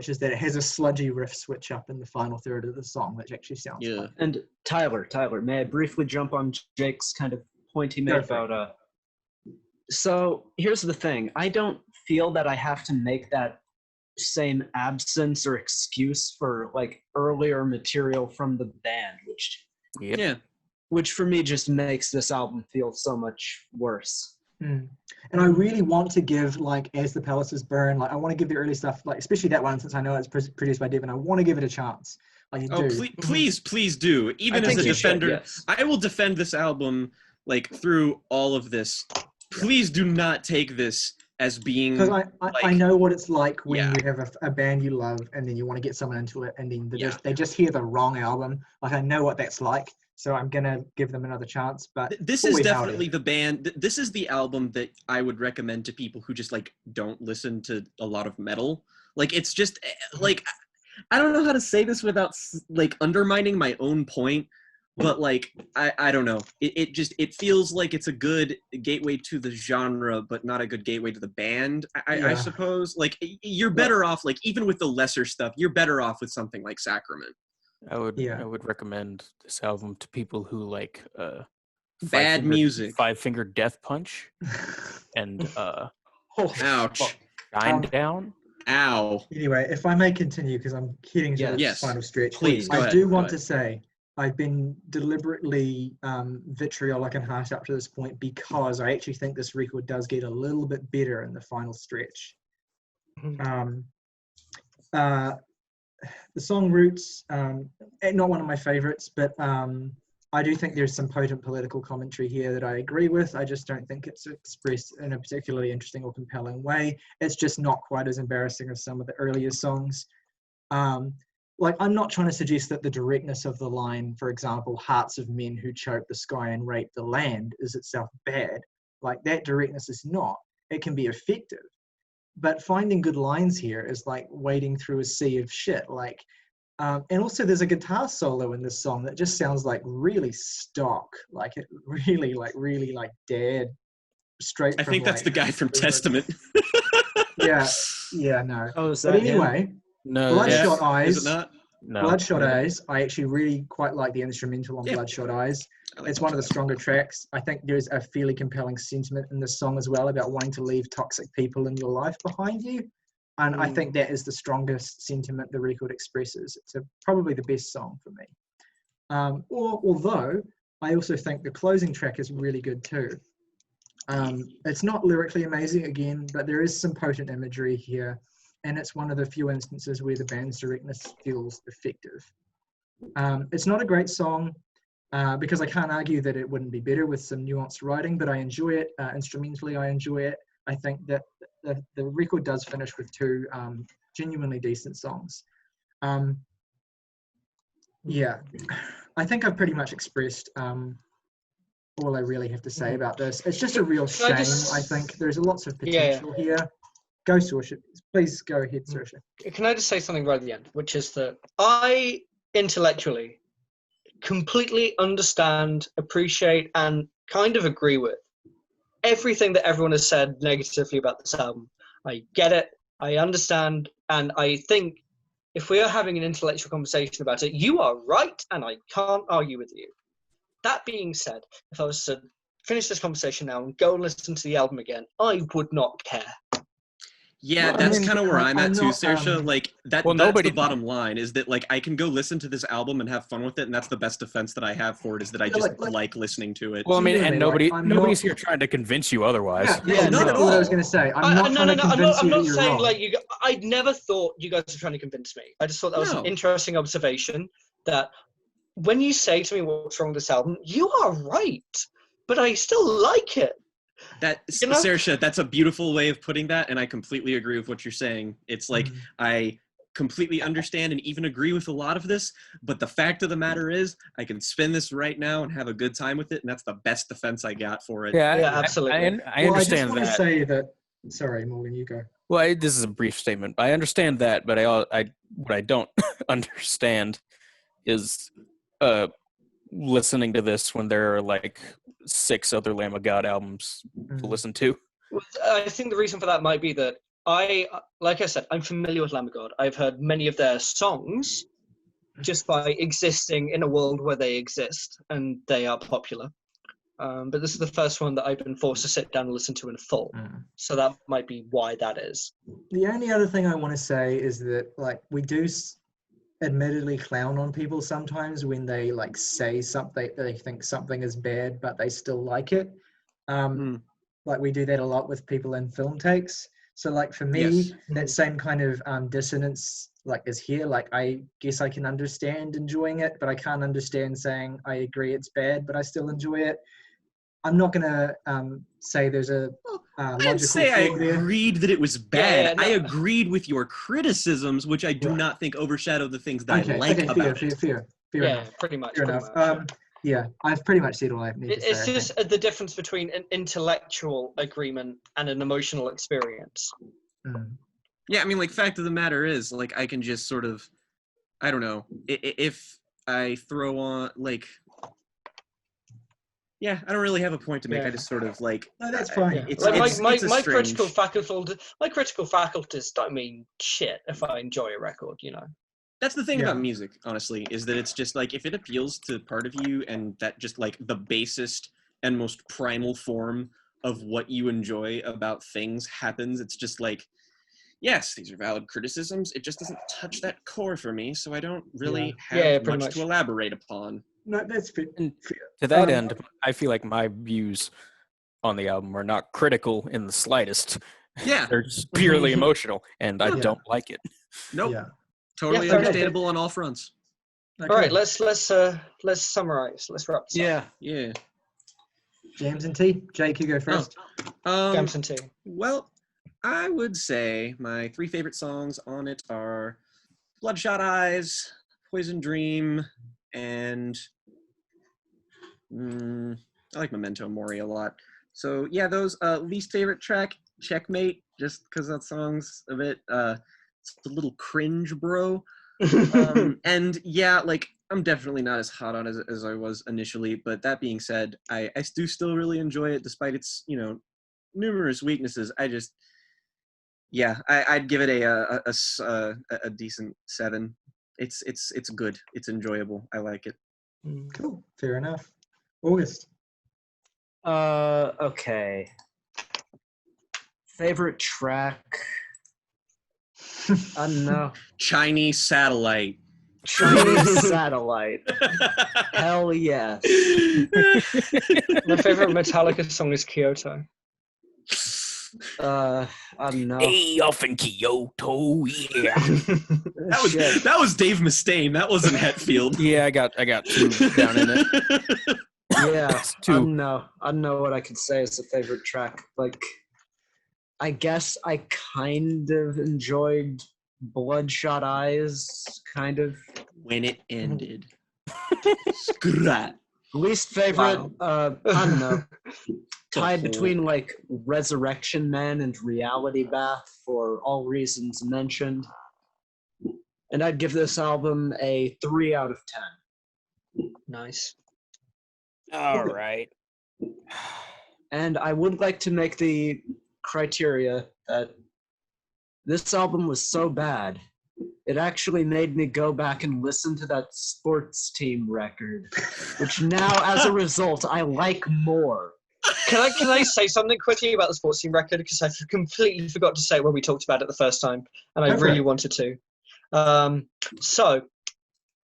is that it has a sludgy riff switch up in the final third of the song, which actually sounds fun. And Tyler, may I briefly jump on Jake's kind of point he made about... So here's the thing. I don't feel that I have to make that same absence or excuse for like earlier material from the band, which for me just makes this album feel so much worse. And I really want to give, like, As the Palaces Burn, like, I want to give the early stuff, like, especially that one, since I know it's produced by Devin, I want to give it a chance. Like, Please do. Even as a defender, I will defend this album, like, through all of this. Please do not take this as being... Because I know what it's like when you have a band you love, and then you want to get someone into it, and then they just hear the wrong album. Like, I know what that's like. So I'm going to give them another chance. But this is definitely the band. This is the album that I would recommend to people who just like don't listen to a lot of metal. Like, it's just like, I don't know how to say this without like undermining my own point, but like, I don't know. It feels like it's a good gateway to the genre, but not a good gateway to the band. I suppose like you're better off, like even with the lesser stuff, you're better off with something like Sacrament. I would recommend this album to people who like bad music, Five Finger Death Punch, and ouch, Shine Down. Ow. Anyway, if I may continue, because I'm heading to the final stretch. Please, I do want to say I've been deliberately vitriolic and harsh up to this point because I actually think this record does get a little bit better in the final stretch. The song Roots, not one of my favorites, but I do think there's some potent political commentary here that I agree with. I just don't think it's expressed in a particularly interesting or compelling way. It's just not quite as embarrassing as some of the earlier songs. Like, I'm not trying to suggest that the directness of the line, for example, hearts of men who choke the sky and rape the land, is itself bad. Like, that directness is not. It can be effective. But finding good lines here is like wading through a sea of shit. Like, and also there's a guitar solo in this song that just sounds like really stock. Like, it really like dad straight I from, think that's like, the guy from lyrics. Testament. Yeah, no. Oh, is But that him? anyway, No, Bloodshot Yeah. Eyes. Is it not? no. Bloodshot No. Eyes, I actually really quite like the instrumental on Yeah. Bloodshot Eyes. I like It's one of the Bloodshot stronger tracks. I think there's a fairly compelling sentiment in this song as well about wanting to leave toxic people in your life behind you. And I think that is the strongest sentiment the record expresses. It's probably the best song for me. Although I also think the closing track is really good too. It's not lyrically amazing again, but there is some potent imagery here. And it's one of the few instances where the band's directness feels effective. It's not a great song because I can't argue that it wouldn't be better with some nuanced writing, but I enjoy it. Instrumentally, I enjoy it. I think that the record does finish with two genuinely decent songs. Yeah, I think I've pretty much expressed all I really have to say about this. It's just a real shame, I think. There's lots of potential here. Go, Saoirse. Please go ahead, Saoirse. Can I just say something right at the end, which is that I intellectually completely understand, appreciate, and kind of agree with everything that everyone has said negatively about this album. I get it, I understand, and I think if we are having an intellectual conversation about it, you are right, and I can't argue with you. That being said, if I was to finish this conversation now and go and listen to the album again, I would not care. Yeah, Well, that's I mean, kind of where I'm at I'm too, not, Saoirse. Like that's nobody- the bottom line is that like I can go listen to this album and have fun with it, and that's the best defense that I have for it is that I Yeah, just like- like listening to it. Well, I mean, and Genuinely, like, I'm nobody's not- here trying to convince you otherwise. Yeah, not at exactly what I was all. going to say. I'm not trying to convince I'm you that not you're saying wrong. like you. I never thought you guys were trying to convince me. I just thought that was No. an interesting observation. That when you say to me what's wrong with this album, you are right, but I still like it. You know? Saoirse, that's a beautiful way of putting that, and I completely agree with what you're saying. It's like I completely understand and even agree with a lot of this, but the fact of the matter is I can spin this right now and have a good time with it, and that's the best defense I got for it. Yeah, absolutely. I I just understand want that. to say that. Sorry, Morgan, you go. Well, this is a brief statement. I understand that, but what I don't understand is listening to this when there are like 6 other Lamb of God albums to listen to. I think the reason for that might be that like I said, I'm familiar with Lamb of God. I've heard many of their songs just by existing in a world where they exist and they are popular. But this is the first one that I've been forced to sit down and listen to in full. So that might be why that is. The only other thing I want to say is that like we do admittedly clown on people sometimes when they like say something, they think something is bad, but they still like it. Like we do that a lot with people in film takes. So like for me, Yes. that same kind of dissonance like is here. Like I guess I can understand enjoying it, but I can't understand saying I agree it's bad, but I still enjoy it. I'm not gonna say there's a I logical didn't say I flaw there. agreed that it was bad. Yeah, no. I agreed with your criticisms, which I do not think overshadow the things that I like about it. Fair Yeah, enough. pretty much. Fair pretty enough. much. Yeah, I've pretty much said all I need to say. It's I think. just the difference between an intellectual agreement and an emotional experience. Yeah, I mean, like, fact of the matter is, like, I can just sort of, I don't know, if I throw on, like, yeah, I don't really have a point to make. Yeah. I just sort of, like, No, that's fine. Yeah. It's, Like, it's my strange. critical faculties don't mean shit if I enjoy a record, you know. That's the thing Yeah. about music, honestly, is that it's just, like, if it appeals to part of you and that just, like, the basest and most primal form of what you enjoy about things happens, it's just like, yes, these are valid criticisms. It just doesn't touch that core for me, so I don't really have pretty much much. to elaborate upon. No, that's fair. To that end, I feel like my views on the album are not critical in the slightest. Yeah. They're just purely emotional, and I Yeah. don't like it. Nope. Yeah. Totally Yeah, fair enough. understandable on all fronts. Okay. All right, let's summarize. Let's wrap this up. Yeah. Jams and tea. Jake, you go first. Jams and tea. Well, I would say my 3 favorite songs on it are Bloodshot Eyes, Poison Dream, and I like Memento Mori a lot. So yeah, those least favorite track, Checkmate, just because that song's a bit it's a little cringe, bro. And yeah, like I'm definitely not as hot on it as I was initially, but that being said, I do still really enjoy it despite its, you know, numerous weaknesses. I'd give it a decent 7. It's good. It's enjoyable. I like it. Cool. Fair enough. August. Okay. Favorite track? I don't know. Chinese Satellite. Chinese Satellite. Hell yes. My favorite Metallica song is Kyoto. I don't know. Hey, off in Kyoto, yeah. That was Dave Mustaine. That wasn't Hetfield. Yeah, I got 2 down in it. Yeah, I 2. don't know. I don't know what I could say as a favorite track. Like, I guess I kind of enjoyed Bloodshot Eyes, kind of. When it ended. Scrat. Least favorite, I don't know. Tied whole- between like Resurrection Man and Reality Bath for all reasons mentioned. And I'd give this album a 3 out of 10. Nice. All right. And I would like to make the criteria that this album was so bad, it actually made me go back and listen to that sports team record, which now, as a result, I like more. Can I say something quickly about the sports team record? Because I completely forgot to say when we talked about it the first time, and I Go for really it. wanted to. So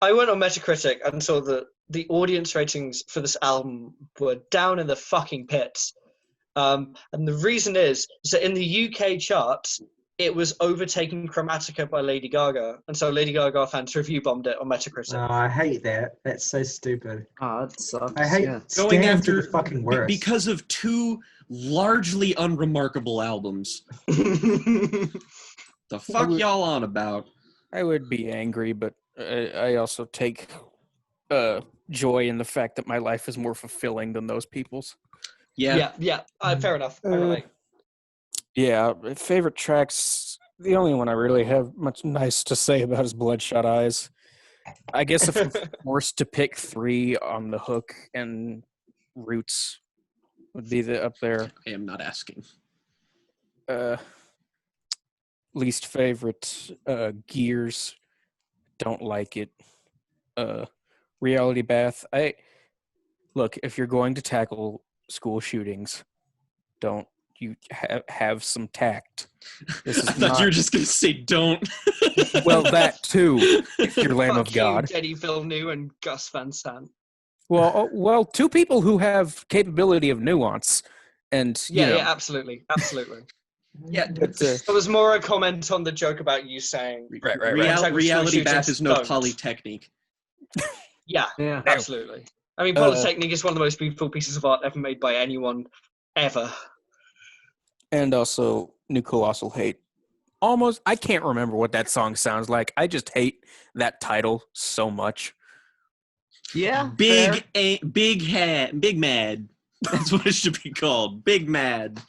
I went on Metacritic and saw that the audience ratings for this album were down in the fucking pits. And the reason is that in the UK charts, it was overtaking Chromatica by Lady Gaga. And so Lady Gaga fans review bombed it on Metacritic. Oh, I hate that. That's so stupid. Ah, it sucks. I hate yeah. Going Scans after are the fucking worst. because of 2 largely unremarkable albums. The fuck y'all on about? I would be angry, but I also take joy in the fact that my life is more fulfilling than those people's. Yeah. Fair enough. I relate. Yeah, favorite tracks. The only one I really have much nice to say about is Bloodshot Eyes. I guess if I'm forced to pick 3 on the Hook and Roots would be up there. I am not asking. Least favorite, Gears. Don't like it. Reality Bath. Look, if you're going to tackle school shootings, don't you have some tact. This is I thought you were just gonna say don't. Well, that too. If you're Lamb Fuck of God. you, Denny Villeneuve and Gus Van Sant. Well, 2 people who have capability of nuance, and Yeah, absolutely. Yeah, It was more a comment on the joke about you saying Right. Reality Bath shootings is no don't. Polytechnique. Yeah, Yeah. absolutely. I mean, Polytechnic is one of the most beautiful pieces of art ever made by anyone, ever. And also New Colossal Hate. Almost, I can't remember what that song sounds like. I just hate that title so much. Yeah. Big Mad. That's what it should be called. Big Mad.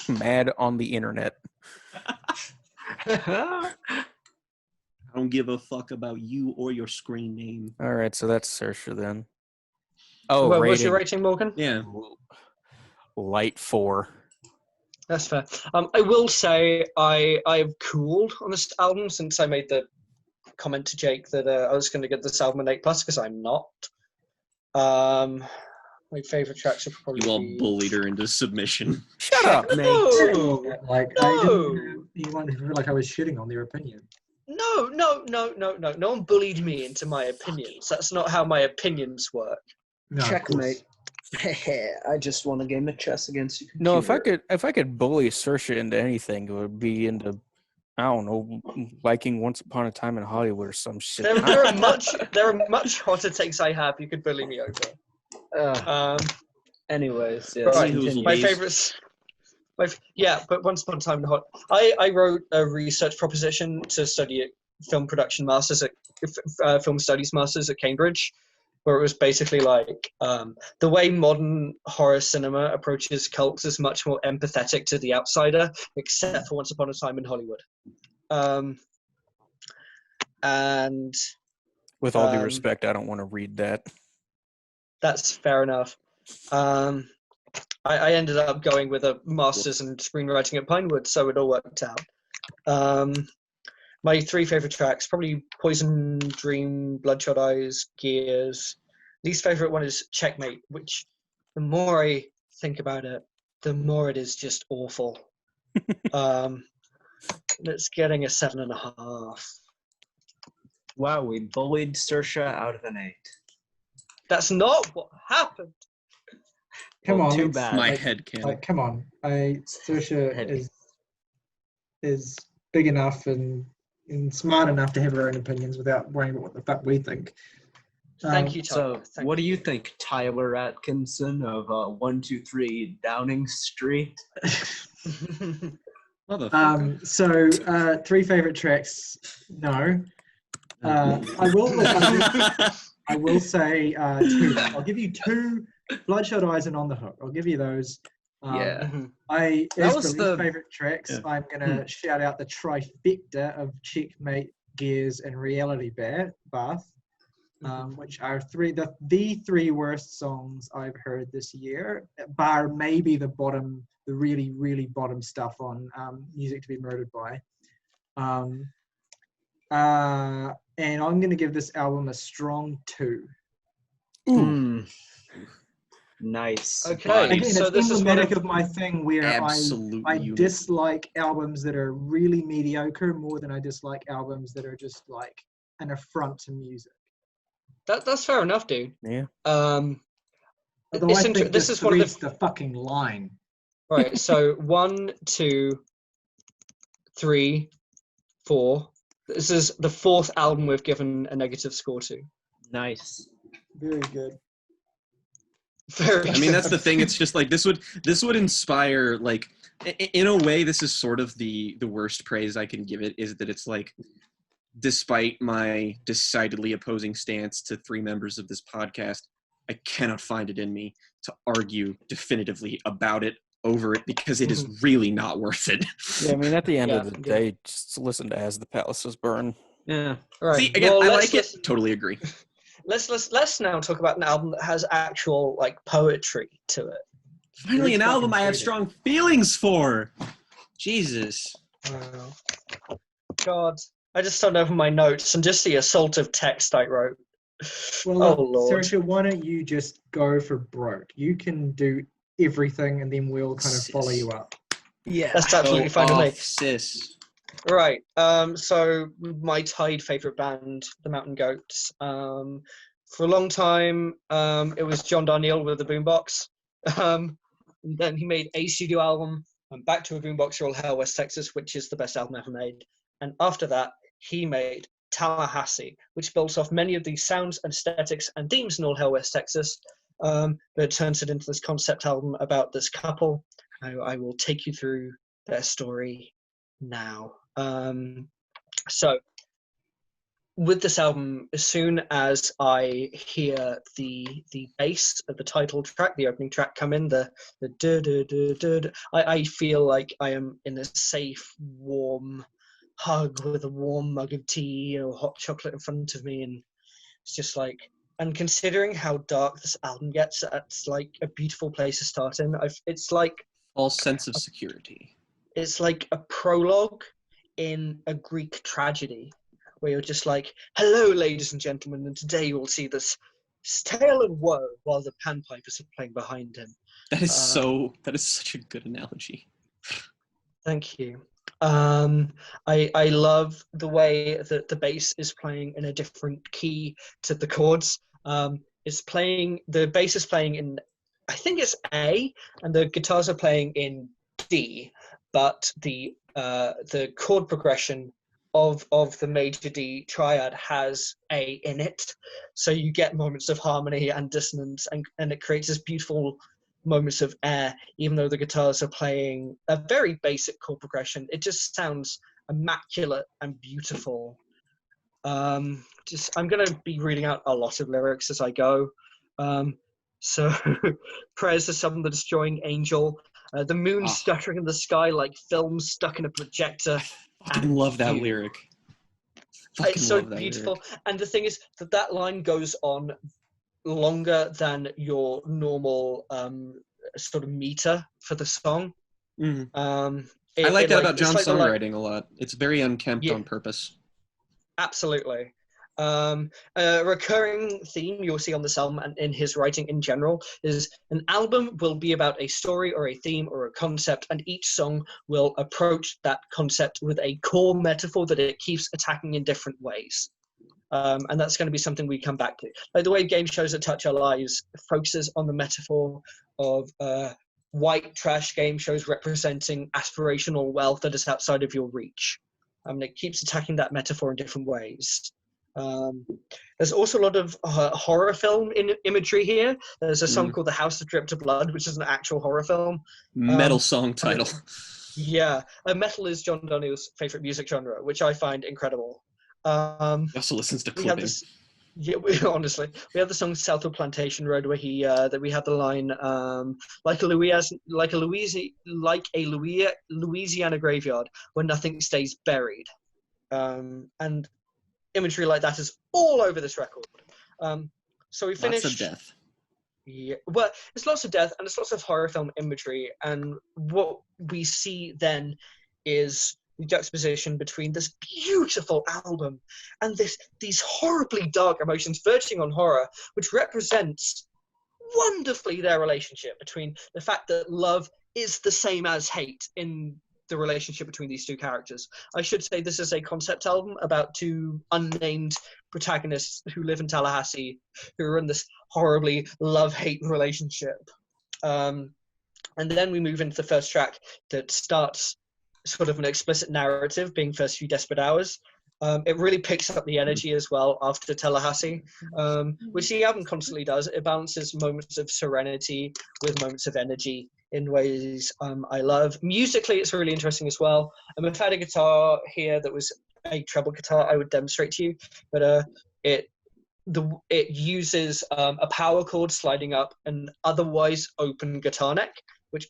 Mad on the internet. I don't give a fuck about you or your screen name. All right, so that's Saoirse then. Oh, Well, rating. what's your rating, Morgan? Yeah. Light 4. That's fair. I will say I've cooled on this album since I made the comment to Jake that I was going to get this album an 8+ because I'm not. My favorite tracks are probably. You all bullied her into submission. Shut up, mate. No, Like, No. I didn't you want to feel like I was shitting on their opinion. no. No one bullied me into my opinions. That's not how my opinions work. No, of Checkmate. course. I just won a game of chess against you. No, if I could bully Saoirse into anything, it would be into, I don't know, liking Once Upon a Time in Hollywood or some shit. There are much hotter takes I have. You could bully me over. Anyways, yeah. Right. Continue. My favorites. But Once Upon a Time in Hollywood. I wrote a research proposition to study at film production masters at film studies masters at Cambridge, where it was basically like the way modern horror cinema approaches cults is much more empathetic to the outsider, except for Once Upon a Time in Hollywood. And With all due respect, I don't want to read that. that's fair enough. I ended up going with a master's in screenwriting at Pinewood, so it all worked out. My 3 favorite tracks, probably Poison Dream, Bloodshot Eyes, Gears. Least favorite one is Checkmate, which the more I think about it, the more it is just awful. It's getting a 7.5. Wow, we bullied Saoirse out of an 8. That's not what happened. Come Well, on, too it's bad. My like- head can. Like, come on. Saoirse Heavy. is big enough and smart enough to have her own opinions without worrying about what the fuck we think. Thank you, Tyler. So, what do you think, Tyler Atkinson of 123 Downing Street? Motherfucker. So 3 favorite tracks. No. I will say 2. I'll give you 2. Bloodshot Eyes and On the Hook. I'll give you those. Yeah. As That for was least the- favorite tracks, yeah. I'm gonna shout out the trifecta of Checkmate, Gears, and Reality Bath, which are the 3 worst songs I've heard this year, bar maybe the really, really bottom stuff on Music to Be Murdered By. And I'm going to give this album a strong 2. Nice. Okay, Again, so it's this is one emblematic of my thing where Absolute I unit. dislike albums that are really mediocre more than I dislike albums that are just like an affront to music. That's fair enough, dude. Yeah. Although It's I think this is one of three's the the fucking line. right. So 1, 2, 3, 4. This is the 4th album we've given a negative score to. Nice. Very good. Very. I mean, that's the thing. It's just like this would inspire, like, in a way, this is sort of the worst praise I can give it, is that it's like, despite my decidedly opposing stance to 3 members of this podcast, I cannot find it in me to argue definitively about it, over it, because it is really not worth it. Yeah, I mean, at the end Yeah, of the yeah. day, just listen to As the Palaces Burn. Yeah. Right. See, again, well, I let's- like it. Totally agree. Let's now talk about an album that has actual like poetry to it. Finally, an Let's album I fucking have read it. strong feelings for. Jesus. God, I just turned over my notes and just the assault of text I wrote. Well, Oh Lord. Saoirse, why don't you just go for broke? You can do everything, and then we'll kind of follow you up. Yeah. That's absolutely fine with me. Sis. Right. So my tied favorite band, the Mountain Goats. For a long time, it was John Darnielle with the Boombox. And then he made a studio album, and Back to a Boombox, All Hell West Texas, which is the best album ever made. And after that, he made Tallahassee, which builds off many of the sounds and aesthetics and themes in All Hell West Texas, but it turns it into this concept album about this couple. I will take you through their story now. So with this album, as soon as I hear the bass of the title track, the opening track come in, the duh, duh, duh, duh, duh, I feel like I am in a safe, warm hug with a warm mug of tea or hot chocolate in front of me, and it's just like, and considering how dark this album gets, it's like a beautiful place to start in. It's like False sense of security. it's like a prologue in a Greek tragedy, where you're just like, hello, ladies and gentlemen, and today you'll see this tale of woe while the panpipers are playing behind him. That is such a good analogy. Thank you. I love the way that the bass is playing in a different key to the chords. The bass is playing in, I think it's A, and the guitars are playing in D, but the chord progression of the major D triad has A in it, so you get moments of harmony and dissonance, and it creates this beautiful moments of air, even though the guitars are playing a very basic chord progression. It just sounds immaculate and beautiful. I'm going to be reading out a lot of lyrics as I go. So prayers to someone, the destroying angel, the moon stuttering in the sky like film stuck in a projector. I fucking love that you. lyric. It's so beautiful. And the thing is that line goes on longer than your normal sort of meter for the song. Mhm. I I like that about it's John's like the songwriting a lot. It's very unkempt Yeah. on purpose. Absolutely. A recurring theme you'll see on this album and in his writing in general is an album will be about a story or a theme or a concept, and each song will approach that concept with a core metaphor that it keeps attacking in different ways. And that's going to be something we come back to. Like the way game shows that touch our lives focuses on the metaphor of white trash game shows representing aspirational wealth that is outside of your reach. It keeps attacking that metaphor in different ways. There's also a lot of horror film imagery here. There's a song called The House That Dripped to Blood, which is an actual horror film. Metal song title. Yeah. Metal is John Donneill's favorite music genre, which I find incredible. He also listens to We have clipping. this. Yeah, honestly, we have the song "Southwood Plantation Road" where he that we have the line like a Louisiana graveyard where nothing stays buried, and imagery like that is all over this record. So we finished. Lots of death. Yeah, well, it's lots of death and it's lots of horror film imagery, and what we see then is the juxtaposition between this beautiful album and these horribly dark emotions verging on horror, which represents wonderfully their relationship between the fact that love is the same as hate in the relationship between these two characters. I should say this is a concept album about two unnamed protagonists who live in Tallahassee who are in this horribly love-hate relationship. And then we move into the first track that starts sort of an explicit narrative, being First Few Desperate Hours. It really picks up the energy as well after Tallahassee, which the album constantly does. It balances moments of serenity with moments of energy in ways I love. Musically, it's really interesting as well. I've had a guitar here that was a treble guitar I would demonstrate to you, but it uses a power chord sliding up an otherwise open guitar neck, which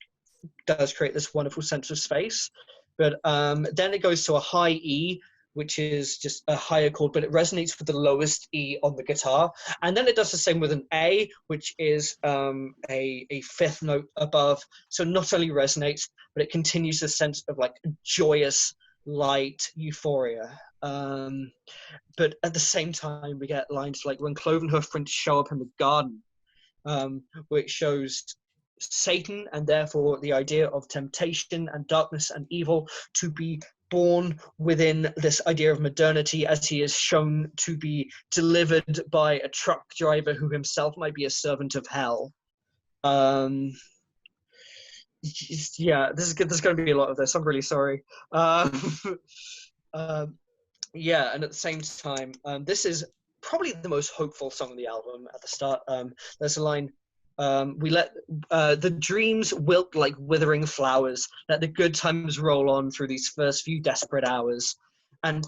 does create this wonderful sense of space. But then it goes to a high E, which is just a higher chord, but it resonates with the lowest E on the guitar. And then it does the same with an A, which is a fifth note above. So not only resonates, but it continues the sense of like joyous, light euphoria. But at the same time, we get lines like when cloven hoof prints show up in the garden, which shows Satan and therefore the idea of temptation and darkness and evil to be born within this idea of modernity, as he is shown to be delivered by a truck driver who himself might be a servant of hell. Yeah, there's going to be a lot of this. I'm really sorry. Yeah, and at the same time, this is probably the most hopeful song on the album at the start. There's a line, we let the dreams wilt like withering flowers, let the good times roll on through these first few desperate hours. And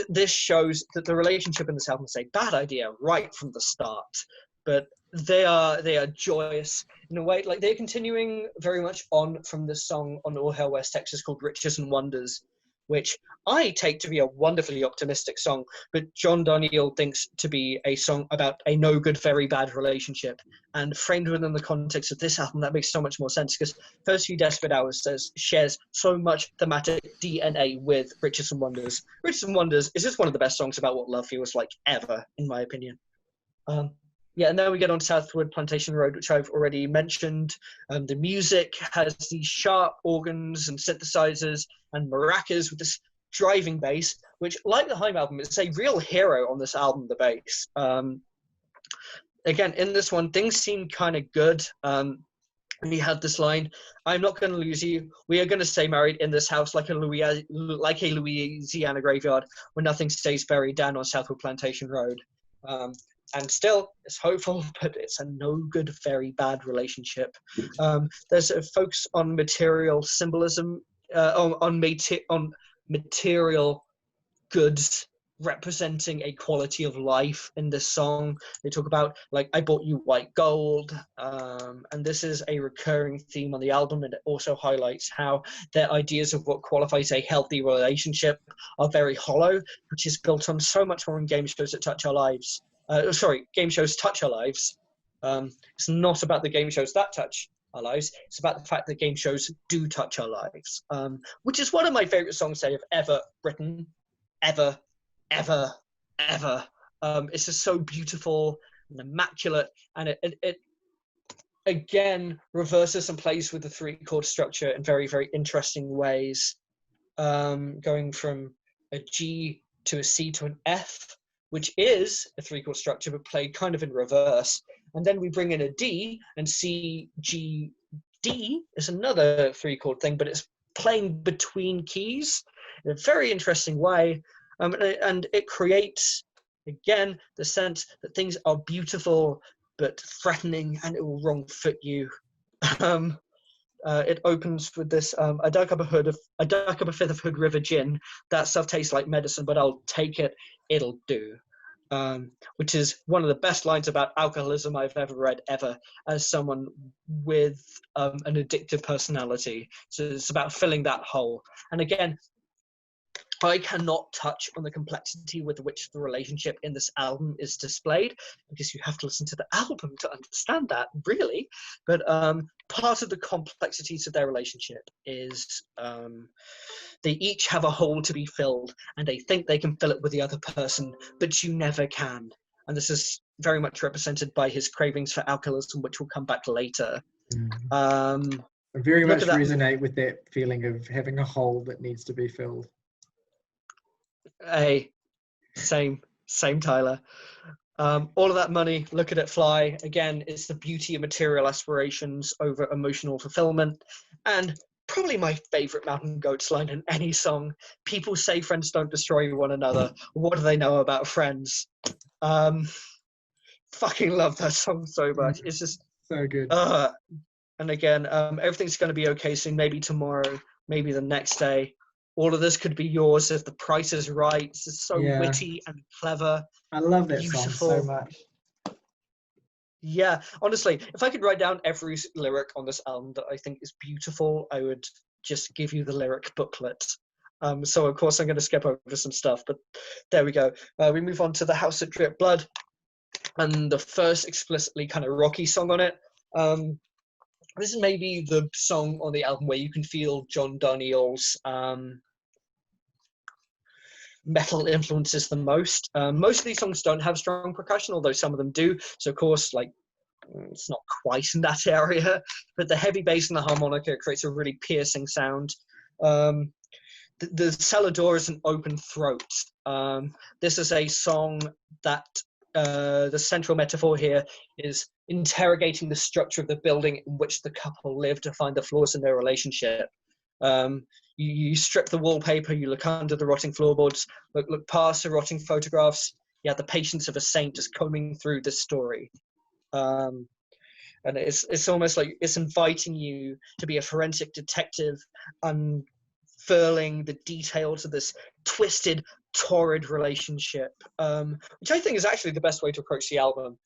this shows that the relationship in this album is a bad idea right from the start, but they are joyous in a way. Like they're continuing very much on from this song on All Hail West Texas called Riches and Wonders, which I take to be a wonderfully optimistic song, but John Donneille thinks to be a song about a no good, very bad relationship. And framed within the context of this album, that makes so much more sense, because First Few Desperate Hours shares so much thematic DNA with Riches and Wonders. Riches and Wonders is just one of the best songs about what love feels like ever, in my opinion. Yeah, and then we get on Southwood Plantation Road, which I've already mentioned. The music has these sharp organs and synthesizers and maracas with this driving bass, which, like the Haim album, is a real hero on this album, the bass. Again, in this one, things seem kind of good. We had this line, I'm not going to lose you. We are going to stay married in this house like a Louisiana graveyard where nothing stays buried down on Southwood Plantation Road. And still, it's hopeful, but it's a no good, very bad relationship. There's a focus on material symbolism, on material goods representing a quality of life in this song. They talk about, like, I bought you white gold. And this is a recurring theme on the album, and it also highlights how their ideas of what qualifies a healthy relationship are very hollow, which is built on so much more in game shows that touch our lives. Game shows touch our lives. It's not about the game shows that touch our lives. It's about the fact that game shows do touch our lives, which is one of my favorite songs they have ever written, ever. It's just so beautiful and immaculate, and it again reverses and plays with the 3-chord structure in very, very interesting ways, going from a G to a C to an F, which is a 3-chord structure but played kind of in reverse. And then we bring in a D, and C, G, D is another 3-chord thing, but it's playing between keys in a very interesting way. And it creates, again, the sense that things are beautiful but threatening, and it will wrong foot you. It opens with this: I dug up a fifth of Hood River gin. That stuff tastes like medicine, but I'll take it. It'll do. Which is one of the best lines about alcoholism I've ever read, ever, as someone with an addictive personality. So it's about filling that hole. And again, I cannot touch on the complexity with which the relationship in this album is displayed, because you have to listen to the album to understand that, really. But part of the complexities of their relationship is they each have a hole to be filled, and they think they can fill it with the other person, but you never can. And this is very much represented by his cravings for alcoholism, which will come back later. I very much resonate with that feeling of having a hole that needs to be filled. Hey, same, Tyler. All of that money, look at it fly. Again, it's the beauty of material aspirations over emotional fulfillment. And probably my favorite Mountain Goats line in any song: people say friends don't destroy one another. What do they know about friends? Fucking love that song so much. It's just so good. And again, everything's going to be okay soon. Maybe tomorrow, maybe the next day. All of this could be yours if the price is right. It's so witty and clever. I love that beautiful song so much. Yeah, honestly, if I could write down every lyric on this album that I think is beautiful, I would just give you the lyric booklet. So of course I'm going to skip over some stuff, but there we go. We move on to The House That Dripped Blood, and the first explicitly kind of rocky song on it. This is maybe the song on the album where you can feel John Darnielle's metal influences the most. Most of these songs don't have strong percussion, although some of them do. So of course, like, it's not quite in that area, but the heavy bass and the harmonica creates a really piercing sound. The cellar door is an open throat. This is a song that the central metaphor here is interrogating the structure of the building in which the couple live to find the flaws in their relationship. You strip the wallpaper, you look under the rotting floorboards, look past the rotting photographs. You have the patience of a saint just combing through this story. And it's almost like it's inviting you to be a forensic detective, unfurling the details of this twisted, torrid relationship, which I think is actually the best way to approach the album.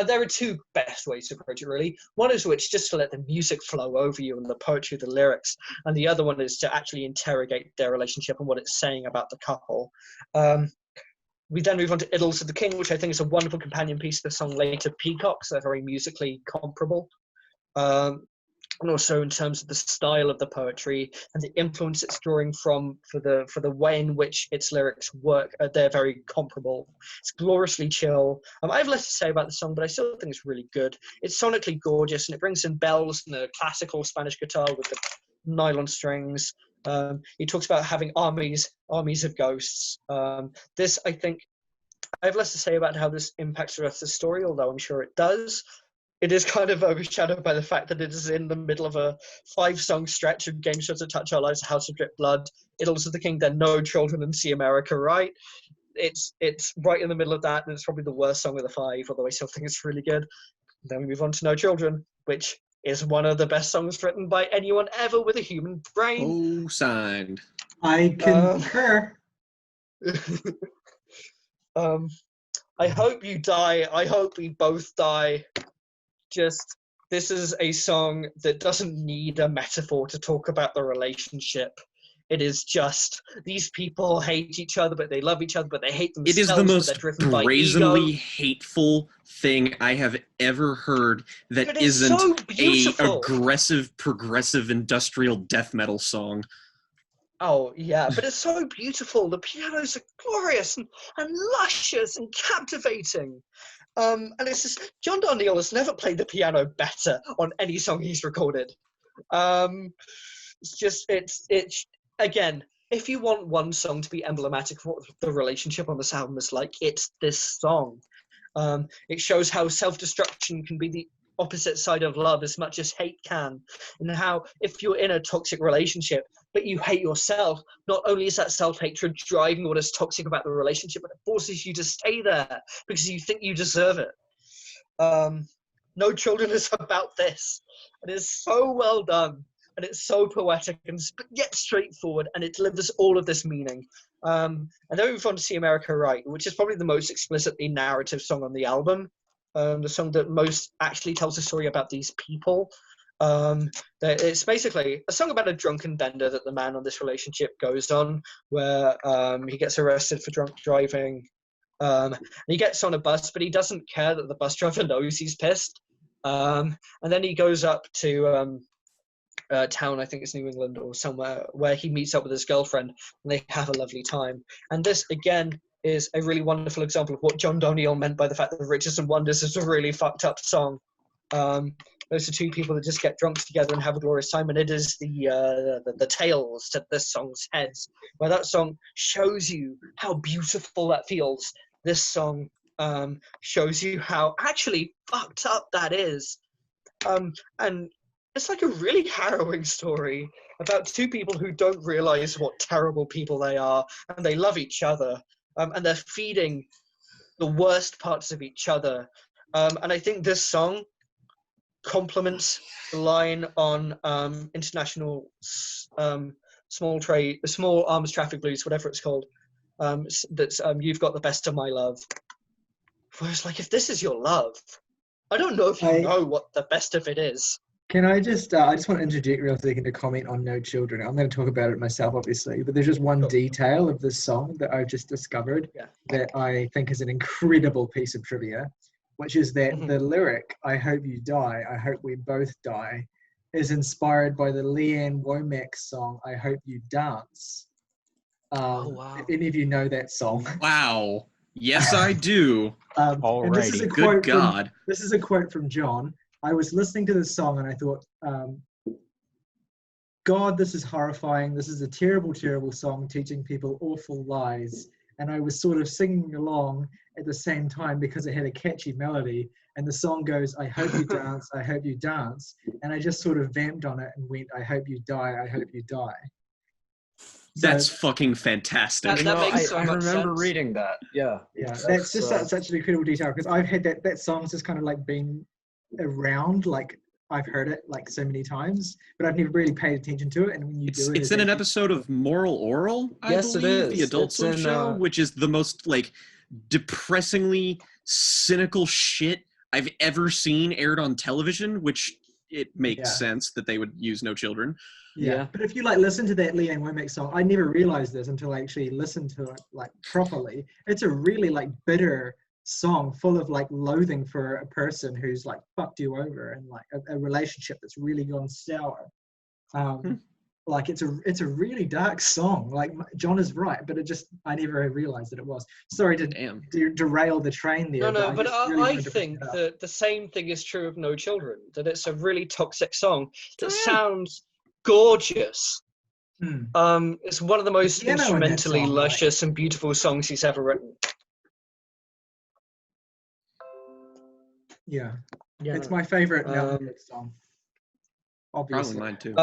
There are two best ways to approach it, really. One is which just to let the music flow over you and the poetry of the lyrics, and the other one is to actually interrogate their relationship and what it's saying about the couple. We then move on to Idylls of the King, which I think is a wonderful companion piece to the song later, Peacocks. They're very musically comparable. And also in terms of the style of the poetry and the influence it's drawing from for the way in which its lyrics work, they're very comparable. It's gloriously chill. I have less to say about the song, but I still think it's really good. It's sonically gorgeous, and it brings in bells and a classical Spanish guitar with the nylon strings. He talks about having armies of ghosts. This, I think, I have less to say about how this impacts the rest of the story, although I'm sure it does. It is kind of overshadowed by the fact that it is in the middle of a 5-song stretch of Game Shows That Touch Our Lives, House of Drip Blood, Idylls of the King, then No Children, and See America, right? It's right in the middle of that, and it's probably the worst song of the 5, although I still think it's really good. Then we move on to No Children, which is one of the best songs written by anyone ever with a human brain. Oh, signed. I concur. I hope you die. I hope we both die. This is a song that doesn't need a metaphor to talk about the relationship. It is just these people hate each other, but they love each other, but they hate themselves. It is the most but they're driven by brazenly ego. hateful thing I have ever heard that But it's isn't so a beautiful. aggressive, progressive, industrial death metal song. Oh, yeah, but it's so beautiful. The pianos are glorious and luscious and captivating. And it's just, John Darnielle has never played the piano better on any song he's recorded. It's again, if you want one song to be emblematic of what the relationship on this album is like, it's this song. It shows how self-destruction can be the opposite side of love as much as hate can, and how if you're in a toxic relationship but you hate yourself, not only is that self-hatred driving what is toxic about the relationship, but it forces you to stay there because you think you deserve it. No Children is about this. It is so well done, and it's so poetic and yet straightforward, and it delivers all of this meaning. And then we move on to See America Right, which is probably the most explicitly narrative song on the album. The song that most actually tells a story about these people. It's basically a song about a drunken bender that the man on this relationship goes on, where he gets arrested for drunk driving. And he gets on a bus, but he doesn't care that the bus driver knows he's pissed. And then he goes up to town, I think it's New England or somewhere, where he meets up with his girlfriend, and they have a lovely time. And this, again, is a really wonderful example of what John Darnielle meant by the fact that Riches and Wonders is a really fucked up song. Those are two people that just get drunk together and have a glorious time, and it is the tails to this song's heads, where that song shows you how beautiful that feels. This song shows you how actually fucked up that is. And it's like a really harrowing story about two people who don't realize what terrible people they are, and they love each other, and they're feeding the worst parts of each other. And I think this song complements the line on International Small Arms Traffic Blues, whatever it's called. That's You've Got the Best of My Love. Where it's like, if this is your love, I don't know if you know what the best of it is. Can I just want to interject real quick to comment on No Children. I'm going to talk about it myself, obviously, but there's just one detail of this song that I've just discovered that I think is an incredible piece of trivia, which is that the lyric, I hope you die, I hope we both die, is inspired by the Leanne Womack song, I Hope You Dance. Wow. If any of you know that song. Wow. Yes, I do. Alrighty. Good God. This is a quote from John. I was listening to this song and I thought, God, this is horrifying. This is a terrible, terrible song teaching people awful lies. And I was sort of singing along at the same time because it had a catchy melody. And the song goes, I hope you dance, I hope you dance. And I just sort of vamped on it and went, I hope you die, I hope you die. That's fucking fantastic. That makes so I much remember sense. reading that. Yeah. That's just such an incredible detail because I've had that song's just kind of like been around, like I've heard it like so many times, but I've never really paid attention to it. And when you it's in an episode of Moral Oral, I believe, it is. The Adult Swim show, which is the most like depressingly cynical shit I've ever seen aired on television, which it makes sense that they would use No Children. Yeah, but if you like listen to that Leanne Womack song, I never realized this until I actually listened to it like properly. It's a really like bitter song full of like loathing for a person who's like fucked you over and like a relationship that's really gone sour. Like it's a really dark song. Like John is right, but I never realized that it was. Sorry to derail the train there. But I think that the same thing is true of No Children, that it's a really toxic song that sounds gorgeous. It's one of the most instrumentally luscious and beautiful songs he's ever written. Yeah. It's my favorite song. Obviously. Probably mine too.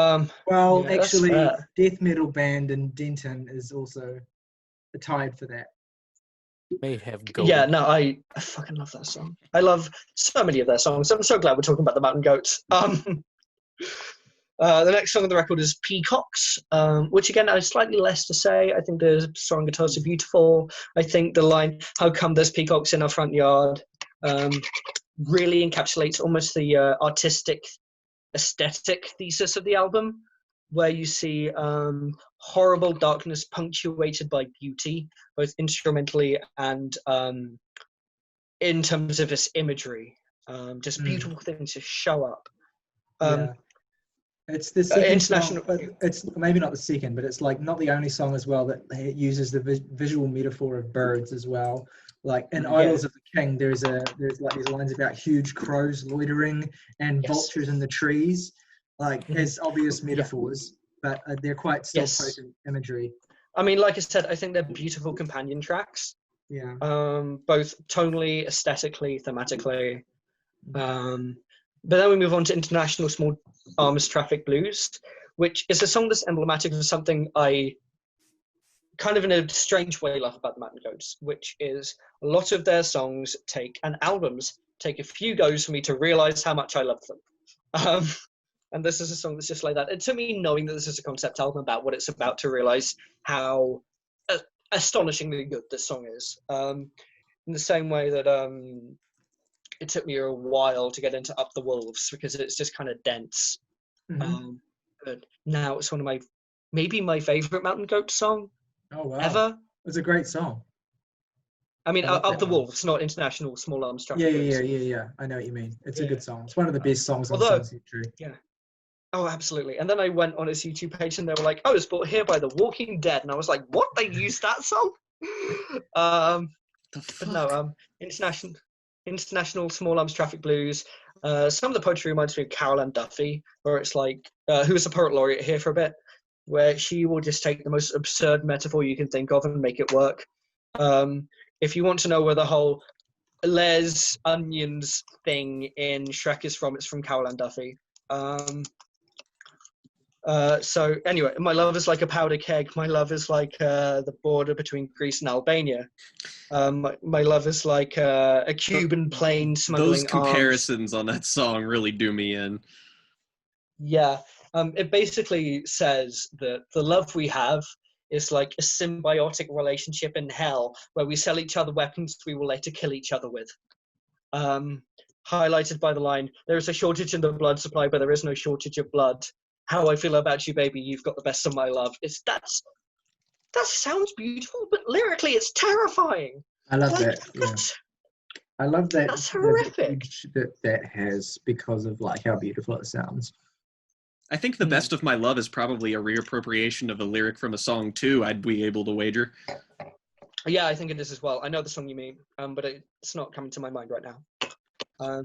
Actually, Death Metal Band in Denton is also tied for that. May have gold. Yeah, no, I fucking love that song. I love so many of their songs. I'm so glad we're talking about the Mountain Goats. The next song on the record is Peacocks, which again has slightly less to say. I think the song guitars are beautiful. I think the line, how come there's peacocks in our front yard, really encapsulates almost the artistic aesthetic thesis of the album, where you see horrible darkness punctuated by beauty, both instrumentally and in terms of its imagery. Just beautiful things just show up. Yeah. It's the second international. song. It's maybe not the second, but it's like not the only song as well that it uses the visual metaphor of birds as well. Like in Idols of the King, there's like these lines about huge crows loitering and vultures in the trees, like as obvious metaphors, but they're quite still potent imagery. I mean, like I said, I think they're beautiful companion tracks. Yeah. Both tonally, aesthetically, thematically. But then we move on to International Small Arms Traffic Blues, which is a song that's emblematic of something I kind of in a strange way love about the Mountain Goats, which is a lot of their songs and albums take a few goes for me to realize how much I love them. And this is a song that's just like that. It took me knowing that this is a concept album about what it's about to realize how astonishingly good this song is. In the same way that it took me a while to get into Up the Wolves because it's just kind of dense. But now it's one of maybe my favorite Mountain Goat song ever. It's a great song. I mean, Up the Wolves, not International Small Arms Traffic Blues. Yeah. I know what you mean. It's a good song. It's one of the best songs on Song Century. Yeah. Oh, absolutely. And then I went on its YouTube page and they were like, oh, it's brought here by The Walking Dead. And I was like, what? They used that song? But no, International Small Arms Traffic Blues. Some of the poetry reminds me of Carol Ann Duffy, where it's like, who was the poet laureate here for a bit, where she will just take the most absurd metaphor you can think of and make it work. If you want to know where the whole Les Onions thing in Shrek is from, it's from Carol Ann Duffy. So anyway, my love is like a powder keg. My love is like the border between Greece and Albania. My love is like a Cuban plane smuggling Those comparisons arms. on that song really do me in. Yeah. It basically says that the love we have is like a symbiotic relationship in hell where we sell each other weapons we will later kill each other with. Highlighted by the line, there is a shortage in the blood supply, but there is no shortage of blood. How I feel about you, baby, you've got the best of my love. That sounds beautiful, but lyrically it's terrifying. I love that. Yeah. I love that. That's horrific. That has because of like how beautiful it sounds. I think the best of my love is probably a reappropriation of a lyric from a song too. I'd be able to wager. Yeah, I think it is as well. I know the song you mean, but it's not coming to my mind right now.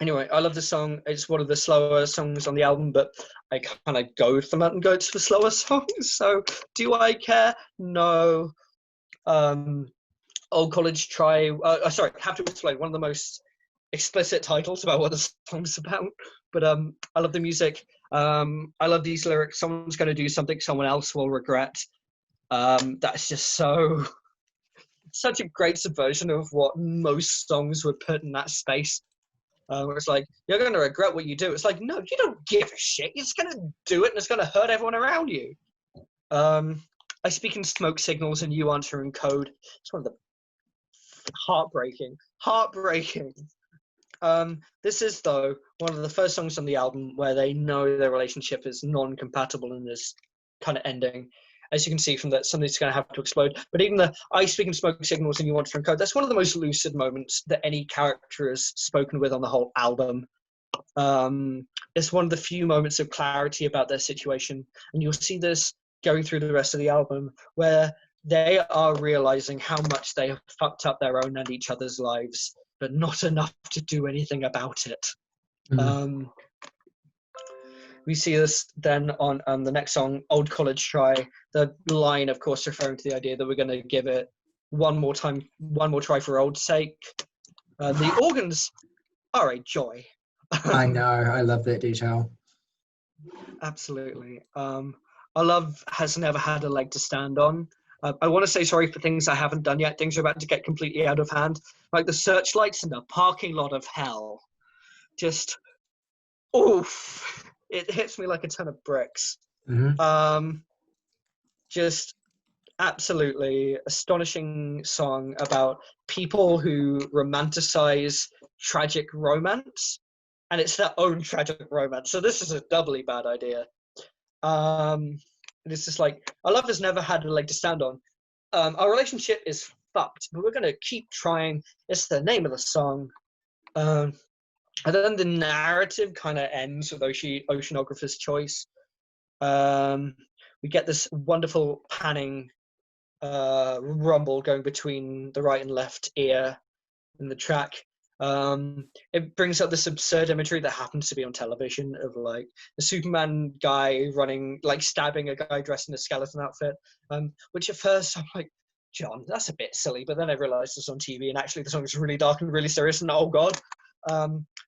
Anyway, I love the song. It's one of the slower songs on the album, but I kind of go with the Mountain Goats for slower songs. So, do I care? No. Old College Try. Have to explain. One of the most explicit titles about what the song's about. But I love the music. I love these lyrics. Someone's going to do something someone else will regret. That's just such a great subversion of what most songs would put in that space. Where it's like, you're going to regret what you do. It's like, no, you don't give a shit. You're just going to do it and it's going to hurt everyone around you. I speak in smoke signals and you answer in code. It's one of the heartbreaking. This is, though, one of the first songs on the album where they know their relationship is non-compatible in this kind of ending. As you can see from that, something's going to have to explode. But even the I speak in smoke signals and you answer in code, that's one of the most lucid moments that any character has spoken with on the whole album. It's one of the few moments of clarity about their situation. And you'll see this going through the rest of the album, where they are realizing how much they have fucked up their own and each other's lives, but not enough to do anything about it. We see this then on the next song, Old College Try. The line, of course, referring to the idea that we're going to give it one more try for old sake. The organs are a joy. I know. I love that detail. Absolutely. Our love has never had a leg to stand on. I want to say sorry for things I haven't done yet. Things are about to get completely out of hand. Like the searchlights in the parking lot of hell. Just, oof. It hits me like a ton of bricks. Just absolutely astonishing song about people who romanticize tragic romance. And it's their own tragic romance. So this is a doubly bad idea. And it's just like, our love has never had a leg to stand on. Our relationship is fucked, but we're going to keep trying. It's the name of the song. And then the narrative kind of ends with Oceanographer's Choice. We get this wonderful panning rumble going between the right and left ear in the track. It brings up this absurd imagery that happens to be on television of like the Superman guy running, like stabbing a guy dressed in a skeleton outfit, which at first I'm like, John, that's a bit silly, but then I realized it's on TV and actually the song is really dark and really serious and oh god,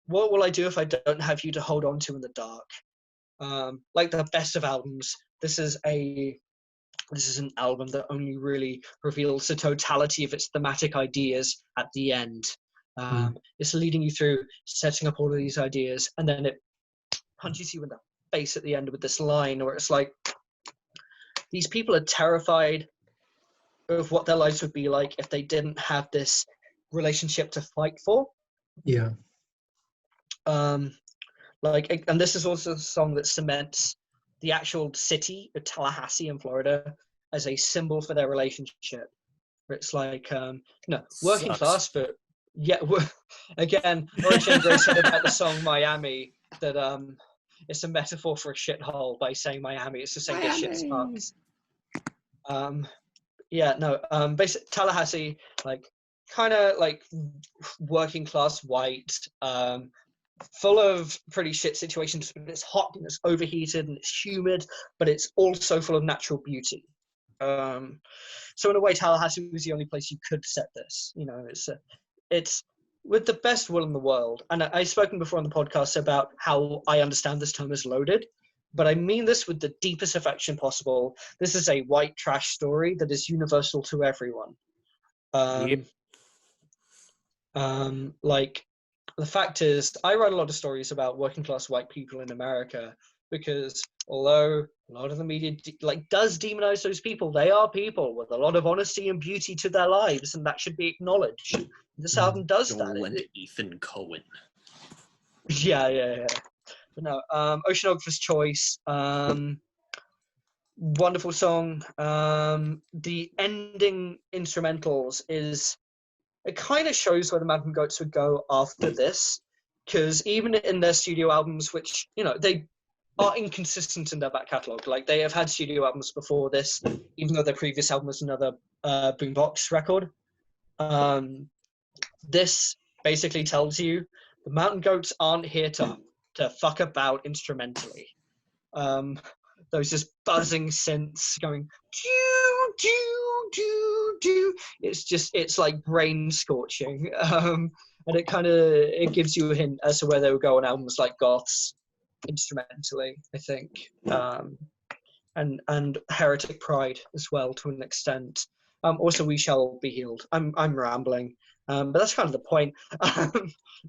what will I do if I don't have you to hold on to in the dark? Like the best of albums, this is an album that only really reveals the totality of its thematic ideas at the end. It's leading you through, setting up all of these ideas, and then it punches you in the face at the end with this line where it's like, these people are terrified of what their lives would be like if they didn't have this relationship to fight for. Yeah. And this is also a song that cements the actual city of Tallahassee in Florida as a symbol for their relationship. It's like, working class, but yeah, again, Origin Gray said about the song Miami that it's a metaphor for a shithole by saying Miami. It's just saying this shit sucks. Basically Tallahassee, like, kind of like working class white, full of pretty shit situations. It's hot and it's overheated and it's humid, but it's also full of natural beauty. So in a way, Tallahassee was the only place you could set this. You know, it's with the best will in the world. And I've spoken before on the podcast about how I understand this term as loaded, but I mean this with the deepest affection possible. This is a white trash story that is universal to everyone. Like, the fact is, I write a lot of stories about working class white people in America because although a lot of the media does demonize those people, they are people with a lot of honesty and beauty to their lives, and that should be acknowledged. This album does Joel that. and Ethan Cohen. Yeah. But no, Oceanographer's Choice, wonderful song. The ending instrumentals it kind of shows where the Mountain Goats would go after this, because even in their studio albums, which, you know, they are inconsistent in their back catalogue. Like, they have had studio albums before this, even though their previous album was another boombox record. This basically tells you the Mountain Goats aren't here to fuck about instrumentally. Those just buzzing synths going doo doo doo doo. It's like brain scorching, and it gives you a hint as to where they would go on albums like Goths instrumentally, I think, and Heretic Pride as well to an extent. Also, We Shall Be Healed. I'm rambling, but that's kind of the point.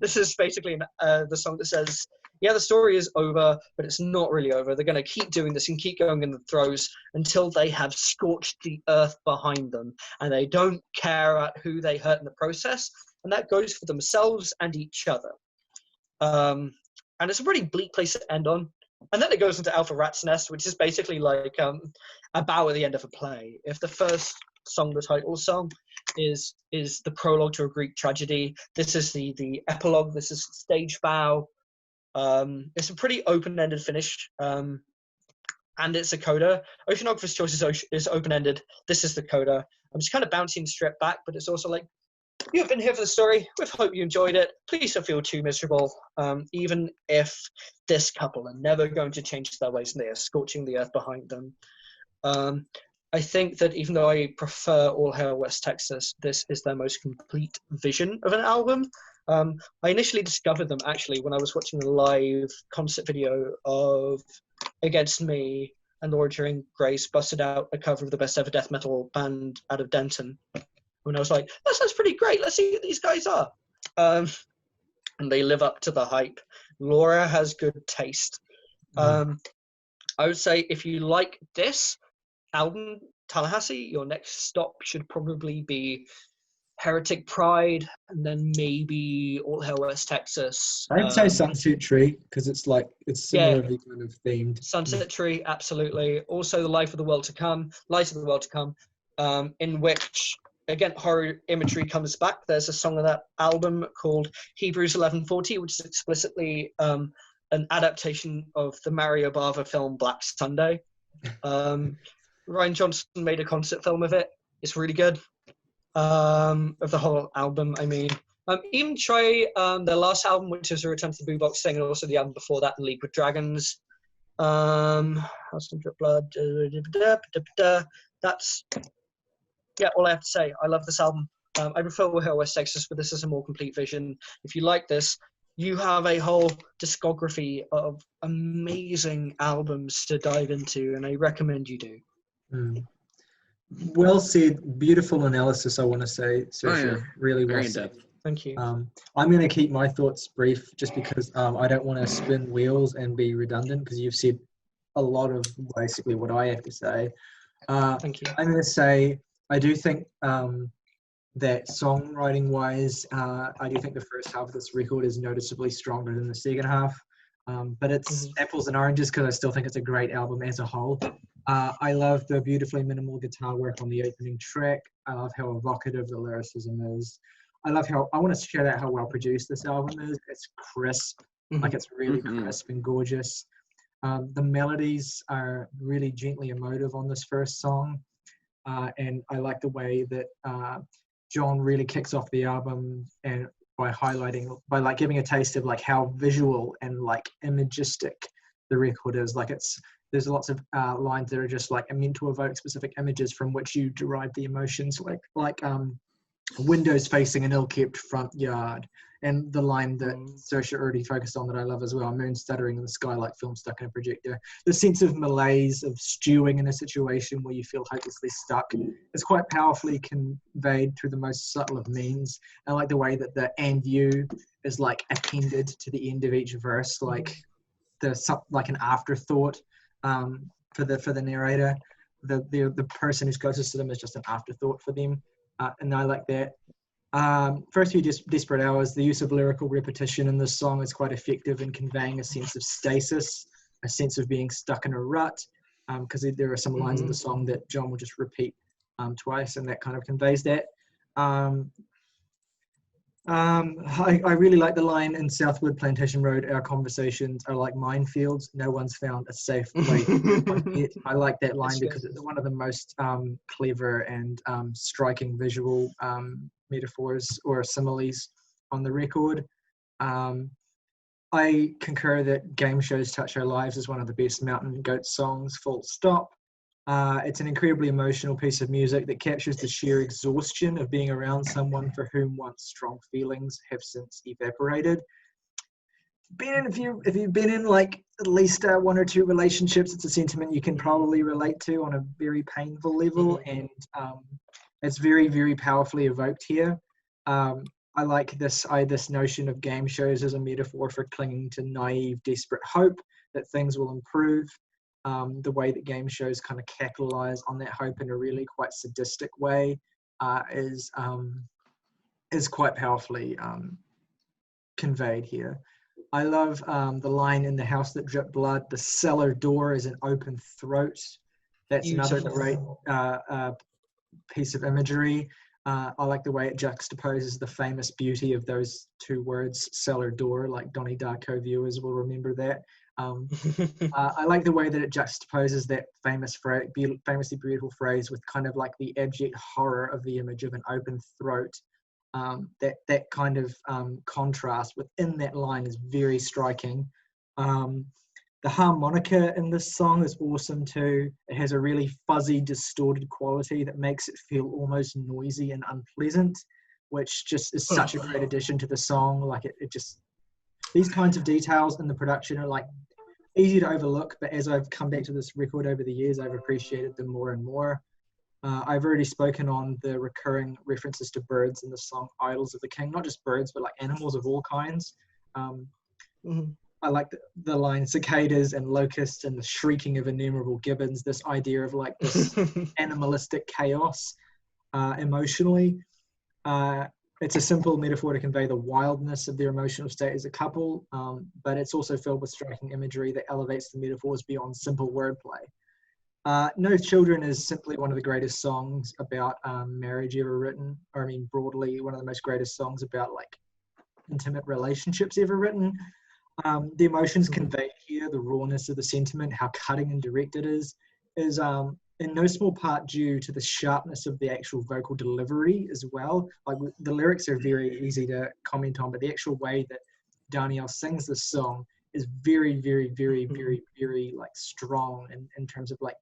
This is basically the song that says, yeah, the story is over, but it's not really over. They're going to keep doing this and keep going in the throes until they have scorched the earth behind them, and they don't care at who they hurt in the process, and that goes for themselves and each other. And it's a pretty bleak place to end on. And then it goes into Alpha Rat's Nest, which is basically like a bow at the end of a play. If the first song, the title song, is the prologue to a Greek tragedy, this is the epilogue. This is stage bow. It's a pretty open-ended finish, and it's a coda. Oceanographer's Choice is open-ended. This is the coda. I'm just kind of bouncing the strip back, but it's also like, you have been here for the story. We hope you enjoyed it. Please don't feel too miserable, even if this couple are never going to change their ways and they are scorching the earth behind them. I think that even though I prefer All Hail West Texas, this is their most complete vision of an album. I initially discovered them actually when I was watching a live concert video of Against Me, and Laura Jane Grace busted out a cover of the best ever death metal band out of Denton. When I was like, that sounds pretty great. Let's see who these guys are. And they live up to the hype. Laura has good taste. I would say if you like this album, Tallahassee, your next stop should probably be Heretic Pride, and then maybe All Hell West Texas. I'd say Sunset Tree because it's similarly kind of themed. Sunset Tree, absolutely. Also, The Light of the World to Come, in which, again, horror imagery comes back. There's a song on that album called Hebrews 11:40, which is explicitly an adaptation of the Mario Bava film Black Sunday. Ryan Johnson made a concert film of it. It's really good. Of the whole album, I mean. Even try their last album, which was a return to the Boombox thing, and also the album before that, League with Dragons. House of Drip Blood. That's all I have to say. I love this album. I prefer All Hell West Texas, but this is a more complete vision. If you like this, you have a whole discography of amazing albums to dive into, and I recommend you do. Well said. Beautiful analysis, I want to say, Saoirse. Really well said. Thank you. I'm going to keep my thoughts brief just because I don't want to spin wheels and be redundant because you've said a lot of basically what I have to say. Thank you. I'm going to say I do think that songwriting-wise, I do think the first half of this record is noticeably stronger than the second half. But it's apples and oranges because I still think it's a great album as a whole. I love the beautifully minimal guitar work on the opening track. I love how evocative the lyricism is. I want to shout out how well produced this album is. It's crisp, like it's really crisp and gorgeous. The melodies are really gently emotive on this first song. And I like the way that John really kicks off the album and by giving a taste of like how visual and like imagistic the record is. Like there's lots of lines that are just like meant to evoke specific images from which you derive the emotions, like windows facing an ill-kept front yard, and the line that Saoirse already focused on that I love as well, moon stuttering in the sky like film stuck in a projector. The sense of malaise, of stewing in a situation where you feel hopelessly stuck is quite powerfully conveyed through the most subtle of means. I like the way that the "and you" is like appended to the end of each verse, like an afterthought for the narrator. The person who's closest to them is just an afterthought for them. And I like that. First few Desperate Hours, the use of lyrical repetition in this song is quite effective in conveying a sense of stasis, a sense of being stuck in a rut, because there are some lines in the song that John will just repeat twice, and that kind of conveys that. I really like the line in Southwood Plantation Road, our conversations are like minefields, no one's found a safe way. I like that line because it's one of the most clever and striking visual metaphors or similes on the record. I concur that Game Shows Touch Our Lives is one of the best Mountain Goat songs, full stop. It's an incredibly emotional piece of music that captures the sheer exhaustion of being around someone for whom once strong feelings have since evaporated. If you've been in like at least one or two relationships, it's a sentiment you can probably relate to on a very painful level, and it's very, very powerfully evoked here. I like this notion of game shows as a metaphor for clinging to naive, desperate hope that things will improve. The way that game shows kind of capitalize on that hope in a really quite sadistic way is quite powerfully conveyed here. I love the line in The House That Dripped Blood, the cellar door is an open throat. That's another great piece of imagery. I like the way it juxtaposes the famous beauty of those two words, cellar door, like Donnie Darko viewers will remember that. I like the way that it juxtaposes that famously beautiful phrase with kind of like the abject horror of the image of an open throat. That kind of contrast within that line is very striking. The harmonica in this song is awesome too. It has a really fuzzy, distorted quality that makes it feel almost noisy and unpleasant, which just is such a great addition to the song. Like it just, these kinds of details in the production are like easy to overlook, but as I've come back to this record over the years, I've appreciated them more and more. I've already spoken on the recurring references to birds in the song Idols of the King, not just birds, but like animals of all kinds. I like the line cicadas and locusts and the shrieking of innumerable gibbons, this idea of like this animalistic chaos emotionally. It's a simple metaphor to convey the wildness of their emotional state as a couple, but it's also filled with striking imagery that elevates the metaphors beyond simple wordplay. No Children is simply one of the greatest songs about marriage ever written, or I mean broadly one of the most greatest songs about like intimate relationships ever written. The emotions conveyed here, the rawness of the sentiment, how cutting and direct it is in no small part due to the sharpness of the actual vocal delivery as well. Like the lyrics are very easy to comment on, but the actual way that Danielle sings this song is very, very, very, very, very like strong in terms of like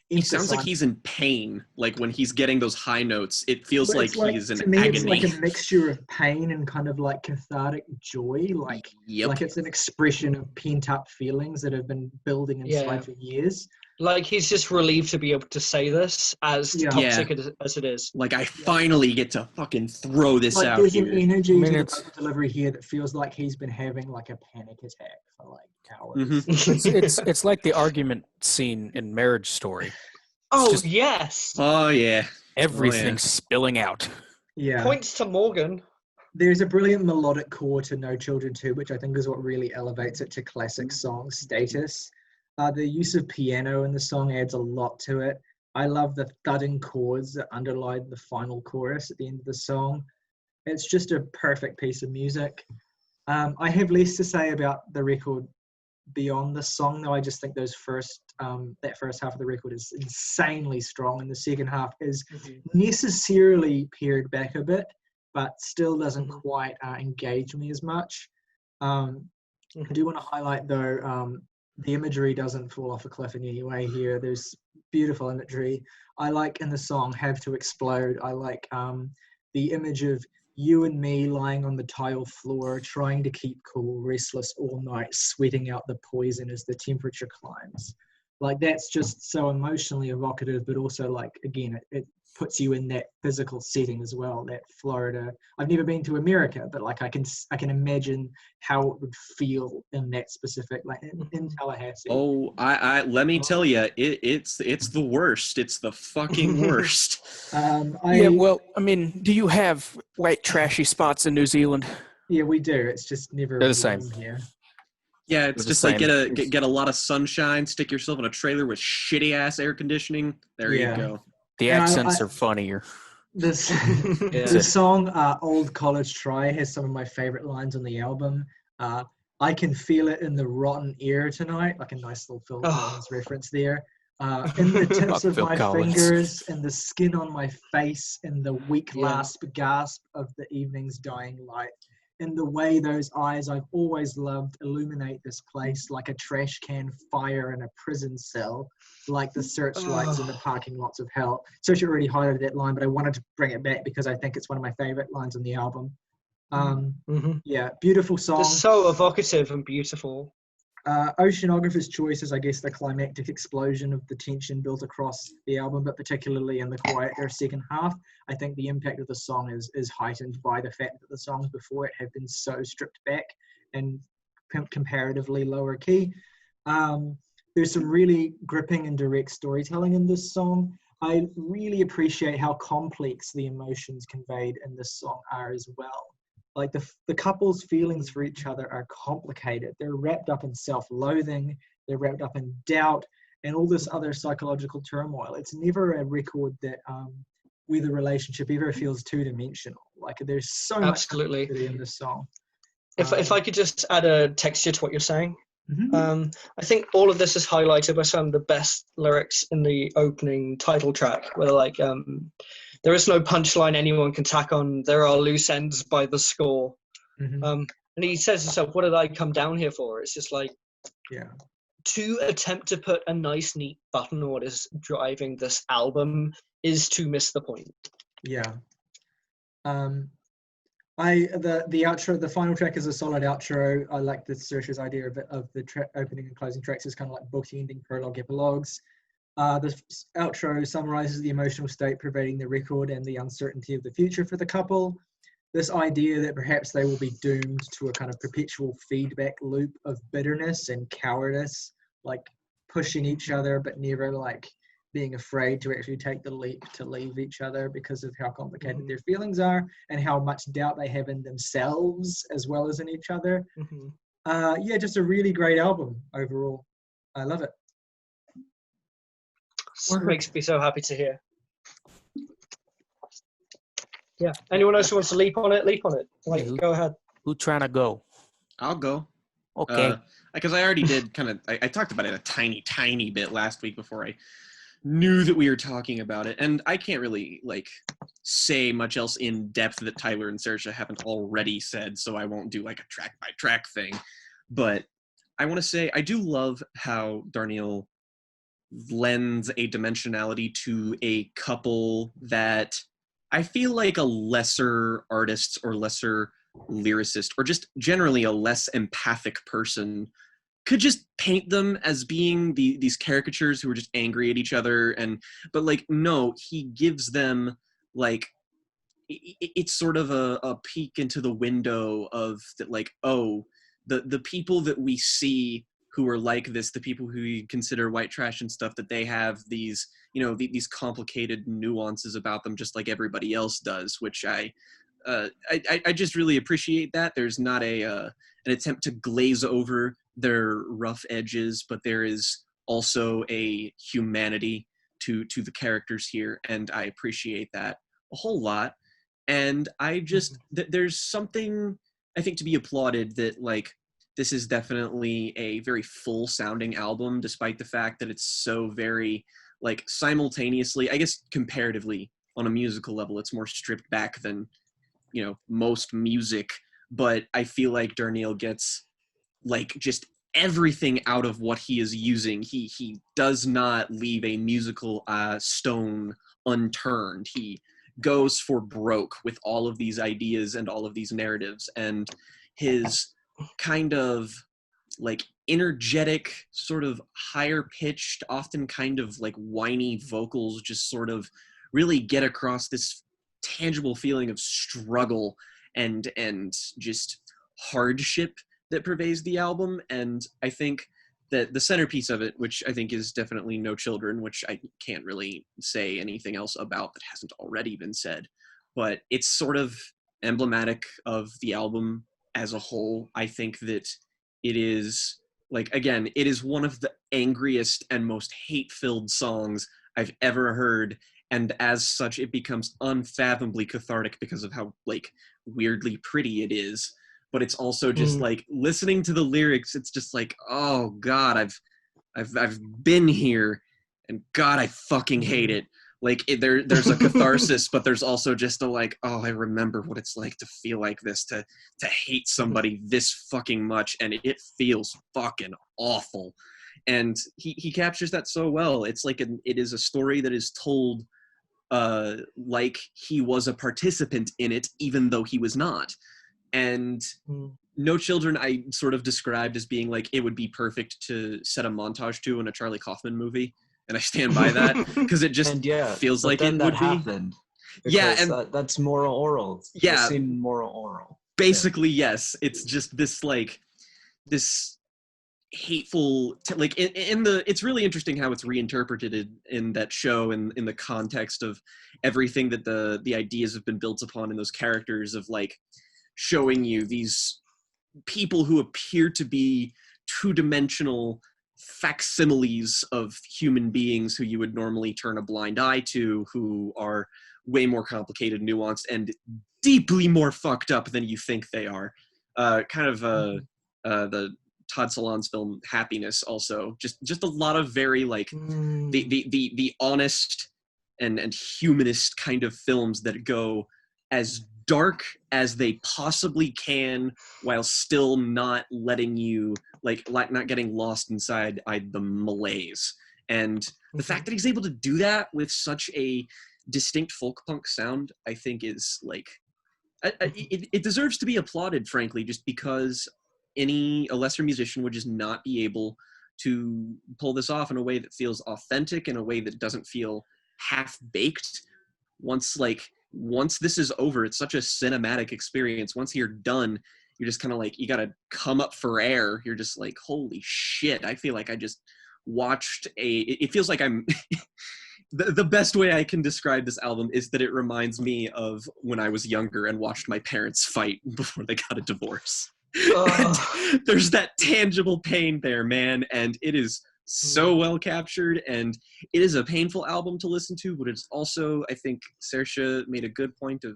he sounds like he's in pain. Like when he's getting those high notes, it feels like he's in to me, agony. it's like a mixture of pain and kind of like cathartic joy. Like, like it's an expression of pent up feelings that have been building inside for years. Like he's just relieved to be able to say this, as toxic as it is. Like I finally get to fucking throw this out there's here. There's an energy to the vocal delivery here that feels like he's been having like a panic attack for like hours. It's like the argument scene in Marriage Story. Yes. Oh yeah. Everything's spilling out. Yeah. Points to Morgan. There's a brilliant melodic core to No Children 2, which I think is what really elevates it to classic song status. The use of piano in the song adds a lot to it. I love the thudding chords that underlie the final chorus at the end of the song. It's just a perfect piece of music. I have less to say about the record beyond the song, though. I just think those that first half of the record is insanely strong, and the second half is necessarily pared back a bit, but still doesn't quite engage me as much. I do want to highlight, though, the imagery doesn't fall off a cliff in any way here. There's beautiful imagery. I like in the song Have to Explode. I like the image of you and me lying on the tile floor, trying to keep cool, restless all night, sweating out the poison as the temperature climbs. Like that's just so emotionally evocative, but also like, again, it puts you in that physical setting as well, that Florida. I've never been to America, but like I can imagine how it would feel in that specific, like in Tallahassee. Oh, I let me tell you, it's the worst. It's the fucking worst. Well, I mean, do you have white trashy spots in New Zealand? Yeah, we do. It's just never They're the same here. Yeah, it's just like get a lot of sunshine, stick yourself in a trailer with shitty ass air conditioning. There you go. The accents are funnier. The song Old College Try has some of my favorite lines on the album. I can feel it in the rotten air tonight, like a nice little Phil Collins reference there. In the tips of my fingers, and the skin on my face, and the weak last gasp of the evening's dying light. In the way those eyes I've always loved illuminate this place like a trash can fire in a prison cell, like the searchlights in the parking lots of hell. Saoirse already highlighted that line, but I wanted to bring it back because I think it's one of my favorite lines on the album. Yeah, beautiful song. It's so evocative and beautiful. Oceanographer's choice is, I guess, the climactic explosion of the tension built across the album, but particularly in the quieter second half. I think the impact of the song is heightened by the fact that the songs before it have been so stripped back and comparatively lower key. There's some really gripping and direct storytelling in this song. I really appreciate how complex the emotions conveyed in this song are as well. Like the couple's feelings for each other are complicated. They're wrapped up in self-loathing, they're wrapped up in doubt, and all this other psychological turmoil. It's never a record that where the relationship ever feels two-dimensional. Like there's so much complexity in this song. If I could just add a texture to what you're saying. I think all of this is highlighted by some of the best lyrics in the opening title track, where like there is no punchline anyone can tack on. There are loose ends by the score. And he says to himself, what did I come down here for? It's just like, to attempt to put a nice, neat button on what is driving this album is to miss the point. Yeah. The outro, the final track is a solid outro. I like the Saoirse's idea of the opening and closing tracks as kind of like bookending prologue epilogues. The outro summarizes the emotional state pervading the record and the uncertainty of the future for the couple. This idea that perhaps they will be doomed to a kind of perpetual feedback loop of bitterness and cowardice, like pushing each other but never like being afraid to actually take the leap to leave each other because of how complicated their feelings are and how much doubt they have in themselves as well as in each other. Yeah, just a really great album overall. I love it. Makes me so happy to hear. Yeah. Anyone else who wants to leap on it? Like, go ahead. Who trying to go? I'll go. Okay. Because I already did I talked about it a tiny bit last week before I knew that we were talking about it, and I can't really like say much else in depth that Tyler and Saoirse haven't already said, so I won't do like a track by track thing. But I want to say I do love how Darnielle lends a dimensionality to a couple that I feel like a lesser artist or lesser lyricist or just generally a less empathic person could just paint them as being these caricatures who are just angry at each other. But like, no, he gives them like, it's sort of a peek into the window of that, like, oh, the people that we see who are like this, the people who you consider white trash and stuff, that they have these, you know, these complicated nuances about them, just like everybody else does, which I just really appreciate that. There's not an attempt to glaze over their rough edges, but there is also a humanity to the characters here, and I appreciate that a whole lot. And I just, there's something I think to be applauded that, like, this is definitely a very full sounding album, despite the fact that it's so very, like, simultaneously, I guess comparatively on a musical level, it's more stripped back than, you know, most music. But I feel like Darnielle gets, like, just everything out of what he is using. He does not leave a musical stone unturned. He goes for broke with all of these ideas and all of these narratives, and his kind of like energetic, sort of higher pitched, often kind of like whiny vocals just sort of really get across this tangible feeling of struggle and just hardship that pervades the album. And I think that the centerpiece of it, which I think is definitely No Children, which I can't really say anything else about that hasn't already been said, but it's sort of emblematic of the album as a whole. I think that it is, like, again, it is one of the angriest and most hate-filled songs I've ever heard, and as such it becomes unfathomably cathartic because of how, like, weirdly pretty it is. But it's also just like listening to the lyrics, it's just like, oh god, I've been here, and god, I fucking hate it. Like, there's a catharsis, but there's also just a, like, oh, I remember what it's like to feel like this, to hate somebody this fucking much, and it feels fucking awful. And he captures that so well. It's like it is a story that is told like he was a participant in it, even though he was not. And No Children I sort of described as being like, it would be perfect to set a montage to in a Charlie Kaufman movie. And I stand by that, because it just feels like it would happened. be. Yeah, and that's moral oral. Yeah, it seemed moral oral. Basically, yes. It's just this, like, this hateful, like, it's really interesting how it's reinterpreted in that show, in the context of everything that the ideas have been built upon in those characters, of, like, showing you these people who appear to be two-dimensional facsimiles of human beings who you would normally turn a blind eye to, who are way more complicated, nuanced, and deeply more fucked up than you think they are. Kind of the Todd Solondz film Happiness also. Just a lot of very, like, the honest and humanist kind of films that go as dark as they possibly can, while still not letting you, like not getting lost inside the malaise. And the fact that he's able to do that with such a distinct folk punk sound, I think is, like, it deserves to be applauded, frankly, just because a lesser musician would just not be able to pull this off in a way that feels authentic, in a way that doesn't feel half-baked. Once this is over, it's such a cinematic experience. Once you're done, you're just kind of like, you gotta come up for air. You're just like, holy shit, I feel like I just watched it feels like I'm the best way I can describe this album is that it reminds me of when I was younger and watched my parents fight before they got a divorce. And there's that tangible pain there, man, and it is so well captured, and it is a painful album to listen to, but it's also, I think Saoirse made a good point of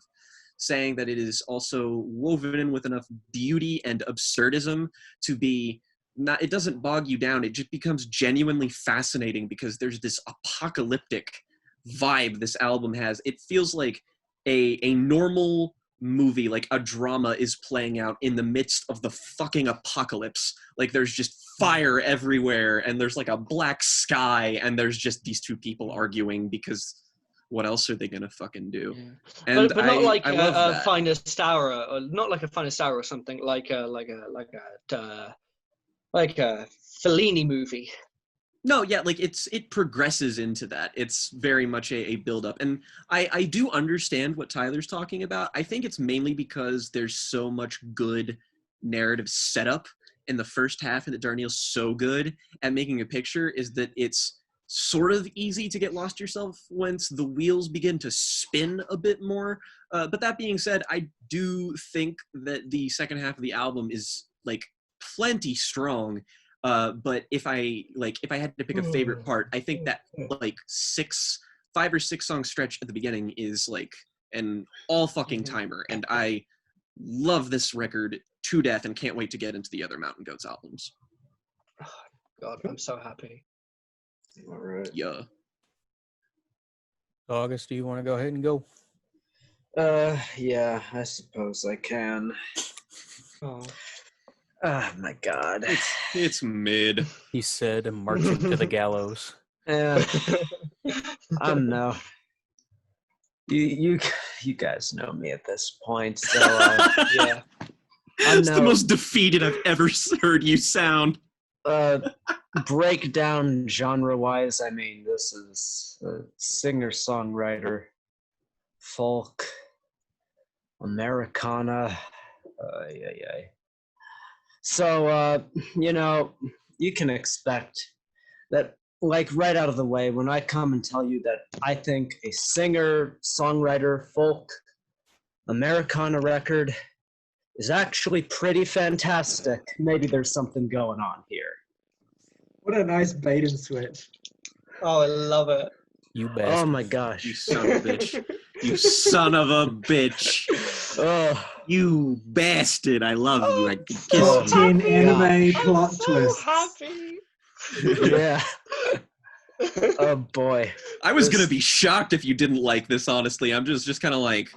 saying that it is also woven in with enough beauty and absurdism to be not, it doesn't bog you down, it just becomes genuinely fascinating because there's this apocalyptic vibe this album has. It feels like a normal movie, like a drama, is playing out in the midst of the fucking apocalypse. Like there's just fire everywhere, and there's like a black sky, and there's just these two people arguing because what else are they gonna fucking do? Yeah. And but not like I love a that. finest hour, or not like a finest hour or something, like a Fellini movie. No, yeah, like it progresses into that. It's very much a build up. And I do understand what Tyler's talking about. I think it's mainly because there's so much good narrative setup in the first half, and that Darniel's so good at making a picture is that it's sort of easy to get lost yourself once the wheels begin to spin a bit more. But that being said, I do think that the second half of the album is like plenty strong. But if I had to pick a favorite part, I think that like 5 or 6 song stretch at the beginning is like an all fucking timer, and I love this record to death and can't wait to get into the other Mountain Goats albums. God, I'm so happy. All right. Yeah. August, do you want to go ahead and go? Yeah, I suppose I can. Oh. Oh my God. It's mid. He said, marching to the gallows. I don't know. You guys know me at this point, so yeah. It's the most defeated I've ever heard you sound. Breakdown genre-wise, I mean, this is a singer-songwriter, folk, Americana. So, you can expect that, like, right out of the way, when I come and tell you that I think a singer, songwriter, folk, Americana record is actually pretty fantastic, maybe there's something going on here. What a nice bait and switch. Oh, I love it. You bastard. Oh my gosh. You son of a bitch. You son of a bitch. Oh. You bastard. I love you. I could kiss Top you. 10 anime plot So twists. happy. Yeah. Oh boy. I was going to be shocked if you didn't like this, honestly. I'm just kind of like,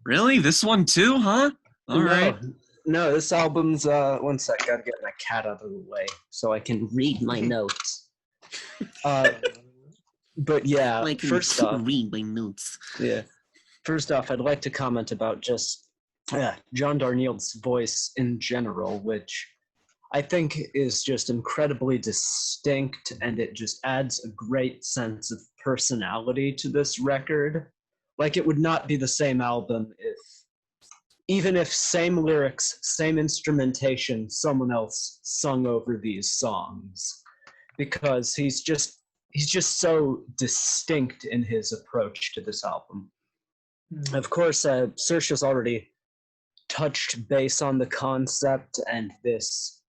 really? This one too, huh? All right. No, this album's, one sec, gotta get my cat out of the way so I can read my notes. But yeah, first off, read my notes. yeah. First off, I'd like to comment about just John Darniel's voice in general, which I think is just incredibly distinct, and it just adds a great sense of personality to this record. Like, it would not be the same album even if same lyrics, same instrumentation, someone else sung over these songs, because he's just so distinct in his approach to this album. Of course, Saoirse's already touched base on the concept and this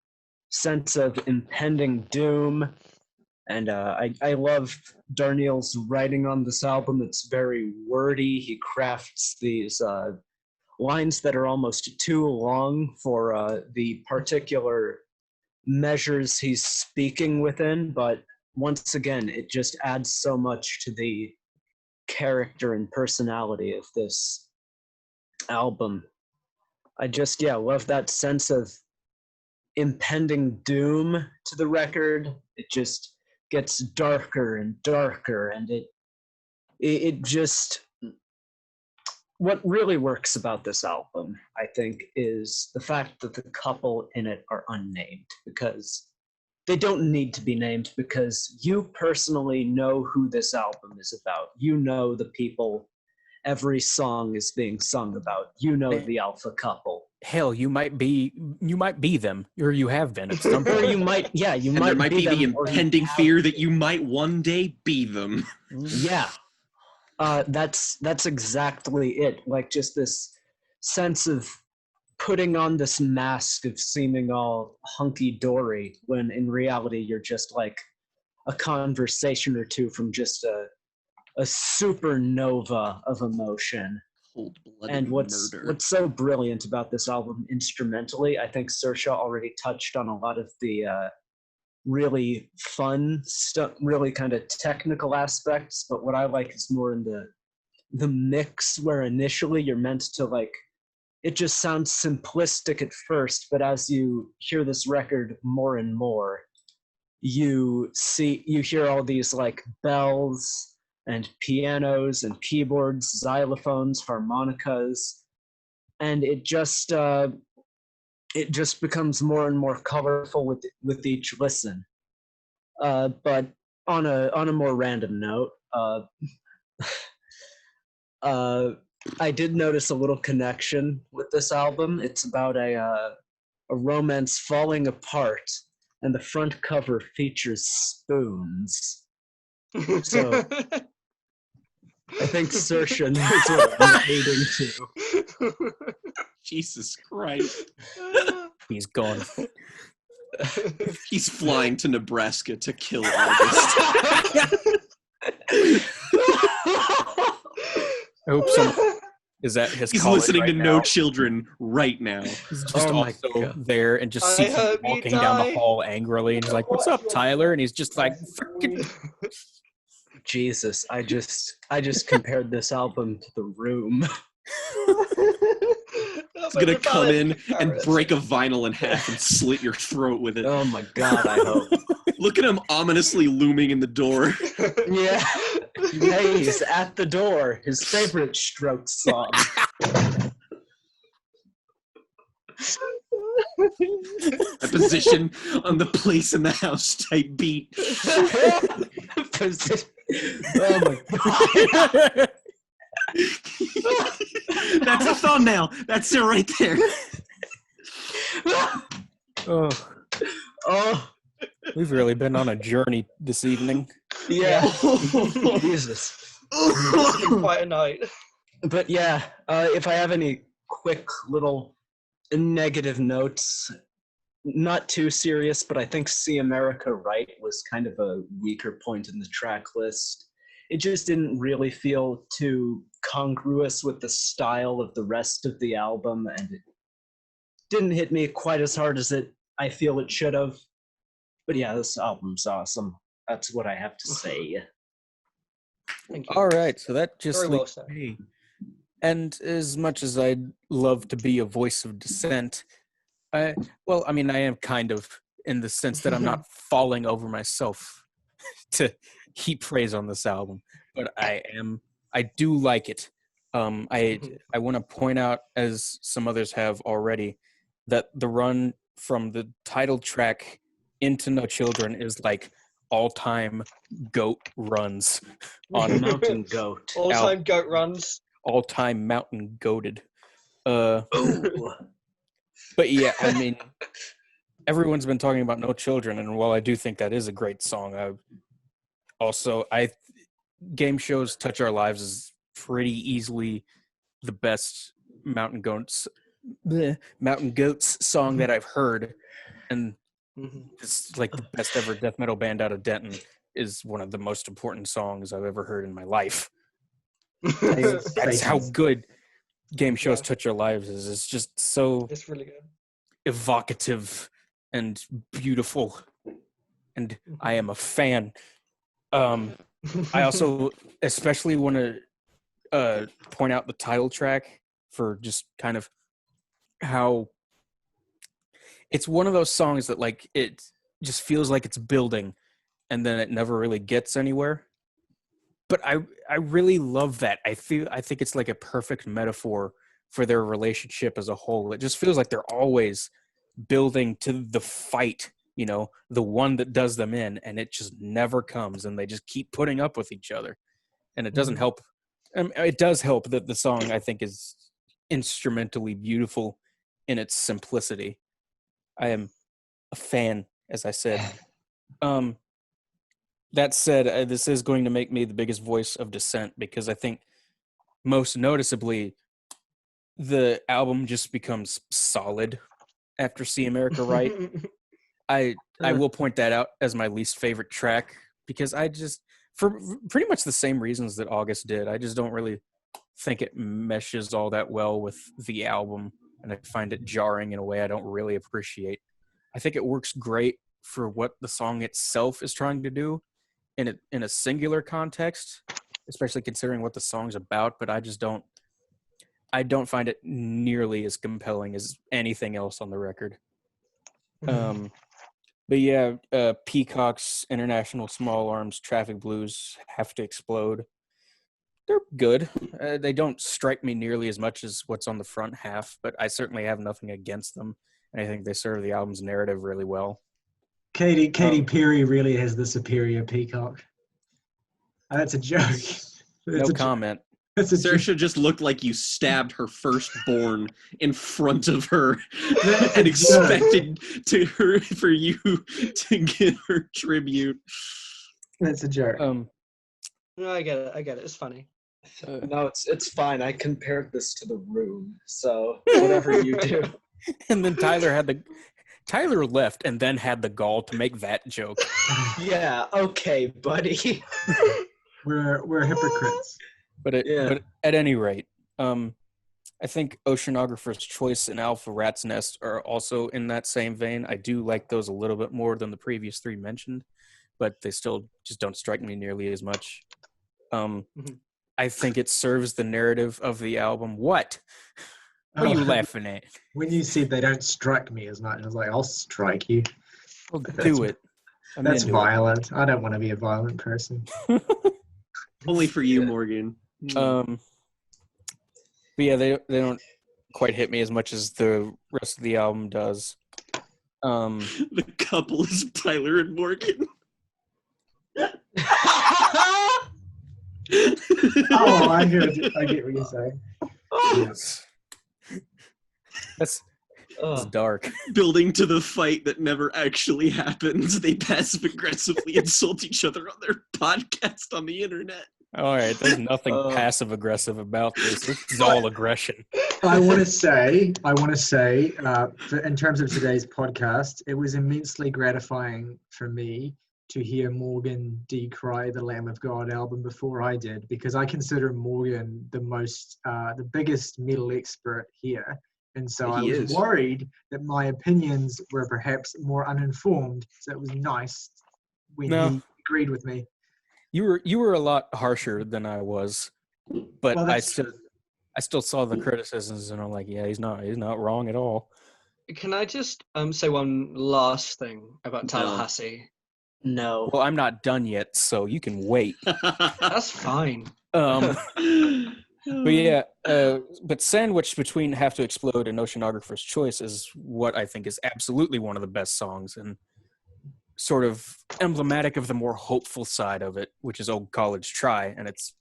sense of impending doom, and I love Darniel's writing on this album. It's very wordy. He crafts these lines that are almost too long for the particular measures he's speaking within, but once again, it just adds so much to the character and personality of this album. I just, love that sense of impending doom to the record. It just gets darker and darker, and it just... What really works about this album, I think, is the fact that the couple in it are unnamed, because they don't need to be named, because you personally know who this album is about. You know the people every song is being sung about. You know the alpha couple. hell, you might be them, or you have been at some Or point. you might, And there might be the impending fear that you might one day be them. Yeah. That's exactly it. Like, just this sense of putting on this mask of seeming all hunky-dory when in reality you're just like a conversation or two from just a supernova of emotion. Cold-blooded And what's so brilliant about this album instrumentally, I think Saoirse already touched on a lot of the really fun stuff, really kind of technical aspects, but what I like is more in the mix, where initially you're meant to like, it just sounds simplistic at first, but as you hear this record more and more, you hear all these like bells and pianos and keyboards, xylophones, harmonicas, and it just becomes more and more colorful with each listen. But on a more random note, I did notice a little connection with this album. It's about a romance falling apart, and the front cover features spoons. So I think Saoirse knows what I'm aiding to. Jesus Christ. He's gone. He's flying to Nebraska to kill August. I hope some is that his. He's college listening right to now. No Children right now. He's just Oh my also God. there and just I sees him hope you walking down the die. hall angrily, and he's like, "What's up, Tyler?" And he's just like, "Frickin'." Jesus, I just compared this album to The Room. He's gonna come in and break a vinyl in half and slit your throat with it. Oh my God, I hope. Look at him ominously looming in the door. Yeah. Hey, he's at the door. His favorite Strokes song. A position on the place in the house type beat. Oh my God. That's a thumbnail. That's it right there. Oh, Oh, we've really been on a journey this evening. yeah. Jesus. It's been quite a night. But yeah, if I have any quick little negative notes, not too serious, but I think See America Right was kind of a weaker point in the track list. It just didn't really feel too congruous with the style of the rest of the album, and it didn't hit me quite as hard as I feel it should have. But yeah, this album's awesome. That's what I have to say. Thank you. All right, so that just Very well leaves said. me. And as much as I'd love to be a voice of dissent, I am kind of, in the sense that I'm not falling over myself to heap praise on this album, but I do like it. I want to point out, as some others have already, that the run from the title track into No Children is like all-time GOAT runs on Mountain Goat. All-time goat runs. all-time mountain goated. Ooh. But yeah, I mean, everyone's been talking about No Children, and while I do think that is a great song, Game Shows Touch Our Lives is pretty easily the best Mountain Goats song that I've heard, and it's like the best ever death metal band out of Denton is one of the most important songs I've ever heard in my life. That's how good Game Shows Touch Our Lives is. It's just so It's really good. evocative and beautiful, and I am a fan. I also especially want to point out the title track for just kind of how it's one of those songs that like it just feels like it's building and then it never really gets anywhere. But I really love that. I think it's like a perfect metaphor for their relationship as a whole. It just feels like they're always building to the fight, you know, the one that does them in, and it just never comes, and they just keep putting up with each other. And it doesn't help. It does help that the song, I think, is instrumentally beautiful in its simplicity. I am a fan, as I said. That said, this is going to make me the biggest voice of dissent because I think most noticeably the album just becomes solid after See America Right. I will point that out as my least favorite track because I just, for pretty much the same reasons that August did, I just don't really think it meshes all that well with the album, and I find it jarring in a way I don't really appreciate. I think it works great for what the song itself is trying to do in a singular context, especially considering what the song's about, but I don't find it nearly as compelling as anything else on the record. But yeah, Peacock's International Small Arms Traffic Blues Have to Explode. They're good. They don't strike me nearly as much as what's on the front half, but I certainly have nothing against them. And I think they serve the album's narrative really well. Katy Perry really has the superior Peacock. That's a joke. No comment. Saoirse just looked like you stabbed her firstborn in front of her and expected for you to get her tribute. That's a joke. No, I get it. It's funny. No, it's fine. I compared this to The Room, so whatever you do. And then Tyler left and then had the gall to make that joke. Yeah, okay, buddy. We're hypocrites. But at any rate, I think Oceanographer's Choice and Alpha Rat's Nest are also in that same vein. I do like those a little bit more than the previous three mentioned, but they still just don't strike me nearly as much. I think it serves the narrative of the album. What are you laughing at? When you said they don't strike me as much, I was like, I'll strike you. Well, do it. That's violent. I don't want to be a violent person. Only for you, Morgan. But yeah, they don't quite hit me as much as the rest of the album does. The couple is Tyler and Morgan. Oh, I get what you're saying. Yes. That's dark. Building to the fight that never actually happens. They passive aggressively insult each other on their podcast on the internet. All right, there's nothing passive aggressive about this. This is all aggression. I want to say, in terms of today's podcast, it was immensely gratifying for me to hear Morgan decry the Lamb of God album before I did, because I consider Morgan the biggest metal expert here. And so I was worried that my opinions were perhaps more uninformed. So it was nice when he agreed with me. You were a lot harsher than I was, but I still saw the criticisms, and I'm like, yeah, he's not wrong at all. Can I just say one last thing about Tallahassee? No. Well, I'm not done yet, so you can wait. That's fine. But yeah, but sandwiched between Have to Explode and Oceanographer's Choice is what I think is absolutely one of the best songs and sort of emblematic of the more hopeful side of it, which is Old College Try, and it's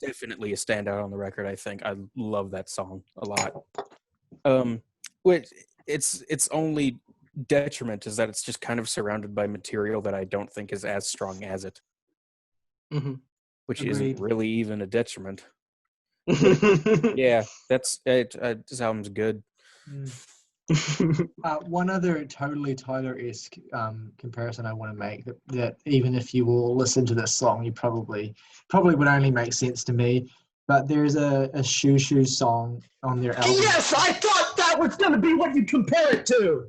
definitely a standout on the record, I think. I love that song a lot. Which its only detriment is that it's just kind of surrounded by material that I don't think is as strong as it. Which isn't really even a detriment. Yeah, that's it. This album's good. One other totally Tyler-esque comparison I want to make that even if you will listen to this song, you probably would only make sense to me. But there's a Shoo Shoo song on their album. Yes, I thought that was going to be what you compare it to.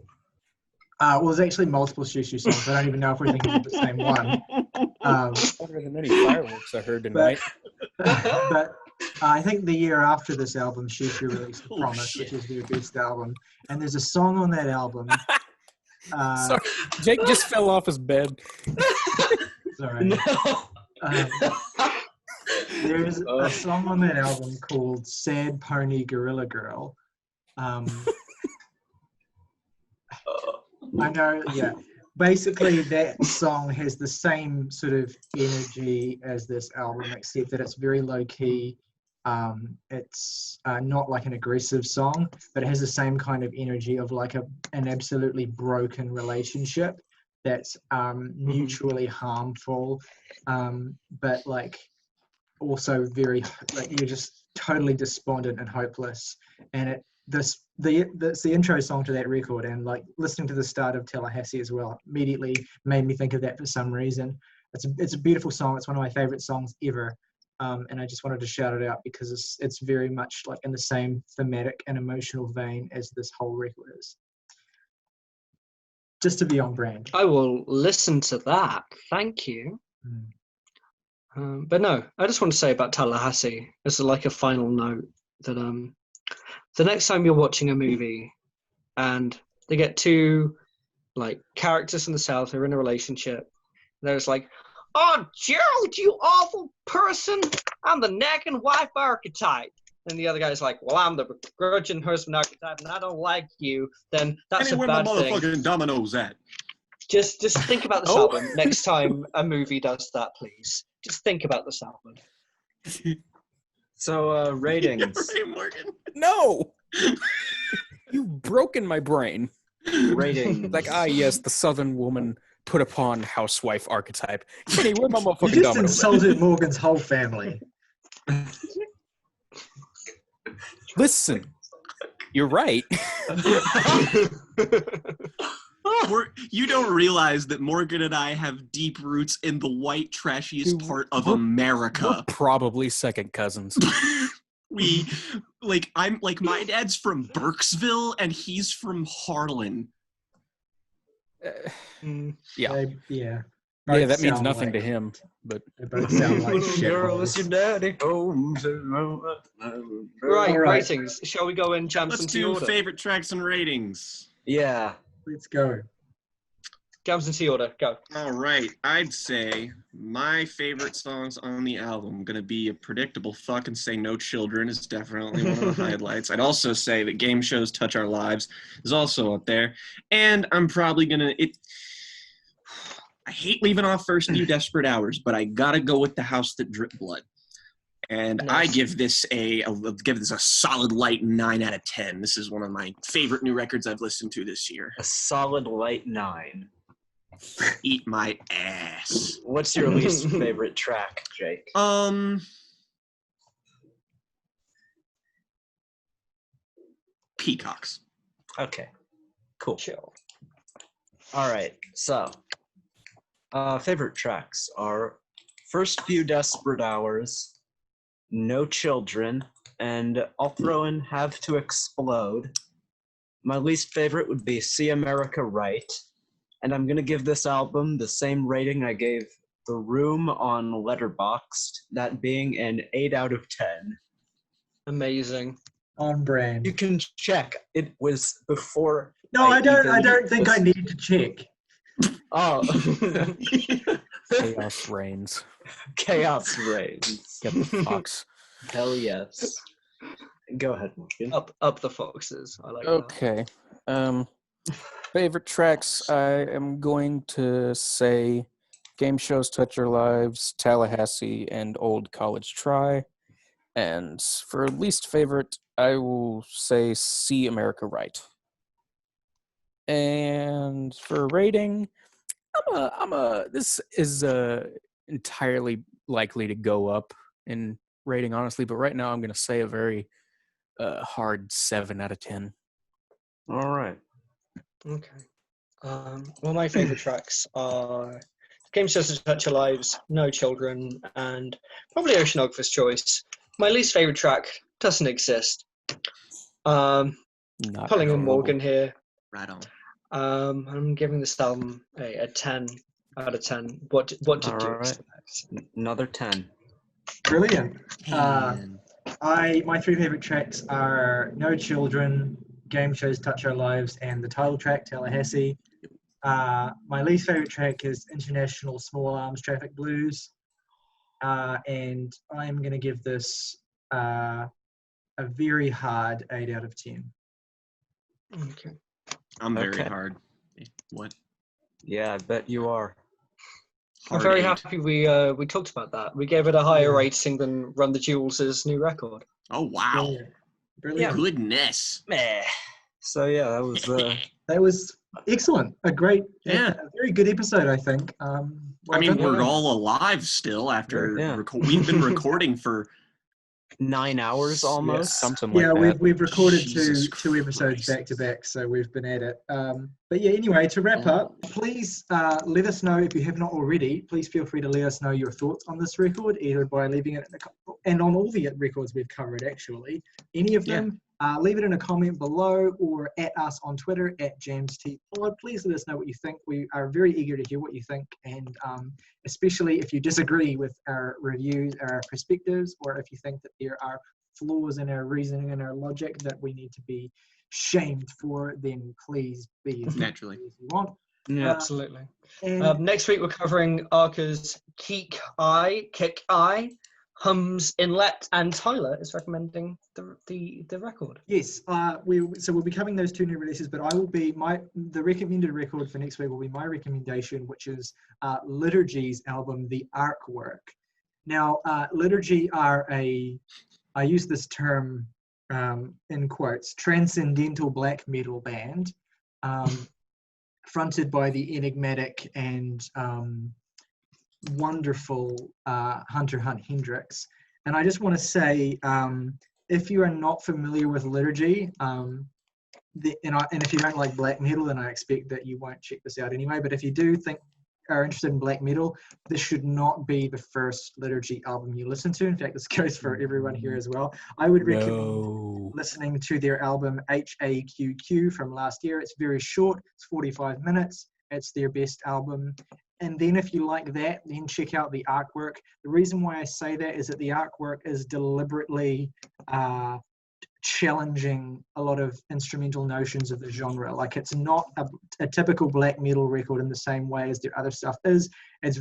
Well, there's actually multiple Shoo Shoo songs. I don't even know if we're thinking of the same one. Better than any fireworks I heard tonight. But I think the year after this album, Shoo Shoo released The Promise, which is their best album. And there's a song on that album. Sorry, Jake just fell off his bed. Sorry. No. There's a song on that album called Sad Pony Gorilla Girl. I know, yeah. Basically, that song has the same sort of energy as this album, except that it's very low-key. It's not like an aggressive song, but it has the same kind of energy of like an absolutely broken relationship that's mutually harmful, but like also very like you're just totally despondent and hopeless. And that's the intro song to that record, and like listening to the start of Tallahassee as well immediately made me think of that for some reason. It's a beautiful song. It's one of my favorite songs ever. And I just wanted to shout it out because it's very much like in the same thematic and emotional vein as this whole record is. Just to be on brand. I will listen to that. Thank you. But no, I just want to say about Tallahassee, as like a final note, that the next time you're watching a movie and they get two like characters from the South who are in a relationship, there's like, "Oh, Gerald, you awful person! I'm the nagging wife archetype." And the other guy's like, "Well, I'm the begrudging husband archetype, and I don't like you." Then that's a Where bad my thing. motherfucking dominoes at? Just think about this album next time a movie does that, please. Just think about this album. So, ratings. Yeah, right, Morgan. No! You've broken my brain. Ratings. Like, yes, the Southern woman put upon housewife archetype. Kenny, where my You motherfucking just dominoes at? insulted Morgan's whole family. Listen, you're right. You don't realize that Morgan and I have deep roots in the white, trashiest Dude, part of we're America. probably second cousins. I'm like, my dad's from Burkesville and he's from Harlan. Yeah. Yeah. Yeah, that means nothing to him. But They both sound like shitballs. daddy. Right, All right. ratings. Shall we go in jams Let's into do order? favorite tracks and ratings. Yeah. Let's go. Jams into order. Go. All right, I'd say my favorite songs on the album gonna be a predictable fucking Say No Children is definitely one of the highlights. I'd also say that Game Shows Touch Our Lives is also up there, and I'm probably gonna I hate leaving off First Few Desperate Hours, but I gotta go with The House That Dripped Blood. And Nice. I give this a solid light 9 out of 10. This is one of my favorite new records I've listened to this year. A solid light 9. Eat my ass. What's your least favorite track, Jake? Peacocks. Okay. Cool. Chill. All right. So, favorite tracks are First Few Desperate Hours, No Children, and I'll throw in Have to Explode. My least favorite would be See America Right, and I'm going to give this album the same rating I gave The Room on Letterboxd, that being an 8 out of 10. Amazing. On brand. You can check. It was before. No, I don't even think I need to check. Oh. chaos reigns. Chaos reigns. Get the fox. Hell yes. Go ahead, Morgan. Up the foxes. I like that. Okay. Favorite tracks, I am going to say Game Shows Touch Your Lives, Tallahassee, and Old College Try. And for least favorite, I will say See America Right. And for rating, this is entirely likely to go up in rating, honestly, but right now I'm going to say a very hard 7 out of 10. All right. Okay. Well, my favorite tracks are Game Shows to Touch Your Lives, No Children, and probably Oceanographer's Choice. My least favorite track doesn't exist. Not Pulling in memorable. Morgan here. Right on. I'm giving this album a 10 out of 10. What did you All right. expect? Another 10. Brilliant. Man. My 3 favorite tracks are No Children, Game Shows Touch Our Lives, and the title track, Tallahassee. My least favorite track is International Small Arms Traffic Blues. And I'm going to give this a very hard 8 out of 10. Okay. I'm very Okay. hard. What? Yeah, I bet you are. I'm Hard very 8. happy we talked about that. We gave it a higher rating than Run the Jewels' new record. Oh wow! Brilliant. Goodness. Meh. So yeah, that was That was excellent. A great, Yeah. a very good episode, I think. Well I mean, done. we're all alive still after Yeah. we've been recording for 9 hours almost. Something like Yeah, that. we've recorded Jesus two episodes Christ. back to back, so we've been at it. But yeah, anyway, to wrap up, please let us know if you have not already. Please feel free to let us know your thoughts on this record, either by leaving it and on all the records we've covered, actually, any of them. Leave it in a comment below or at us on Twitter at JamsTPod. Please let us know what you think. We are very eager to hear what you think, and especially if you disagree with our reviews, our perspectives, or if you think that there are flaws in our reasoning and our logic that we need to be shamed for, then please be as Naturally as you want. Yeah. absolutely. And Next week we're covering Arca's Kick Eye, Hums Inlet, and Tyler is recommending the record. yes, we'll be covering those two new releases, but I will be the recommended record for next week will be my recommendation, which is Liturgy's album, The Artwork. Now, Liturgy are I use this term in quotes, transcendental black metal band, fronted by the enigmatic and wonderful Hunter Hunt Hendricks. And I just want to say, if you are not familiar with Liturgy, and if you don't like black metal, then I expect that you won't check this out anyway. But if you do are interested in black metal, this should not be the first Liturgy album you listen to. In fact, this goes for everyone here as well. I would recommend listening to their album HAQQ from last year. It's very short, it's 45 minutes. It's their best album. And then if you like that, then check out The Artwork. The reason why I say that is that The Artwork is deliberately challenging a lot of instrumental notions of the genre. Like, it's not a typical black metal record in the same way as their other stuff is. It's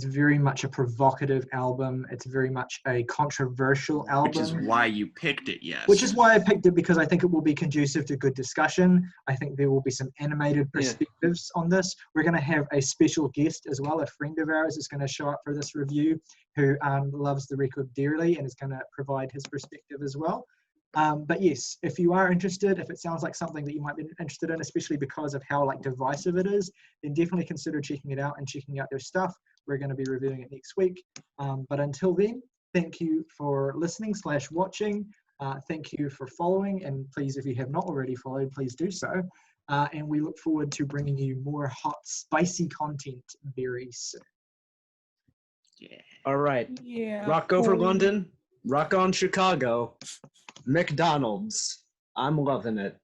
very much a provocative album. It's very much a controversial album. which is why you picked it, yes. Which is why I picked it, because I think it will be conducive to good discussion. I think there will be some animated perspectives on this. We're going to have a special guest as well. A friend of ours is going to show up for this review who loves the record dearly and is going to provide his perspective as well. But yes, if you are interested, if it sounds like something that you might be interested in, especially because of how divisive it is, then definitely consider checking it out and checking out their stuff. We're going to be reviewing it next week. But until then, thank you for listening / watching. Thank you for following. And please, if you have not already followed, please do so. And we look forward to bringing you more hot, spicy content very soon. Yeah. All right. Yeah. Rock over London. Rock on Chicago. McDonald's. I'm loving it.